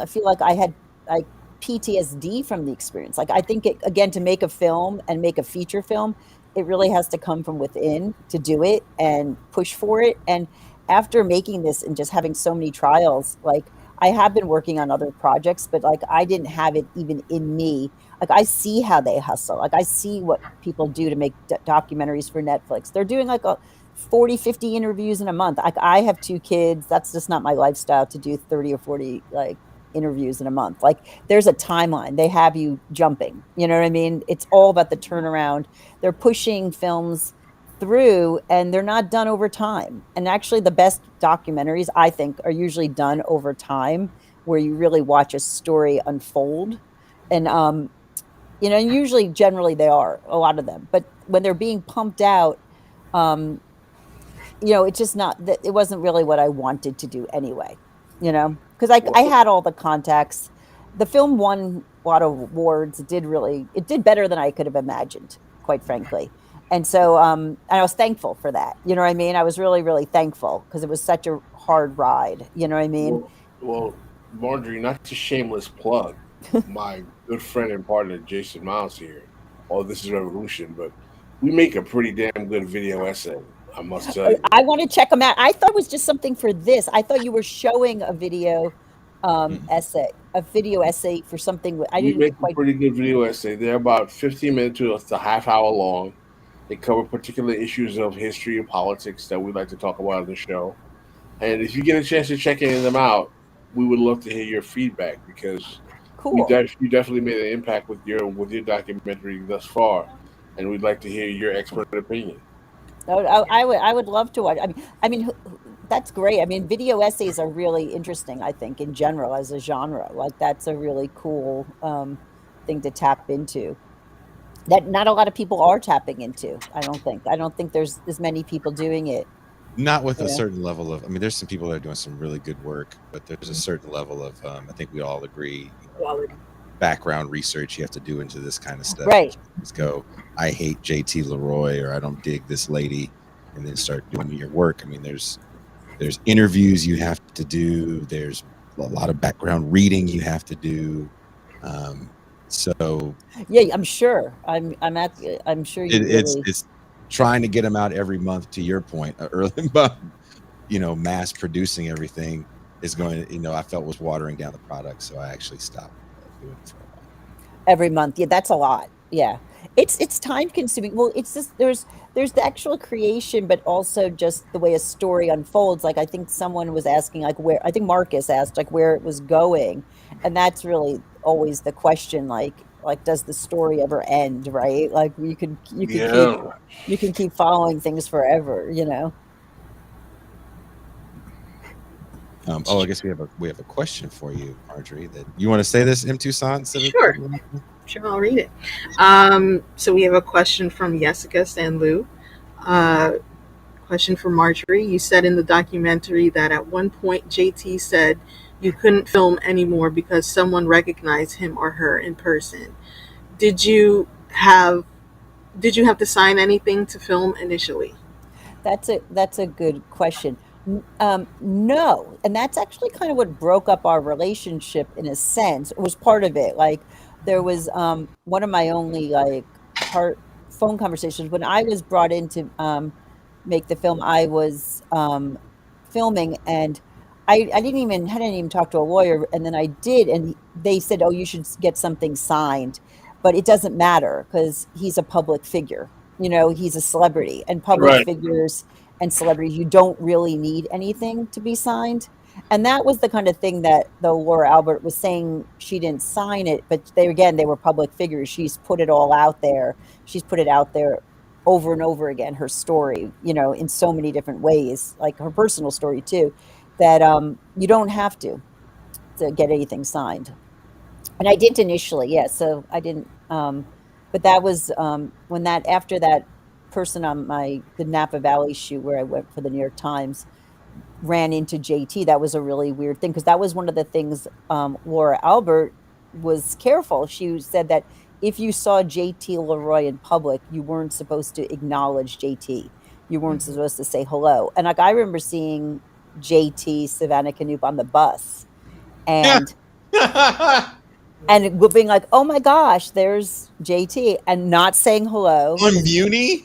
[SPEAKER 5] feel like I had, like, PTSD from the experience. Like, I think it again, to make a film and make a feature film, it really has to come from within to do it and push for it, and after making this and just having so many trials, like, I have been working on other projects, but, like, I didn't have it even in me. Like, I see how they hustle. Like, I see what people do to make documentaries for Netflix. They're doing like a 40, 50 interviews in a month. Like, I have 2 kids. That's just not my lifestyle to do 30 or 40 like interviews in a month. Like, there's a timeline. They have you jumping. You know what I mean? It's all about the turnaround. They're pushing films through and they're not done over time. And actually the best documentaries I think are usually done over time where you really watch a story unfold. And usually generally they are a lot of them, but when they're being pumped out, um, it's just not that it wasn't really what I wanted to do anyway, because I
[SPEAKER 2] Well,
[SPEAKER 5] had all the contacts. The film won a lot of awards. It did better than I could have imagined, quite frankly. And so, and I was thankful for that. You know what I mean? I was really, really thankful because it was such a hard ride. You know what I mean?
[SPEAKER 2] well, Marjorie, not to shameless plug my good friend and partner Jason Miles here. Oh, this is Revolution, but we make a pretty damn good video essay. I must tell you.
[SPEAKER 5] I want to check them out. I thought it was just something for this. I thought you were showing a video
[SPEAKER 1] Mm-mm.
[SPEAKER 5] essay, for something. I
[SPEAKER 2] We
[SPEAKER 5] didn't
[SPEAKER 2] make a
[SPEAKER 5] quite.
[SPEAKER 2] pretty good video essay. They're about 15 minutes to a half hour long. They cover particular issues of history and politics that we like to talk about on the show. And if you get a chance to check any of them out, we would love to hear your feedback because
[SPEAKER 5] Cool.
[SPEAKER 2] you definitely made an impact with your documentary thus far, and we'd like to hear your expert opinion.
[SPEAKER 5] I would love to watch. I mean, that's great. I mean, video essays are really interesting. I think in general as a genre, like that's a really cool thing to tap into. That not a lot of people are tapping into. I don't think. I don't think there's as many people doing it.
[SPEAKER 1] Not with
[SPEAKER 5] You
[SPEAKER 1] a
[SPEAKER 5] know?
[SPEAKER 1] certain level of. I mean, there's some people that are doing some really good work, but there's a certain level of. I think we all agree.
[SPEAKER 4] Quality.
[SPEAKER 1] Background research you have to do into this kind of stuff. You
[SPEAKER 5] Right.
[SPEAKER 1] can't just go, I hate JT LeRoy or I don't dig this lady, and then start doing your work. I mean, there's interviews you have to do. There's a lot of background reading you have to do. So
[SPEAKER 5] Yeah, I'm sure. I'm sure you really.
[SPEAKER 1] it's trying to get them out every month. To your point, early, mass producing everything is going to, I felt was watering down the product, so I actually stopped doing it for a while.
[SPEAKER 5] Every month. Yeah, that's a lot. Yeah. It's time consuming. Well, it's just there's the actual creation, but also just the way a story unfolds. Like I think someone was asking like where I think Marcus asked like where it was going. And that's really always the question, like does the story ever end, right? Like
[SPEAKER 2] Yeah.
[SPEAKER 5] you can keep following things forever, you know.
[SPEAKER 1] I guess we have a question for you, Marjorie. That you want to say this M Tucson?
[SPEAKER 4] Sure. Sure, I'll read it. So we have a question from Jessica Sanlu. Question for Marjorie. You said in the documentary that at one point JT said you couldn't film anymore because someone recognized him or her in person. Did you have to sign anything to film initially?
[SPEAKER 5] That's a good question. No, and that's actually kind of what broke up our relationship in a sense. It was part of it. Like there was one of my only like part phone conversations when I was brought in to make the film. I was filming and I hadn't even talked to a lawyer, and then I did, and they said, "Oh, you should get something signed," but it doesn't matter because he's a public figure. You know, he's a celebrity, and public
[SPEAKER 2] Right.
[SPEAKER 5] figures and celebrities, you don't really need anything to be signed. And that was the kind of thing that though Laura Albert was saying she didn't sign it, but they were public figures. She's put it all out there. She's put it out there over and over again, her story, you know, in so many different ways, like her personal story too, that you don't have to get anything signed. And I didn't initially, yeah. So I didn't, but that was when that after that person on the Napa Valley shoot where I went for the New York Times ran into JT. That was a really weird thing because that was one of the things Laura Albert was careful. She said that if you saw JT LeRoy in public, you weren't supposed to acknowledge JT. You weren't
[SPEAKER 4] Mhm.
[SPEAKER 5] supposed to say hello. And like I remember seeing JT Savannah Canoop on the bus
[SPEAKER 1] Yeah.
[SPEAKER 5] and being like, "Oh my gosh, there's JT," and not saying hello
[SPEAKER 1] On Muni?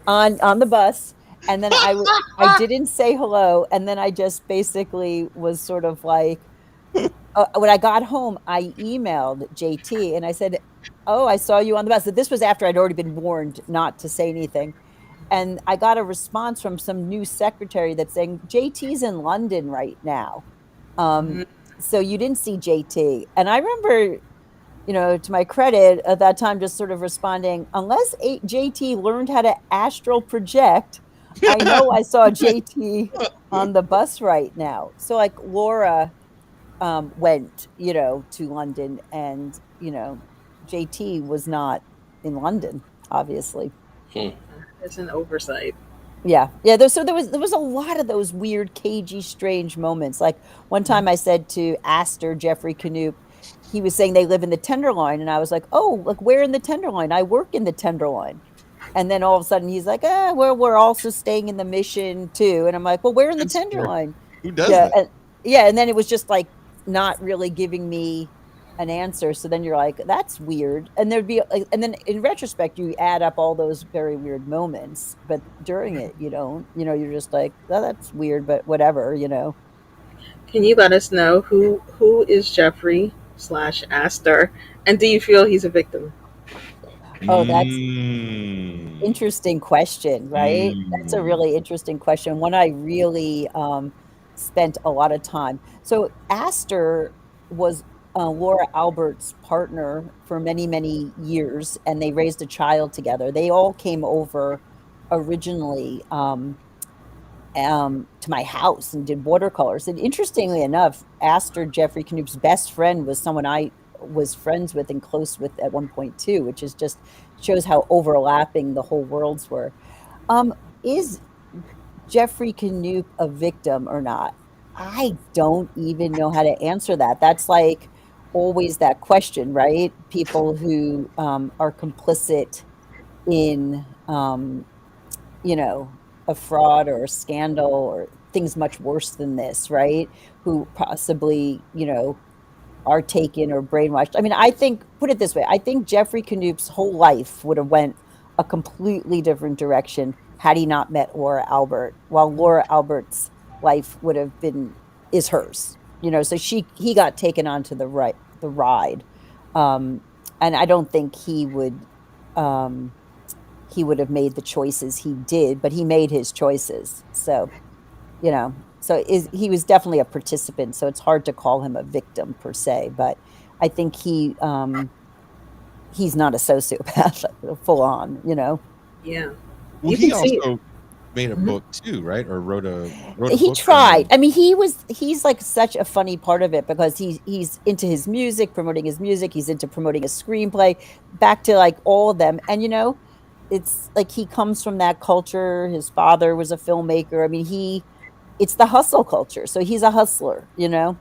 [SPEAKER 5] on the bus. And then I didn't say hello, and then I just basically was sort of like, when I got home, I emailed JT and I said, "Oh, I saw you on the bus." This was after I'd already been warned not to say anything. And I got a response from some new secretary that's saying, "JT's in London right now. Um,
[SPEAKER 4] Mhm.
[SPEAKER 5] so you didn't see JT." And I remember, you know, to my credit at that time, just sort of responding, unless JT learned how to astral project, I know I saw JT on the bus right now. So like Laura went, you know, to London, and, you know, JT was not in London, obviously.
[SPEAKER 2] Hmm.
[SPEAKER 4] It's an oversight.
[SPEAKER 5] Yeah, yeah. There was a lot of those weird, cagey, strange moments. Like one time, I said to Astor Jeffrey Canoop, he was saying they live in the Tenderloin, and I was like, "Oh, like where in the Tenderloin? I work in the Tenderloin." And then all of a sudden, he's like, we're also staying in the Mission too." And I'm like, "Well, where in the
[SPEAKER 1] It's true.
[SPEAKER 5] Tenderloin?"
[SPEAKER 1] Who does
[SPEAKER 5] Yeah,
[SPEAKER 1] that?
[SPEAKER 5] and yeah, and then it was just like not really giving me an answer. So then you're like, "That's weird." And there'd be, like, and then in retrospect, you add up all those very weird moments, but during it, you don't. You know, you're just like, "Oh, that's weird," but whatever. You know.
[SPEAKER 4] Can you let us know who is Jeffrey slash Astor, and do you feel he's a victim?
[SPEAKER 5] Oh, that's
[SPEAKER 1] Mm.
[SPEAKER 5] interesting question, right? That's a
[SPEAKER 1] Mm.
[SPEAKER 5] really interesting question. One I really spent a lot of time. So Astor was Laura Albert's partner for many, many years, and they raised a child together. They all came over originally to my house and did watercolors. And interestingly enough, Astor Jeffrey Canoop's best friend was someone I was friends with and close with at one point too, which is just shows how overlapping the whole worlds were. Um, is Jeffrey Canoop a victim or not? I don't even know how to answer that. That's like always that question, right? People who are complicit in you know, a fraud or a scandal or things much worse than this, right? Who possibly, you know, are taken or brainwashed. I mean, I think, put it this way, I think Jeffrey Canoop's whole life would have went a completely different direction had he not met Laura Albert, while Laura Albert's life would have been is hers. You know, so he got taken onto the ride. Um, and I don't think um he would have made the choices he did, but he made his choices. So, you know, so is he was definitely a participant, so it's hard to call him a victim per se, but I think he's not a sociopath full on, you know.
[SPEAKER 4] Yeah,
[SPEAKER 1] Well,
[SPEAKER 4] you
[SPEAKER 1] he
[SPEAKER 4] can see it.
[SPEAKER 1] also made a
[SPEAKER 4] Mhm.
[SPEAKER 1] book too, right? Or wrote a
[SPEAKER 5] He
[SPEAKER 1] book
[SPEAKER 5] tried.
[SPEAKER 1] on.
[SPEAKER 5] I mean, he's like such a funny part of it because he's into his music, promoting his music, he's into promoting a screenplay, back to like all of them. And you know, it's like he comes from that culture. His father was a filmmaker. I mean, it's the hustle culture. So he's a hustler, you know?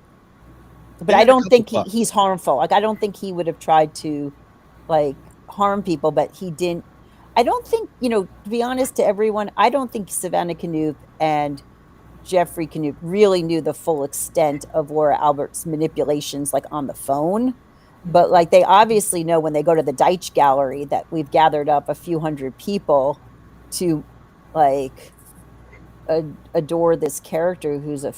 [SPEAKER 5] But
[SPEAKER 1] They
[SPEAKER 5] I
[SPEAKER 1] had a
[SPEAKER 5] don't
[SPEAKER 1] couple
[SPEAKER 5] think
[SPEAKER 1] bucks.
[SPEAKER 5] he's harmful. Like, I don't think he would have tried to, like, harm people, but he didn't. I don't think, to be honest to everyone, I don't think Savannah Knuth and Jeffrey Knuth really knew the full extent of Laura Albert's manipulations, like, on the phone. But, like, they obviously know when they go to the Deitch Gallery that we've gathered up a few hundred people to, like, adore this character who's a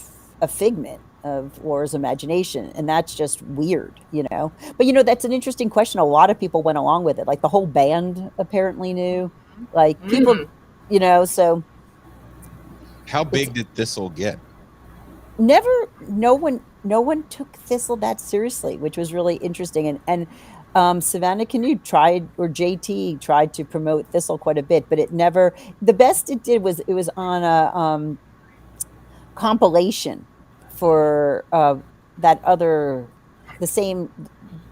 [SPEAKER 5] figment of Laura's imagination, and that's just weird. But that's an interesting question. A lot of people went along with it, like the whole band apparently knew, like people, so
[SPEAKER 1] How
[SPEAKER 5] it's
[SPEAKER 1] big did Thistle get?
[SPEAKER 5] never no one took Thistle that seriously, which was really interesting. And Savannah Canute tried, or JT tried to promote Thistle quite a bit, but it never, the best it did was it was on a compilation for that other, the same,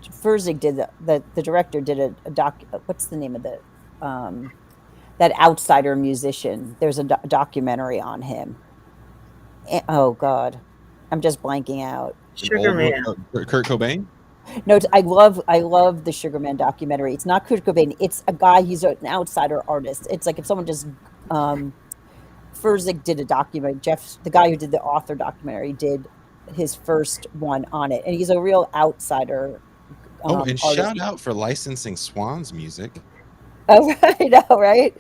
[SPEAKER 5] Ferzig did, the director did a doc, what's the name of the that outsider musician, there's a documentary on him. Oh god, I'm just blanking out.
[SPEAKER 1] An
[SPEAKER 4] Sugar
[SPEAKER 1] old one?
[SPEAKER 4] Man.
[SPEAKER 1] Kurt Cobain?
[SPEAKER 5] No, I love the Sugar Man documentary. It's not Kurt Cobain, it's a guy, he's an outsider artist. It's like if someone just Ferzig did a documentary. Jeff, the guy who did the author documentary, did his first one on it, and he's a real outsider
[SPEAKER 1] Oh, and
[SPEAKER 5] artist.
[SPEAKER 1] shout out for licensing Swan's music.
[SPEAKER 5] Oh, right, no, right.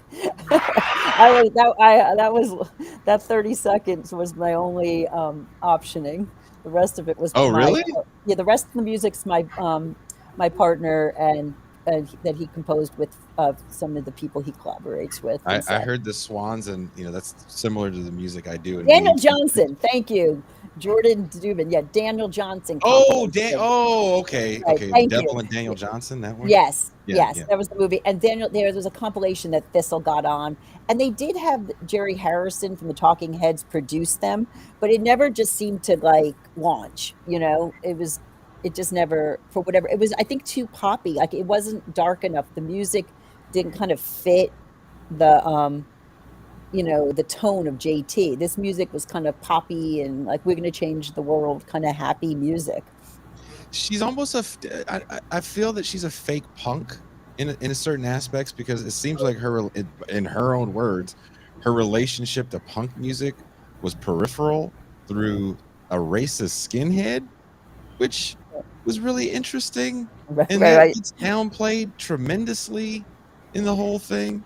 [SPEAKER 5] That 30 seconds was my only optioning. The rest of it was
[SPEAKER 1] Oh, really?
[SPEAKER 5] yeah. The rest of the music's my partner, and that he composed with some of the people he collaborates with.
[SPEAKER 1] I heard the Swans, and that's similar to the music I do. And
[SPEAKER 5] Daniel Johnson, thank you, Jordan Dubin. Yeah, Daniel Johnson.
[SPEAKER 1] Oh,
[SPEAKER 5] compilation.
[SPEAKER 1] okay,
[SPEAKER 5] Right,
[SPEAKER 1] okay. The
[SPEAKER 5] thank
[SPEAKER 1] Devil
[SPEAKER 5] you.
[SPEAKER 1] and Daniel Johnson, that one.
[SPEAKER 5] Yes,
[SPEAKER 1] Yeah.
[SPEAKER 5] that was the movie. And there was a compilation that Thistle got on, and they did have Jerry Harrison from the Talking Heads produce them, but it never just seemed to like launch. It just never, for whatever it was, I think too poppy. Like it wasn't dark enough. The music didn't kind of fit the the tone of JT. This music was kind of poppy and like we're going to change the world, kind of happy music.
[SPEAKER 1] She's almost I feel that she's a fake punk in a certain aspects, because it seems like in her own words, her relationship to punk music was peripheral through a racist skinhead, which was really interesting. And that gets downplayed tremendously in the whole thing.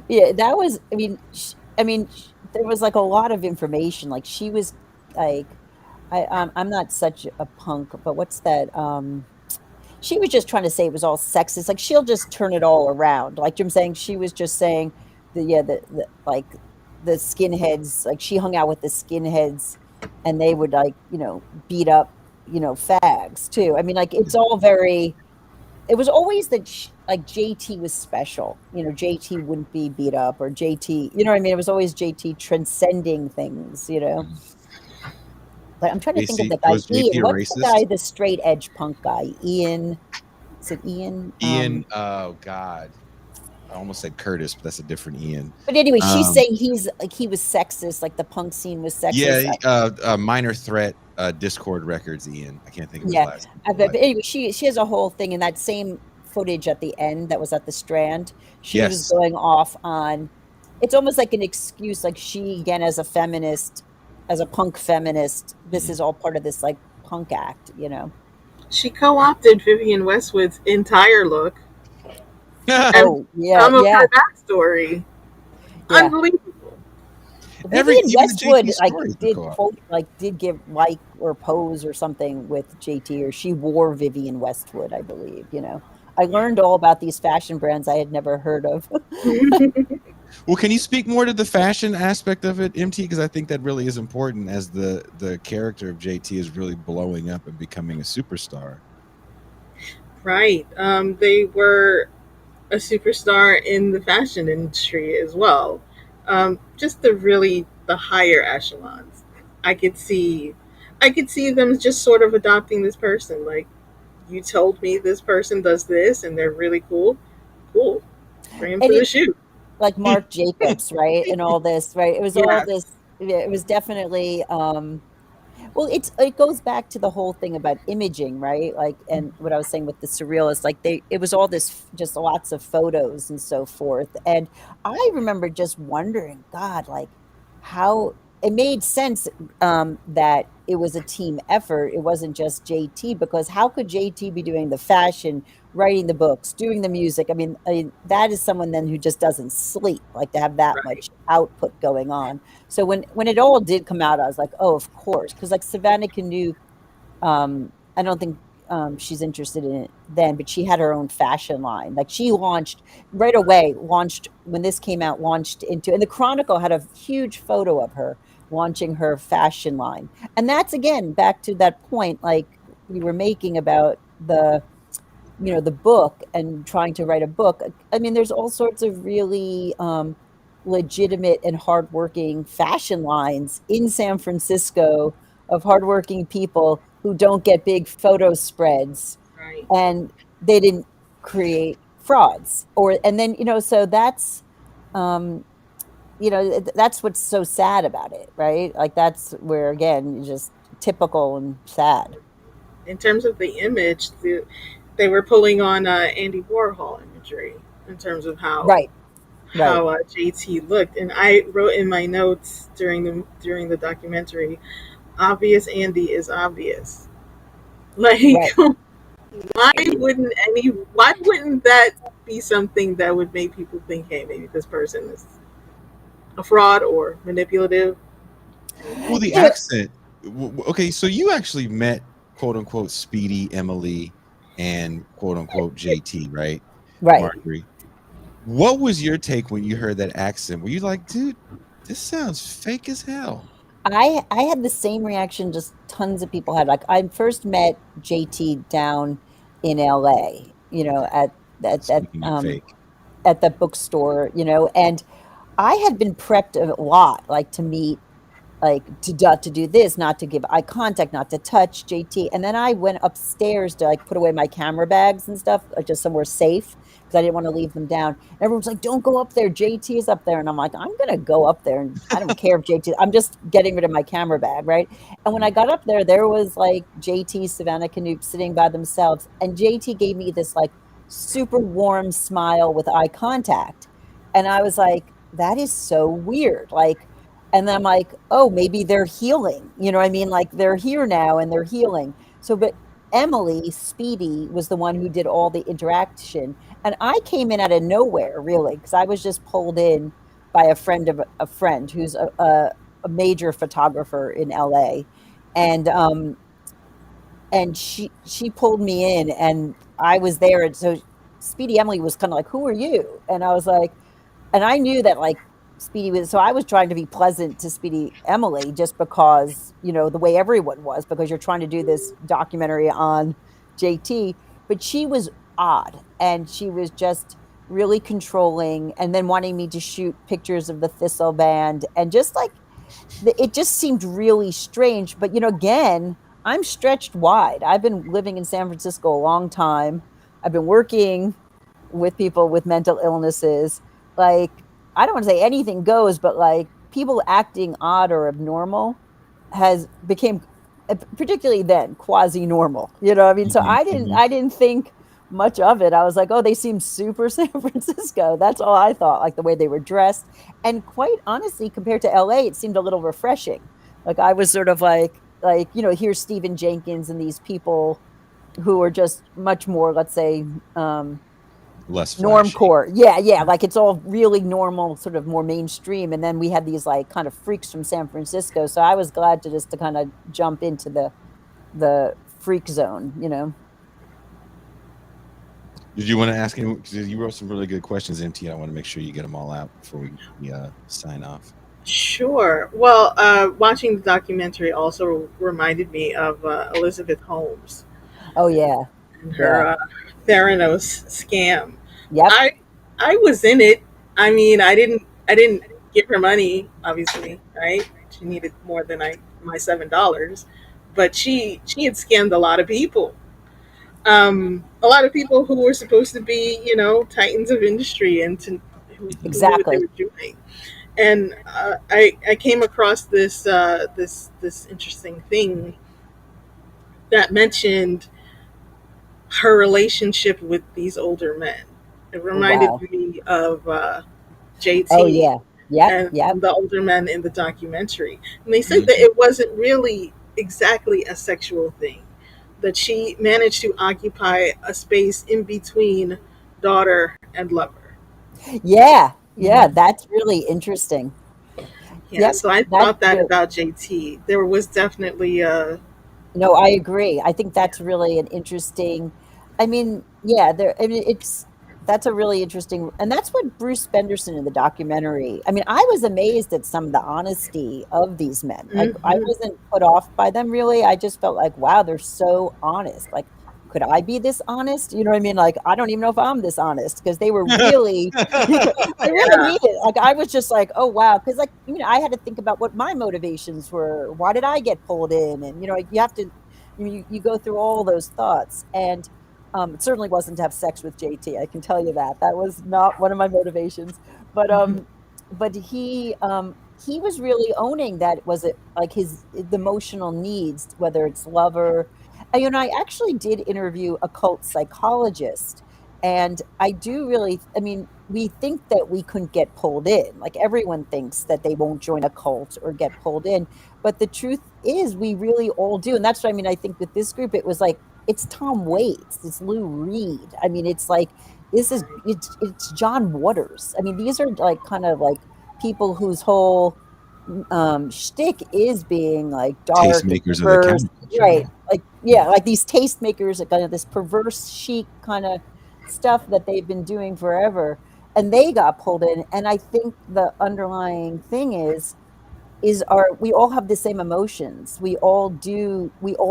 [SPEAKER 5] Yeah, that was. There was like a lot of information. Like she was, like, I'm not such a punk, but what's that? She was just trying to say it was all sexist. Like she'll just turn it all around. Like I'm saying, she was just saying the like the skinheads. Like she hung out with the skinheads, and they would like beat up fags too. I mean, like it's all very. It was always that like JT was special. JT wouldn't be beat up, or JT. You know what I mean? It was always JT transcending things. Like I'm trying to think of the guy.
[SPEAKER 1] Was JT
[SPEAKER 5] Ian.
[SPEAKER 1] a
[SPEAKER 5] What's the
[SPEAKER 1] racist?
[SPEAKER 5] guy? The straight edge punk guy. Ian. Is it Ian?
[SPEAKER 1] Ian. Oh God. I almost said Curtis, but that's a different Ian.
[SPEAKER 5] But anyway, she's saying he was sexist. Like the punk scene was sexist.
[SPEAKER 1] Yeah. Minor Threat. Discord Records. Ian. I can't think of his last name.
[SPEAKER 5] But anyway, she has a whole thing in that same footage at the end that was at the Strand. She was going off on. It's almost like an excuse. Like she, again, as a feminist, as a punk feminist, this is all part of this like punk act.
[SPEAKER 4] She co-opted Vivienne Westwood's entire look.
[SPEAKER 5] Oh yeah,
[SPEAKER 4] some of her backstory.
[SPEAKER 5] Yeah.
[SPEAKER 4] Unbelievable.
[SPEAKER 5] Vivienne Westwood did give like or pose or something with JT, or she wore Vivienne Westwood, I believe. I learned all about these fashion brands I had never heard of.
[SPEAKER 1] Well, can you speak more to the fashion aspect of it, MT? Because I think that really is important as the character of JT is really blowing up and becoming a superstar.
[SPEAKER 4] Right. They were a superstar in the fashion industry as well. Just the higher echelons. I could see them just sort of adopting this person. Like, you told me this person does this and they're really cool. Cool. Bring him to the shoot.
[SPEAKER 5] Like Marc Jacobs, right? And all this, right? It was all this. It was definitely. Well, it goes back to the whole thing about imaging, right? Like, and what I was saying with the surrealists, like it was all this just lots of photos and so forth. And I remember just wondering, God, like how it made sense that it was a team effort. It wasn't just JT, because how could JT be doing the fashion, writing the books, doing the music? I mean, that is someone then who just doesn't sleep, like to have that
[SPEAKER 4] Right.
[SPEAKER 5] much output going on. So when it all did come out, I was like, "Oh, of course," because like Savannah Canoe, I don't think she's interested in it then, but she had her own fashion line. Like she launched right away, launched when this came out, launched into, and the Chronicle had a huge photo of her launching her fashion line. And that's again back to that point, like we were making about the book and trying to write a book. I mean, there's all sorts of really legitimate and hardworking fashion lines in San Francisco of hardworking people who don't get big photo spreads,
[SPEAKER 4] Right.
[SPEAKER 5] and they didn't create frauds. Or and then so that's um that's what's so sad about it, right? Like that's where again just typical and sad.
[SPEAKER 4] In terms of the image, they were pulling on Andy Warhol imagery in terms of
[SPEAKER 5] Right, right,
[SPEAKER 4] how JT looked. And I wrote in my notes during the documentary, obvious Andy is obvious. Like,
[SPEAKER 5] right.
[SPEAKER 4] why wouldn't that be something that would make people think, hey, maybe this person is a fraud or manipulative?
[SPEAKER 1] Well, the
[SPEAKER 5] You know,
[SPEAKER 1] accent. Okay, so you actually met quote unquote Speedy, Emily, and quote unquote JT, right?
[SPEAKER 5] right.
[SPEAKER 1] Marjorie. What was your take when you heard that accent? Were you like, dude, this sounds fake as hell?
[SPEAKER 5] I had the same reaction just tons of people had. Like I first met JT down in LA, at that
[SPEAKER 1] Speaking of fake.
[SPEAKER 5] at the bookstore, and I had been prepped a lot, like to meet, like to do this, not to give eye contact, not to touch JT. And then I went upstairs to like put away my camera bags and stuff, just somewhere safe because I didn't want to leave them down. Everyone's like, "Don't go up there. JT is up there." And I'm like, "I'm gonna go up there, and I don't care if JT. I'm just getting rid of my camera bag, right?" And when I got up there, there was like JT, Savannah Canoe sitting by themselves, and JT gave me this like super warm smile with eye contact, and I was like, "That is so weird." Like and then I'm like, "Oh, maybe they're healing." You know what I mean? Like they're here now and they're healing. So, but Emily Speedy was the one who did all the interaction. And I came in out of nowhere, really, because I was just pulled in by a friend of a friend who's a major photographer in LA. And she pulled me in and I was there. And so Speedy Emily was kind of like, "Who are you?" And I was like, and I knew that like Speedy was, so I was trying to be pleasant to Speedy Emily just because, the way everyone was, because you're trying to do this documentary on JT, but she was odd and she was just really controlling and then wanting me to shoot pictures of the Thistle band and just like it just seemed really strange. But again, I'm stretched wide. I've been living in San Francisco a long time. I've been working with people with mental illnesses. Like, I don't want to say anything goes, but like people acting odd or abnormal has became particularly then quasi normal. You know what I mean? So
[SPEAKER 1] Mhm, mhm.
[SPEAKER 5] I didn't think much of it. I was like, "Oh, they seem super San Francisco." That's all I thought, like the way they were dressed. And quite honestly, compared to LA, it seemed a little refreshing. Like I was sort of like, here's Stephen Jenkins and these people who are just much more, let's say,
[SPEAKER 1] Less flashy.
[SPEAKER 5] normcore. Yeah, yeah, like it's all really normal, sort of more mainstream. And then we had these like kind of freaks from San Francisco. So I was glad to just to kind of jump into the freak zone.
[SPEAKER 1] Did you want to ask him? Because you wrote some really good questions, MT. I want to make sure you get them all out before we sign off.
[SPEAKER 4] Sure. Well, watching the documentary also reminded me of Elizabeth Holmes
[SPEAKER 5] Oh yeah.
[SPEAKER 4] and
[SPEAKER 5] Yeah.
[SPEAKER 4] her Theranos scam.
[SPEAKER 5] Yep.
[SPEAKER 4] I I was in it. I mean, I didn't give her money, obviously, right? She needed more than my $7, but she had scammed a lot of people. A lot of people who were supposed to be, titans of industry and who knew what they
[SPEAKER 5] Exactly.
[SPEAKER 4] were doing. And I came across this interesting thing that mentioned her relationship with these older men. It
[SPEAKER 5] Oh,
[SPEAKER 4] reminded
[SPEAKER 5] wow.
[SPEAKER 4] me of
[SPEAKER 5] Oh,
[SPEAKER 4] JT
[SPEAKER 5] yeah. Yep.
[SPEAKER 4] and
[SPEAKER 5] Yep.
[SPEAKER 4] the older men in the documentary. And they said
[SPEAKER 1] Mhm.
[SPEAKER 4] that it wasn't really exactly a sexual thing, that she managed to occupy a space in between daughter and lover.
[SPEAKER 5] Yeah. Yeah. That's really interesting.
[SPEAKER 4] Yeah,
[SPEAKER 5] Yep.
[SPEAKER 4] so I
[SPEAKER 5] That's
[SPEAKER 4] thought that
[SPEAKER 5] real.
[SPEAKER 4] about JT. There was definitely
[SPEAKER 5] No, I agree. I think
[SPEAKER 4] yeah.
[SPEAKER 5] that's really an interesting. I mean, yeah, there. I mean, it's that's a really interesting, and that's what Bruce Benderson in the documentary. I mean, I was amazed at some of the honesty of these men. Like, I
[SPEAKER 4] Hmm.
[SPEAKER 5] wasn't put off by them really. I just felt like, wow, they're so honest. Like, could I be this honest? You know what I mean? Like, I don't even know if I'm this honest because they were really, I really
[SPEAKER 4] Yeah.
[SPEAKER 5] mean it. Like, I was just like, oh wow, because like I had to think about what my motivations were. Why did I get pulled in? And like, you have to you go through all those thoughts. And it certainly wasn't to have sex with JT. I can tell you that that was not one of my motivations. But
[SPEAKER 4] Hmm.
[SPEAKER 5] he was really owning that was it like the emotional needs, whether it's lover. I actually did interview a cult psychologist, and I do really, I mean, we think that we couldn't get pulled in. Like everyone thinks that they won't join a cult or get pulled in. But the truth is, we really all do. And that's what I mean. I think with this group, it was like, it's Tom Waits, it's Lou Reed. I mean, it's like, it's John Waters. I mean, these are like kind of like people whose whole shtick is being like dark and
[SPEAKER 1] Tastemakers of the
[SPEAKER 5] perverse,
[SPEAKER 1] counterculture.
[SPEAKER 5] right? Like, yeah, like these tastemakers, like kind of this perverse chic kind of stuff that they've been doing forever, and they got pulled in. And I think the underlying thing is our we all have the same emotions. We all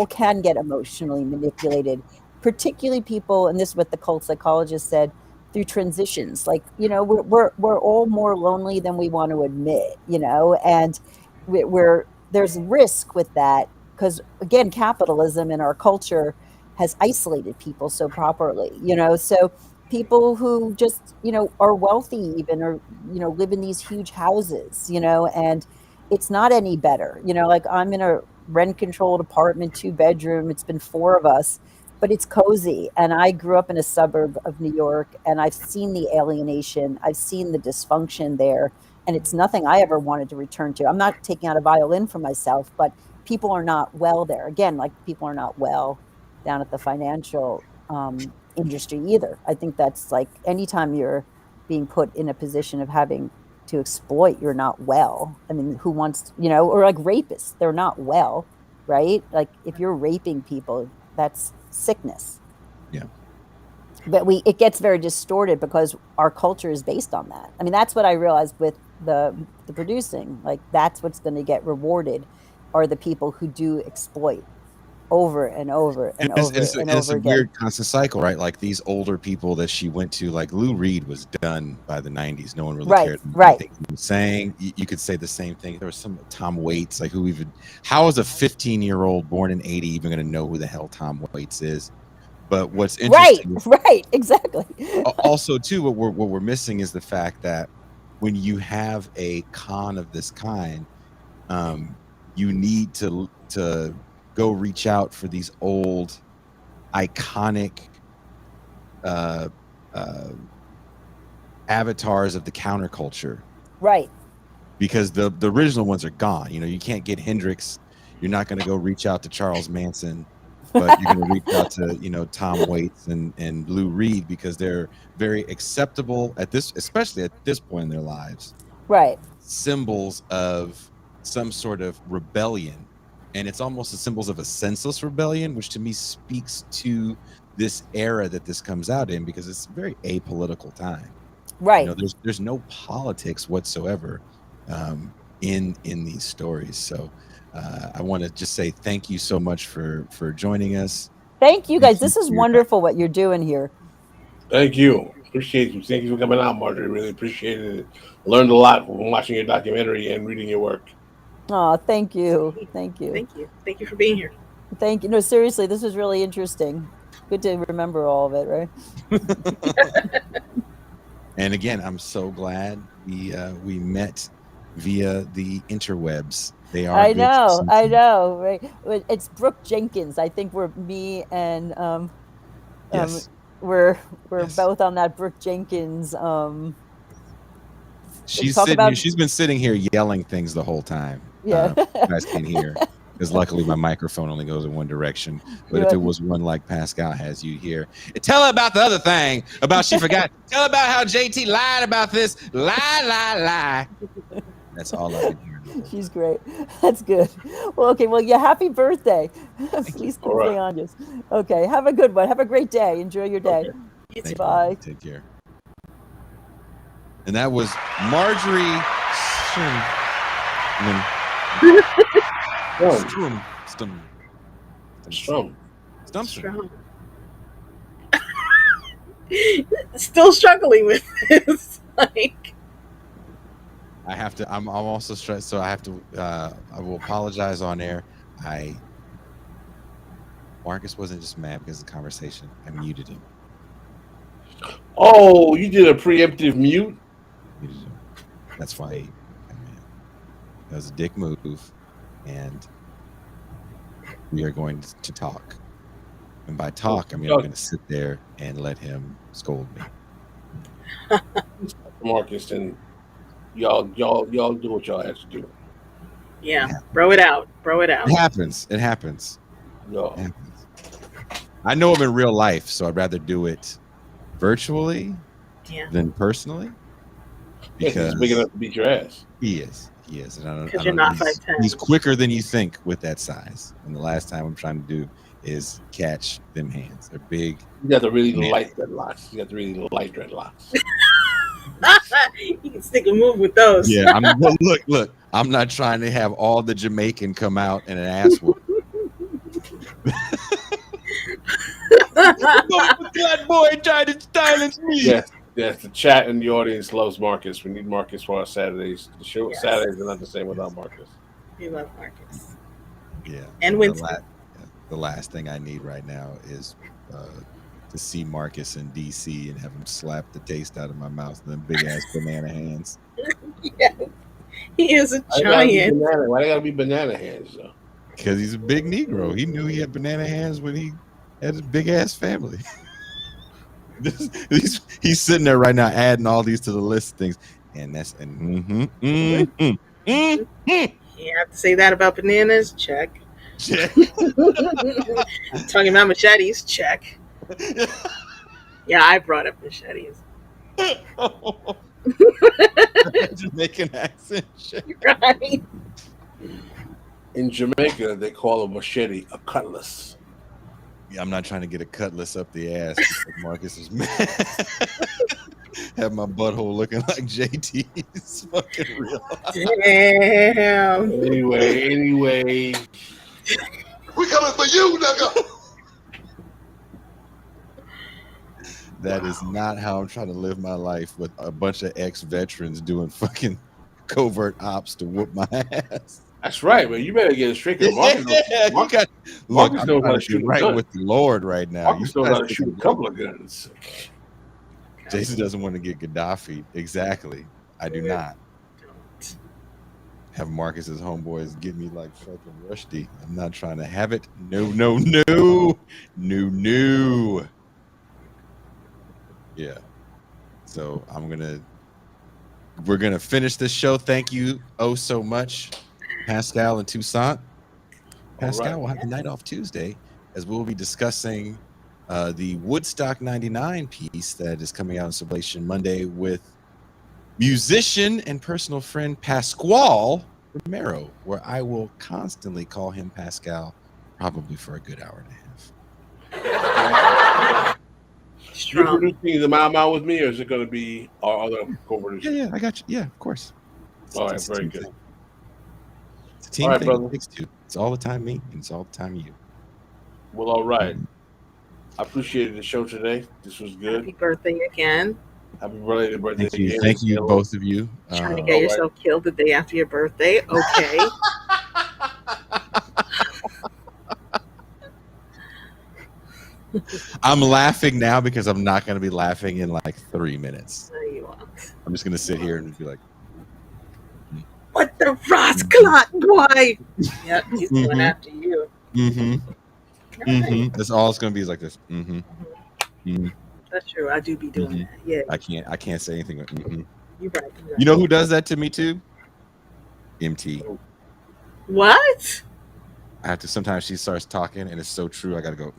[SPEAKER 5] can get emotionally manipulated, particularly people, and this is what the cult psychologist said, through transitions. Like, we're all more lonely than we want to admit, and we're there's risk with that because again, capitalism in our culture has isolated people so properly, so people who just are wealthy even, or live in these huge houses, and it's not any better. Like, I'm in a rent controlled apartment, 2 bedroom. It's been 4 of us, but it's cozy. And I grew up in a suburb of New York, and I've seen the alienation. I've seen the dysfunction there. And it's nothing I ever wanted to return to. I'm not taking out a violin for myself, but people are not well there. Again, like people are not well down at the financial industry either. I think that's like anytime you're being put in a position of having to exploit, you're not well. I mean, who wants, or like rapists, they're not well, right? Like if you're raping people, that's sickness.
[SPEAKER 1] Yeah.
[SPEAKER 5] But it gets very distorted because our culture is based on that. I mean, that's what I realized with the producing. Like that's what's going to get rewarded are the people who do exploit over and over
[SPEAKER 1] And
[SPEAKER 5] and
[SPEAKER 1] it's,
[SPEAKER 5] over
[SPEAKER 1] it's,
[SPEAKER 5] and
[SPEAKER 1] it's
[SPEAKER 5] over
[SPEAKER 1] a
[SPEAKER 5] again.
[SPEAKER 1] weird constant cycle, right? Like these older people that she went to, like Lou Reed was done by the 90s. No one really
[SPEAKER 5] Right,
[SPEAKER 1] cared about
[SPEAKER 5] right.
[SPEAKER 1] anything he was saying. You could say the same thing. There was some Tom Waits, like how is a 15-year-old born in 80 even going to know who the hell Tom Waits is? But what's
[SPEAKER 5] Right,
[SPEAKER 1] interesting is
[SPEAKER 5] right, exactly.
[SPEAKER 1] also too, what we're missing is the fact that when you have a con of this kind, um, you need to go reach out for these old iconic uh, uh, avatars of the counterculture,
[SPEAKER 5] Right.
[SPEAKER 1] because the original ones are gone. You can't get Hendrix. You're not going to go reach out to Charles Manson, but you're going to reach out to Tom Waits and Lou Reed because they're very acceptable especially at this point in their lives,
[SPEAKER 5] Right.
[SPEAKER 1] symbols of some sort of rebellion. And it's almost the symbols of a senseless rebellion, which to me speaks to this era that this comes out in, because it's a very apolitical time.
[SPEAKER 5] Right.
[SPEAKER 1] There's no politics whatsoever in these stories. So I want to just say thank you so much for joining us.
[SPEAKER 5] Thank you
[SPEAKER 1] Thank
[SPEAKER 5] guys.
[SPEAKER 1] you
[SPEAKER 5] This is
[SPEAKER 1] for your
[SPEAKER 5] wonderful what you're doing here.
[SPEAKER 2] Thank you. Appreciate you. Thank you for coming out, Marjorie. Really appreciated it. Learned a lot from watching your documentary and reading your work.
[SPEAKER 5] Oh, thank you. Thank you.
[SPEAKER 4] Thank you. Thank you for being here.
[SPEAKER 5] Thank you. No, seriously, this was really interesting. Good to remember all of it, right?
[SPEAKER 1] And again, I'm so glad we met via the interwebs. They are
[SPEAKER 5] I
[SPEAKER 1] good.
[SPEAKER 5] know, right? It's Brooke Jenkins. I think me and
[SPEAKER 1] Yes.
[SPEAKER 5] we're
[SPEAKER 1] Yes.
[SPEAKER 5] both on that Brooke Jenkins.
[SPEAKER 1] She's
[SPEAKER 5] talk
[SPEAKER 1] sitting here.
[SPEAKER 5] about
[SPEAKER 1] She's been sitting here yelling things the whole time.
[SPEAKER 5] yeah.
[SPEAKER 1] You guys can't hear because luckily my microphone only goes in one direction. But if
[SPEAKER 5] Yeah.
[SPEAKER 1] it was one like Pascal has, you hear. Tell her about the other thing about she forgot. Tell her about how JT lied about this. Lie. That's all I've been hearing the whole
[SPEAKER 5] She's
[SPEAKER 1] time.
[SPEAKER 5] great. That's good. Well, okay. Well, yeah. Happy birthday. Feliz
[SPEAKER 2] All right.
[SPEAKER 5] cumpleaños. Okay. Have a good one. Have a great day. Enjoy your day.
[SPEAKER 2] Okay.
[SPEAKER 4] You
[SPEAKER 1] Thank
[SPEAKER 4] too.
[SPEAKER 1] you.
[SPEAKER 5] Bye.
[SPEAKER 1] Take care. And that was Marjorie Strum.
[SPEAKER 4] Strong. Still struggling with this. Like,
[SPEAKER 1] I have to. I'm also stressed, so I have to. I will apologize on air. Marcus wasn't just mad because of the conversation. I muted him.
[SPEAKER 2] Oh, you did a preemptive mute?
[SPEAKER 1] Muted him. That's why. I mean, that was a dick move, and we are going to talk. And by talk, I mean I'm going to sit there and let him scold me.
[SPEAKER 2] Marcus, and y'all do what y'all have to do.
[SPEAKER 4] yeah, bro it out.
[SPEAKER 1] It happens. It happens.
[SPEAKER 2] No.
[SPEAKER 1] It happens. I know him in real life, so I'd rather do it virtually than personally.
[SPEAKER 2] Because he's big enough to beat your ass.
[SPEAKER 1] He is. And
[SPEAKER 4] because you're not 5'10".
[SPEAKER 1] He's quicker than you think with that size. And the last time I'm trying to do is catch them hands. They're big.
[SPEAKER 2] You got the really light dreadlocks.
[SPEAKER 4] You can stick a move with those.
[SPEAKER 1] Yeah. Look. I'm not trying to have all the Jamaican come out in an ass whoop. That boy tried to silence me.
[SPEAKER 2] Yes, the chat in the audience loves Marcus. We need Marcus for our Saturdays. The show Saturdays are not the same without Marcus.
[SPEAKER 4] We love Marcus.
[SPEAKER 1] Yeah.
[SPEAKER 4] And Winston.
[SPEAKER 1] The last thing I need right now is to see Marcus in DC and have him slap the taste out of my mouth with them big ass banana hands.
[SPEAKER 4] Yes. He is a giant.
[SPEAKER 2] Why they gotta be banana hands though?
[SPEAKER 1] Because he's a big Negro. He knew he had banana hands when he had his big ass family. He's sitting there right now adding all these to the list of things. And that's
[SPEAKER 4] You have to say that about bananas? Check. Talking about machetes? Check. Yeah, I brought up machetes.
[SPEAKER 1] Jamaican accent shit.
[SPEAKER 4] Right?
[SPEAKER 2] In Jamaica, they call a machete a cutlass.
[SPEAKER 1] Yeah, I'm not trying to get a cutlass up the ass because Marcus is mad. Have my butthole looking like JT's fucking real.
[SPEAKER 4] Damn.
[SPEAKER 2] Anyway.
[SPEAKER 6] We coming for you, nigga.
[SPEAKER 1] That is not how I'm trying to live my life with a bunch of ex-veterans doing fucking covert ops to whoop my ass.
[SPEAKER 2] That's right, man. You better get it straight. Marcus
[SPEAKER 1] Look,
[SPEAKER 2] knows
[SPEAKER 1] I'm
[SPEAKER 2] how to
[SPEAKER 1] shoot
[SPEAKER 2] shoot a
[SPEAKER 1] right
[SPEAKER 2] gun.
[SPEAKER 1] with the Lord right now.
[SPEAKER 2] Marcus knows how to shoot a couple of guns.
[SPEAKER 1] Jason doesn't want to get Gaddafi. Exactly. I do not. Have Marcus's homeboys get me like fucking Rushdie. I'm not trying to have it. No. Yeah. So we're gonna finish this show. Thank you so much, Pascal and Toussaint. Pascal will have the night off Tuesday as we'll be discussing the Woodstock 99 piece that is coming out in Sublation Monday with musician and personal friend Pasquale Romero, where I will constantly call him Pascal probably for a good hour and a half.
[SPEAKER 2] You're producing the Mile with me, or is it going to be our other co-producer?
[SPEAKER 1] Yeah, I got you. Yeah, of course.
[SPEAKER 2] All right, very good.
[SPEAKER 1] It's a team thing. Brother. It takes two. It's all the time me, and it's all the time you.
[SPEAKER 2] Well, all right. I appreciated the show today. This was good.
[SPEAKER 4] Happy birthday again.
[SPEAKER 2] Happy birthday
[SPEAKER 1] again. Thank you, both of you.
[SPEAKER 4] Trying to get yourself killed the day after your birthday. Okay.
[SPEAKER 1] I'm laughing now because I'm not going to be laughing in like 3 minutes.
[SPEAKER 4] No, you won't.
[SPEAKER 1] I'm just going to sit here and be like,
[SPEAKER 4] What the Rosclot boy? Yep, he's going after you.
[SPEAKER 1] That's all it's gonna be is like this.
[SPEAKER 4] That's true. I do be doing that. Yeah,
[SPEAKER 1] I can't say anything.
[SPEAKER 4] you're right.
[SPEAKER 1] You know who does that to me too? MT.
[SPEAKER 4] What?
[SPEAKER 1] I have to. Sometimes she starts talking, and it's so true. I gotta go.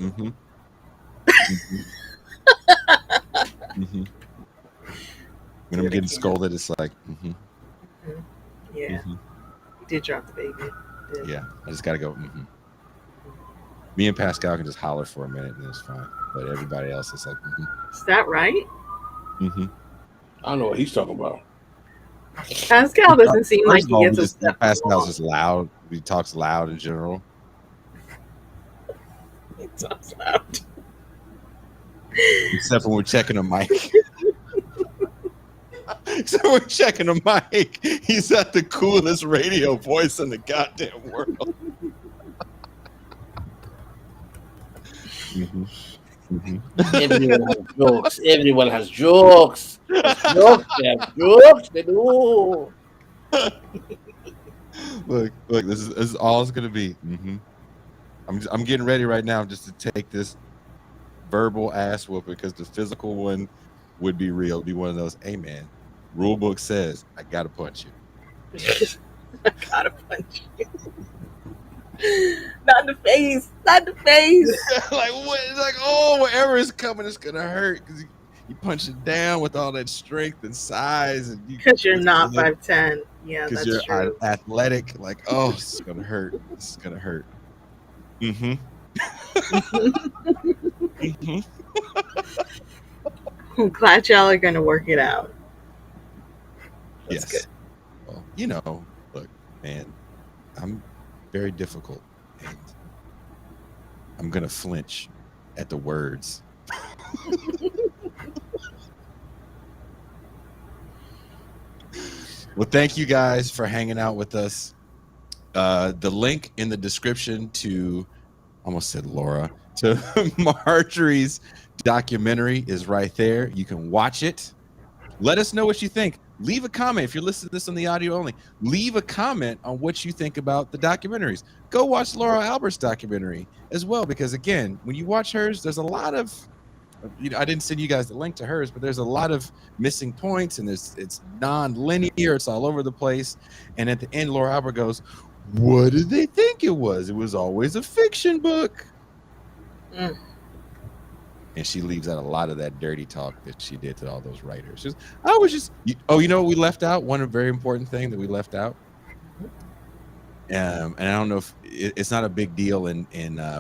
[SPEAKER 1] When I'm getting scolded, it's like.
[SPEAKER 4] Yeah, you did drop the baby.
[SPEAKER 1] Yeah, I just gotta go. Me and Pascal can just holler for a minute, and it's fine. But everybody else is like.
[SPEAKER 4] Is that right?
[SPEAKER 2] I don't know what he's talking about.
[SPEAKER 4] Pascal doesn't seem like he gets upset.
[SPEAKER 1] Pascal's just loud. He talks loud in general.
[SPEAKER 4] He talks loud.
[SPEAKER 1] Except when we're checking a mic. Except when we're checking a mic. He's got the coolest radio voice in the goddamn world.
[SPEAKER 2] Everyone has jokes. Everyone has jokes. Jokes. They have jokes. They do.
[SPEAKER 1] Look, this is all it's gonna be. I'm getting ready right now just to take this verbal ass whooping because the physical one would be real. It'd be one of those, hey man, rule book says I gotta punch you.
[SPEAKER 4] I gotta punch you. Not in the face. Not in the face.
[SPEAKER 1] Like what? It's like, oh, whatever is coming, it's gonna hurt because you punch it down with all that strength and size, and
[SPEAKER 4] because you're not 5'10". Yeah, that's
[SPEAKER 1] you're
[SPEAKER 4] true.
[SPEAKER 1] athletic. Like, oh, it's gonna hurt. This is gonna hurt.
[SPEAKER 4] I'm glad y'all are gonna work it out. That's good.
[SPEAKER 1] Well, look, man, I'm very difficult, and I'm gonna flinch at the words. Well, thank you guys for hanging out with us. The link in the description to, almost said Laura, to Marjorie's documentary is right there. You can watch it. Let us know what you think. Leave a comment. If you're listening to this on the audio only, leave a comment on what you think about the documentaries. Go watch Laura Albert's documentary as well, because again, when you watch hers, there's a lot of, I didn't send you guys the link to hers, but there's a lot of missing points, and it's non-linear. It's all over the place. And at the end, Laura Albert goes, what did they think it was? It was always a fiction book. And she leaves out a lot of that dirty talk that she did to all those writers. You know what we left out? One very important thing that we left out. And I don't know if it's not a big deal in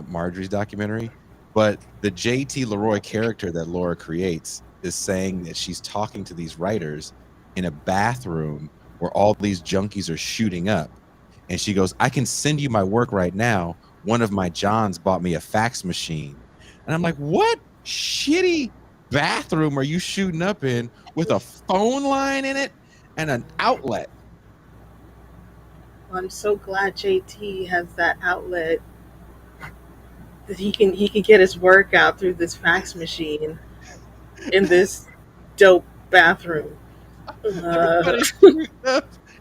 [SPEAKER 1] Marjorie's documentary, but the JT LeRoy character that Laura creates is saying that she's talking to these writers in a bathroom where all these junkies are shooting up. And she goes, I can send you my work right now. One of my Johns bought me a fax machine. And I'm like, what shitty bathroom are you shooting up in with a phone line in it and an outlet?
[SPEAKER 4] Well, I'm so glad JT has that outlet that he can get his work out through this fax machine in this dope bathroom.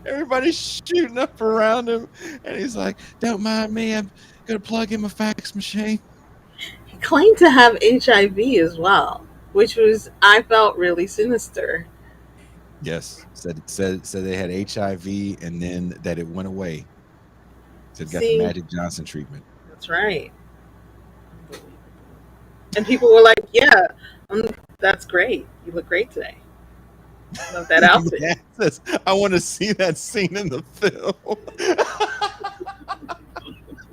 [SPEAKER 1] Everybody's shooting up around him, and he's like, don't mind me, I'm gonna plug in my fax machine.
[SPEAKER 4] He claimed to have HIV as well, which I felt really sinister.
[SPEAKER 1] Yes, said they had HIV, and then that it went away. Said got the Magic Johnson treatment.
[SPEAKER 4] That's right. And people were like, yeah, that's great. You look great today. Love that outfit.
[SPEAKER 1] Yes, I want to see that scene in the film.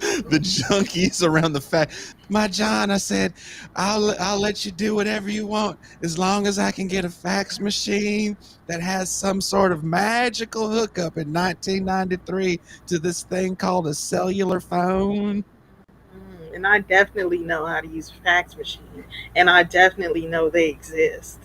[SPEAKER 1] The junkies around the fact. My John, I said, I'll let you do whatever you want as long as I can get a fax machine that has some sort of magical hookup in 1993 to this thing called a cellular phone.
[SPEAKER 4] And I definitely know how to use a fax machine, and I definitely know they exist.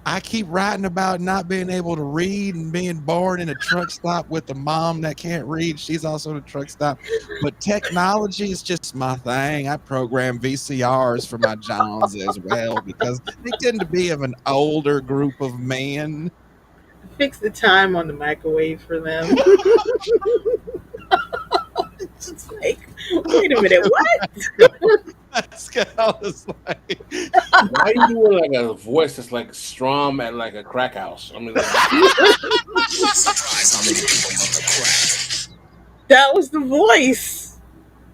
[SPEAKER 1] I keep writing about not being able to read and being born in a truck stop with a mom that can't read. She's also in a truck stop. But technology is just my thing. I program VCRs for my Johns as well because they tend to be of an older group of men.
[SPEAKER 4] Fix the time on the microwave for them. It's just like, wait a minute, what?
[SPEAKER 1] Pascal is like,
[SPEAKER 2] Why are you doing like a voice that's like Strum at like a crack house? I mean, like,
[SPEAKER 6] Surprise how many people love the crack.
[SPEAKER 4] That was the voice.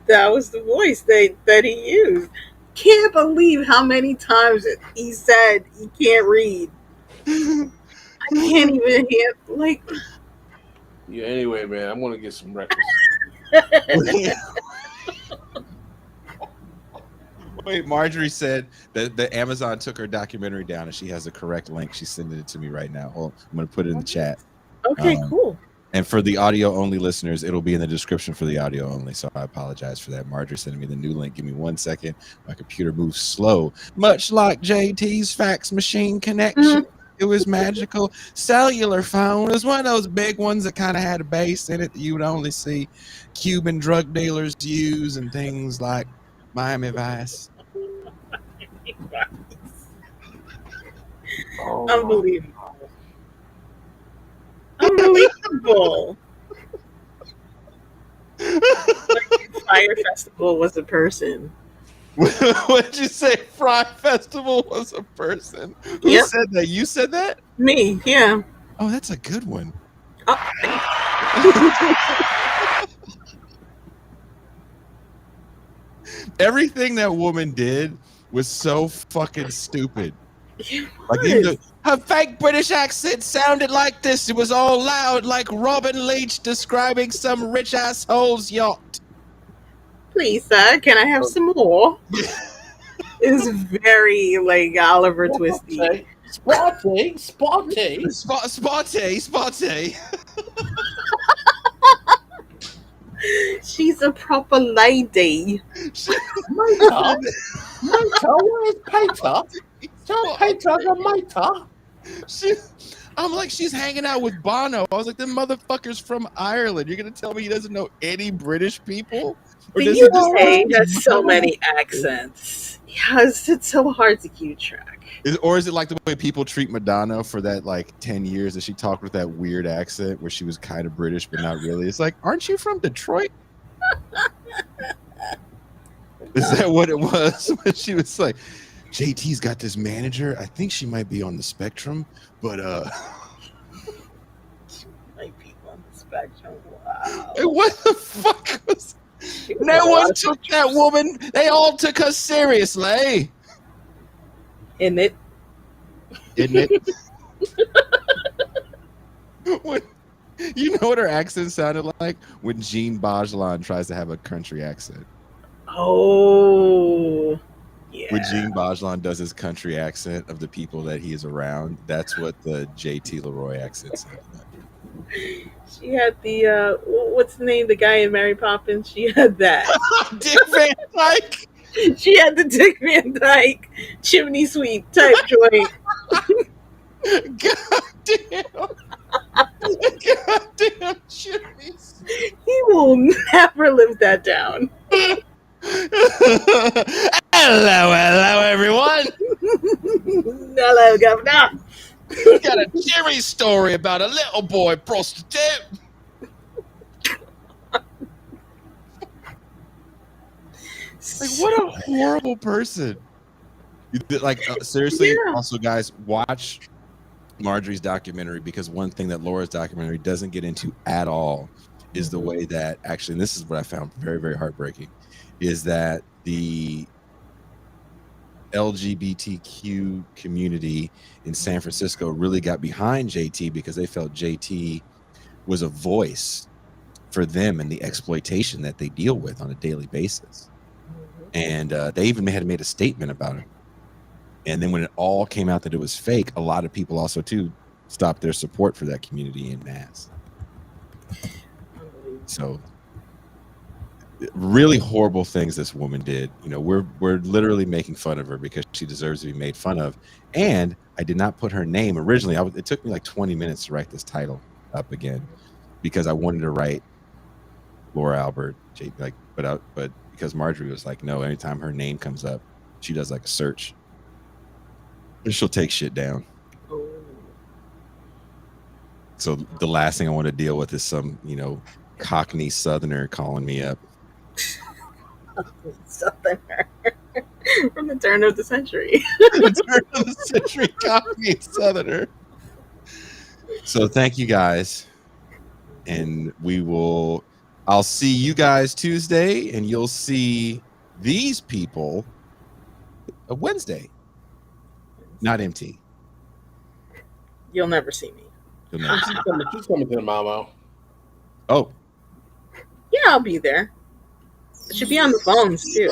[SPEAKER 4] That was the voice that he used. Can't believe how many times he said he can't read. I can't even hear like
[SPEAKER 2] yeah. Anyway, man, I'm gonna get some breakfast.
[SPEAKER 1] wait, Marjorie said that the Amazon took her documentary down and she has the correct link. She's sending it to me right now. Hold on, I'm going to put it in the chat.
[SPEAKER 4] okay, cool.
[SPEAKER 1] And for the audio only listeners, it'll be in the description for the audio only. So I apologize for that. Marjorie sending me the new link. Give me 1 second. My computer moves slow, much like JT's fax machine connection. It was magical. Cellular phone. It was one of those big ones that kind of had a base in it that you would only see Cuban drug dealers use and things like Miami Vice.
[SPEAKER 2] Oh,
[SPEAKER 4] Unbelievable. Unbelievable. Like Fire Festival was a person.
[SPEAKER 1] What did you say? Fry Festival was a person. Who
[SPEAKER 4] Yep.
[SPEAKER 1] said that? You said that?
[SPEAKER 4] Me, yeah.
[SPEAKER 1] Oh, that's a good one.
[SPEAKER 4] Oh,
[SPEAKER 1] Everything that woman did was so fucking stupid.
[SPEAKER 4] it
[SPEAKER 1] Like
[SPEAKER 4] was.
[SPEAKER 1] even her fake British accent sounded like this. It was all loud, like Robin Leach describing some rich asshole's yacht.
[SPEAKER 4] Please, sir, can I have some more? It was very like Oliver Twisty.
[SPEAKER 2] Spotty, spotty.
[SPEAKER 1] Spotty.
[SPEAKER 4] She's a proper lady.
[SPEAKER 2] Mater, where's Peter? Tell Peter the mater.
[SPEAKER 1] I'm like, she's hanging out with Bono. I was like, them motherfuckers from Ireland. You're gonna tell me he doesn't know any British people? Or
[SPEAKER 4] The
[SPEAKER 1] does he just
[SPEAKER 4] UK has so many accents. Yes, it's so hard to keep track.
[SPEAKER 1] Or is it like the way people treat Madonna for that like 10 years that she talked with that weird accent where she was kind of British but not really? It's like, aren't you from Detroit? Is that what it was when she was like, JT's got this manager. I think she might be on the spectrum, but
[SPEAKER 4] Like people on the spectrum. Wow.
[SPEAKER 1] what the fuck was? No one took that woman. They all took her seriously.
[SPEAKER 4] In it.
[SPEAKER 1] Isn't it? When, you know what her accent sounded like? When Jean Bajlan tries to have a country accent.
[SPEAKER 4] Oh. Yeah.
[SPEAKER 1] When Jean Bajlan does his country accent of the people that he is around, that's what the JT LeRoy accent sounded like.
[SPEAKER 4] She had the what's the name? The guy in Mary Poppins. She had that.
[SPEAKER 1] Dick Van Dyke.
[SPEAKER 4] She had the Dick Van Dyke chimney sweep type joint.
[SPEAKER 1] God damn. God damn chimneys.
[SPEAKER 4] He will never live that down.
[SPEAKER 1] Hello, everyone.
[SPEAKER 4] Hello, Governor.
[SPEAKER 1] We got a Jerry story about a little boy prostitute. Like, what a horrible person. Like, seriously,
[SPEAKER 4] Yeah.
[SPEAKER 1] also, guys, watch Marjorie's documentary, because one thing that Laura's documentary doesn't get into at all is the way that actually, and this is what I found very, very heartbreaking, is that the LGBTQ community in San Francisco really got behind JT because they felt JT was a voice for them and the exploitation that they deal with on a daily basis. And they even had made a statement about it. And then when it all came out that it was fake, a lot of people also too stopped their support for that community en masse. So really horrible things this woman did. You know, we're literally making fun of her because she deserves to be made fun of. And I did not put her name originally. It took me like 20 minutes to write this title up again because I wanted to write Laura Albert, but because Marjorie was like, no, anytime her name comes up, she does like a search. She'll take shit down. So the last thing I want to deal with is some, Cockney Southerner calling me up.
[SPEAKER 4] Southerner from the turn of the century.
[SPEAKER 1] The turn of the century Cockney Southerner. So thank you guys. And I'll see you guys Tuesday, and you'll see these people Wednesday. Not MT.
[SPEAKER 4] You'll never see me.
[SPEAKER 1] You'll never see.
[SPEAKER 2] She's coming to the Mau.
[SPEAKER 1] Oh,
[SPEAKER 4] Yeah, I'll be there. It should be on the phones too.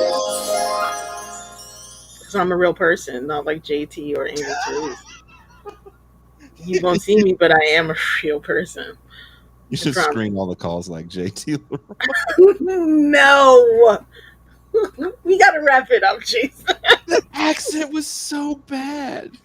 [SPEAKER 4] Because I'm a real person, not like JT or Amy Cherise. You won't see me, but I am a real person.
[SPEAKER 1] you should screen all the calls like JT LeRoy.
[SPEAKER 4] No. We gotta wrap it up, Jason.
[SPEAKER 1] The accent was so bad.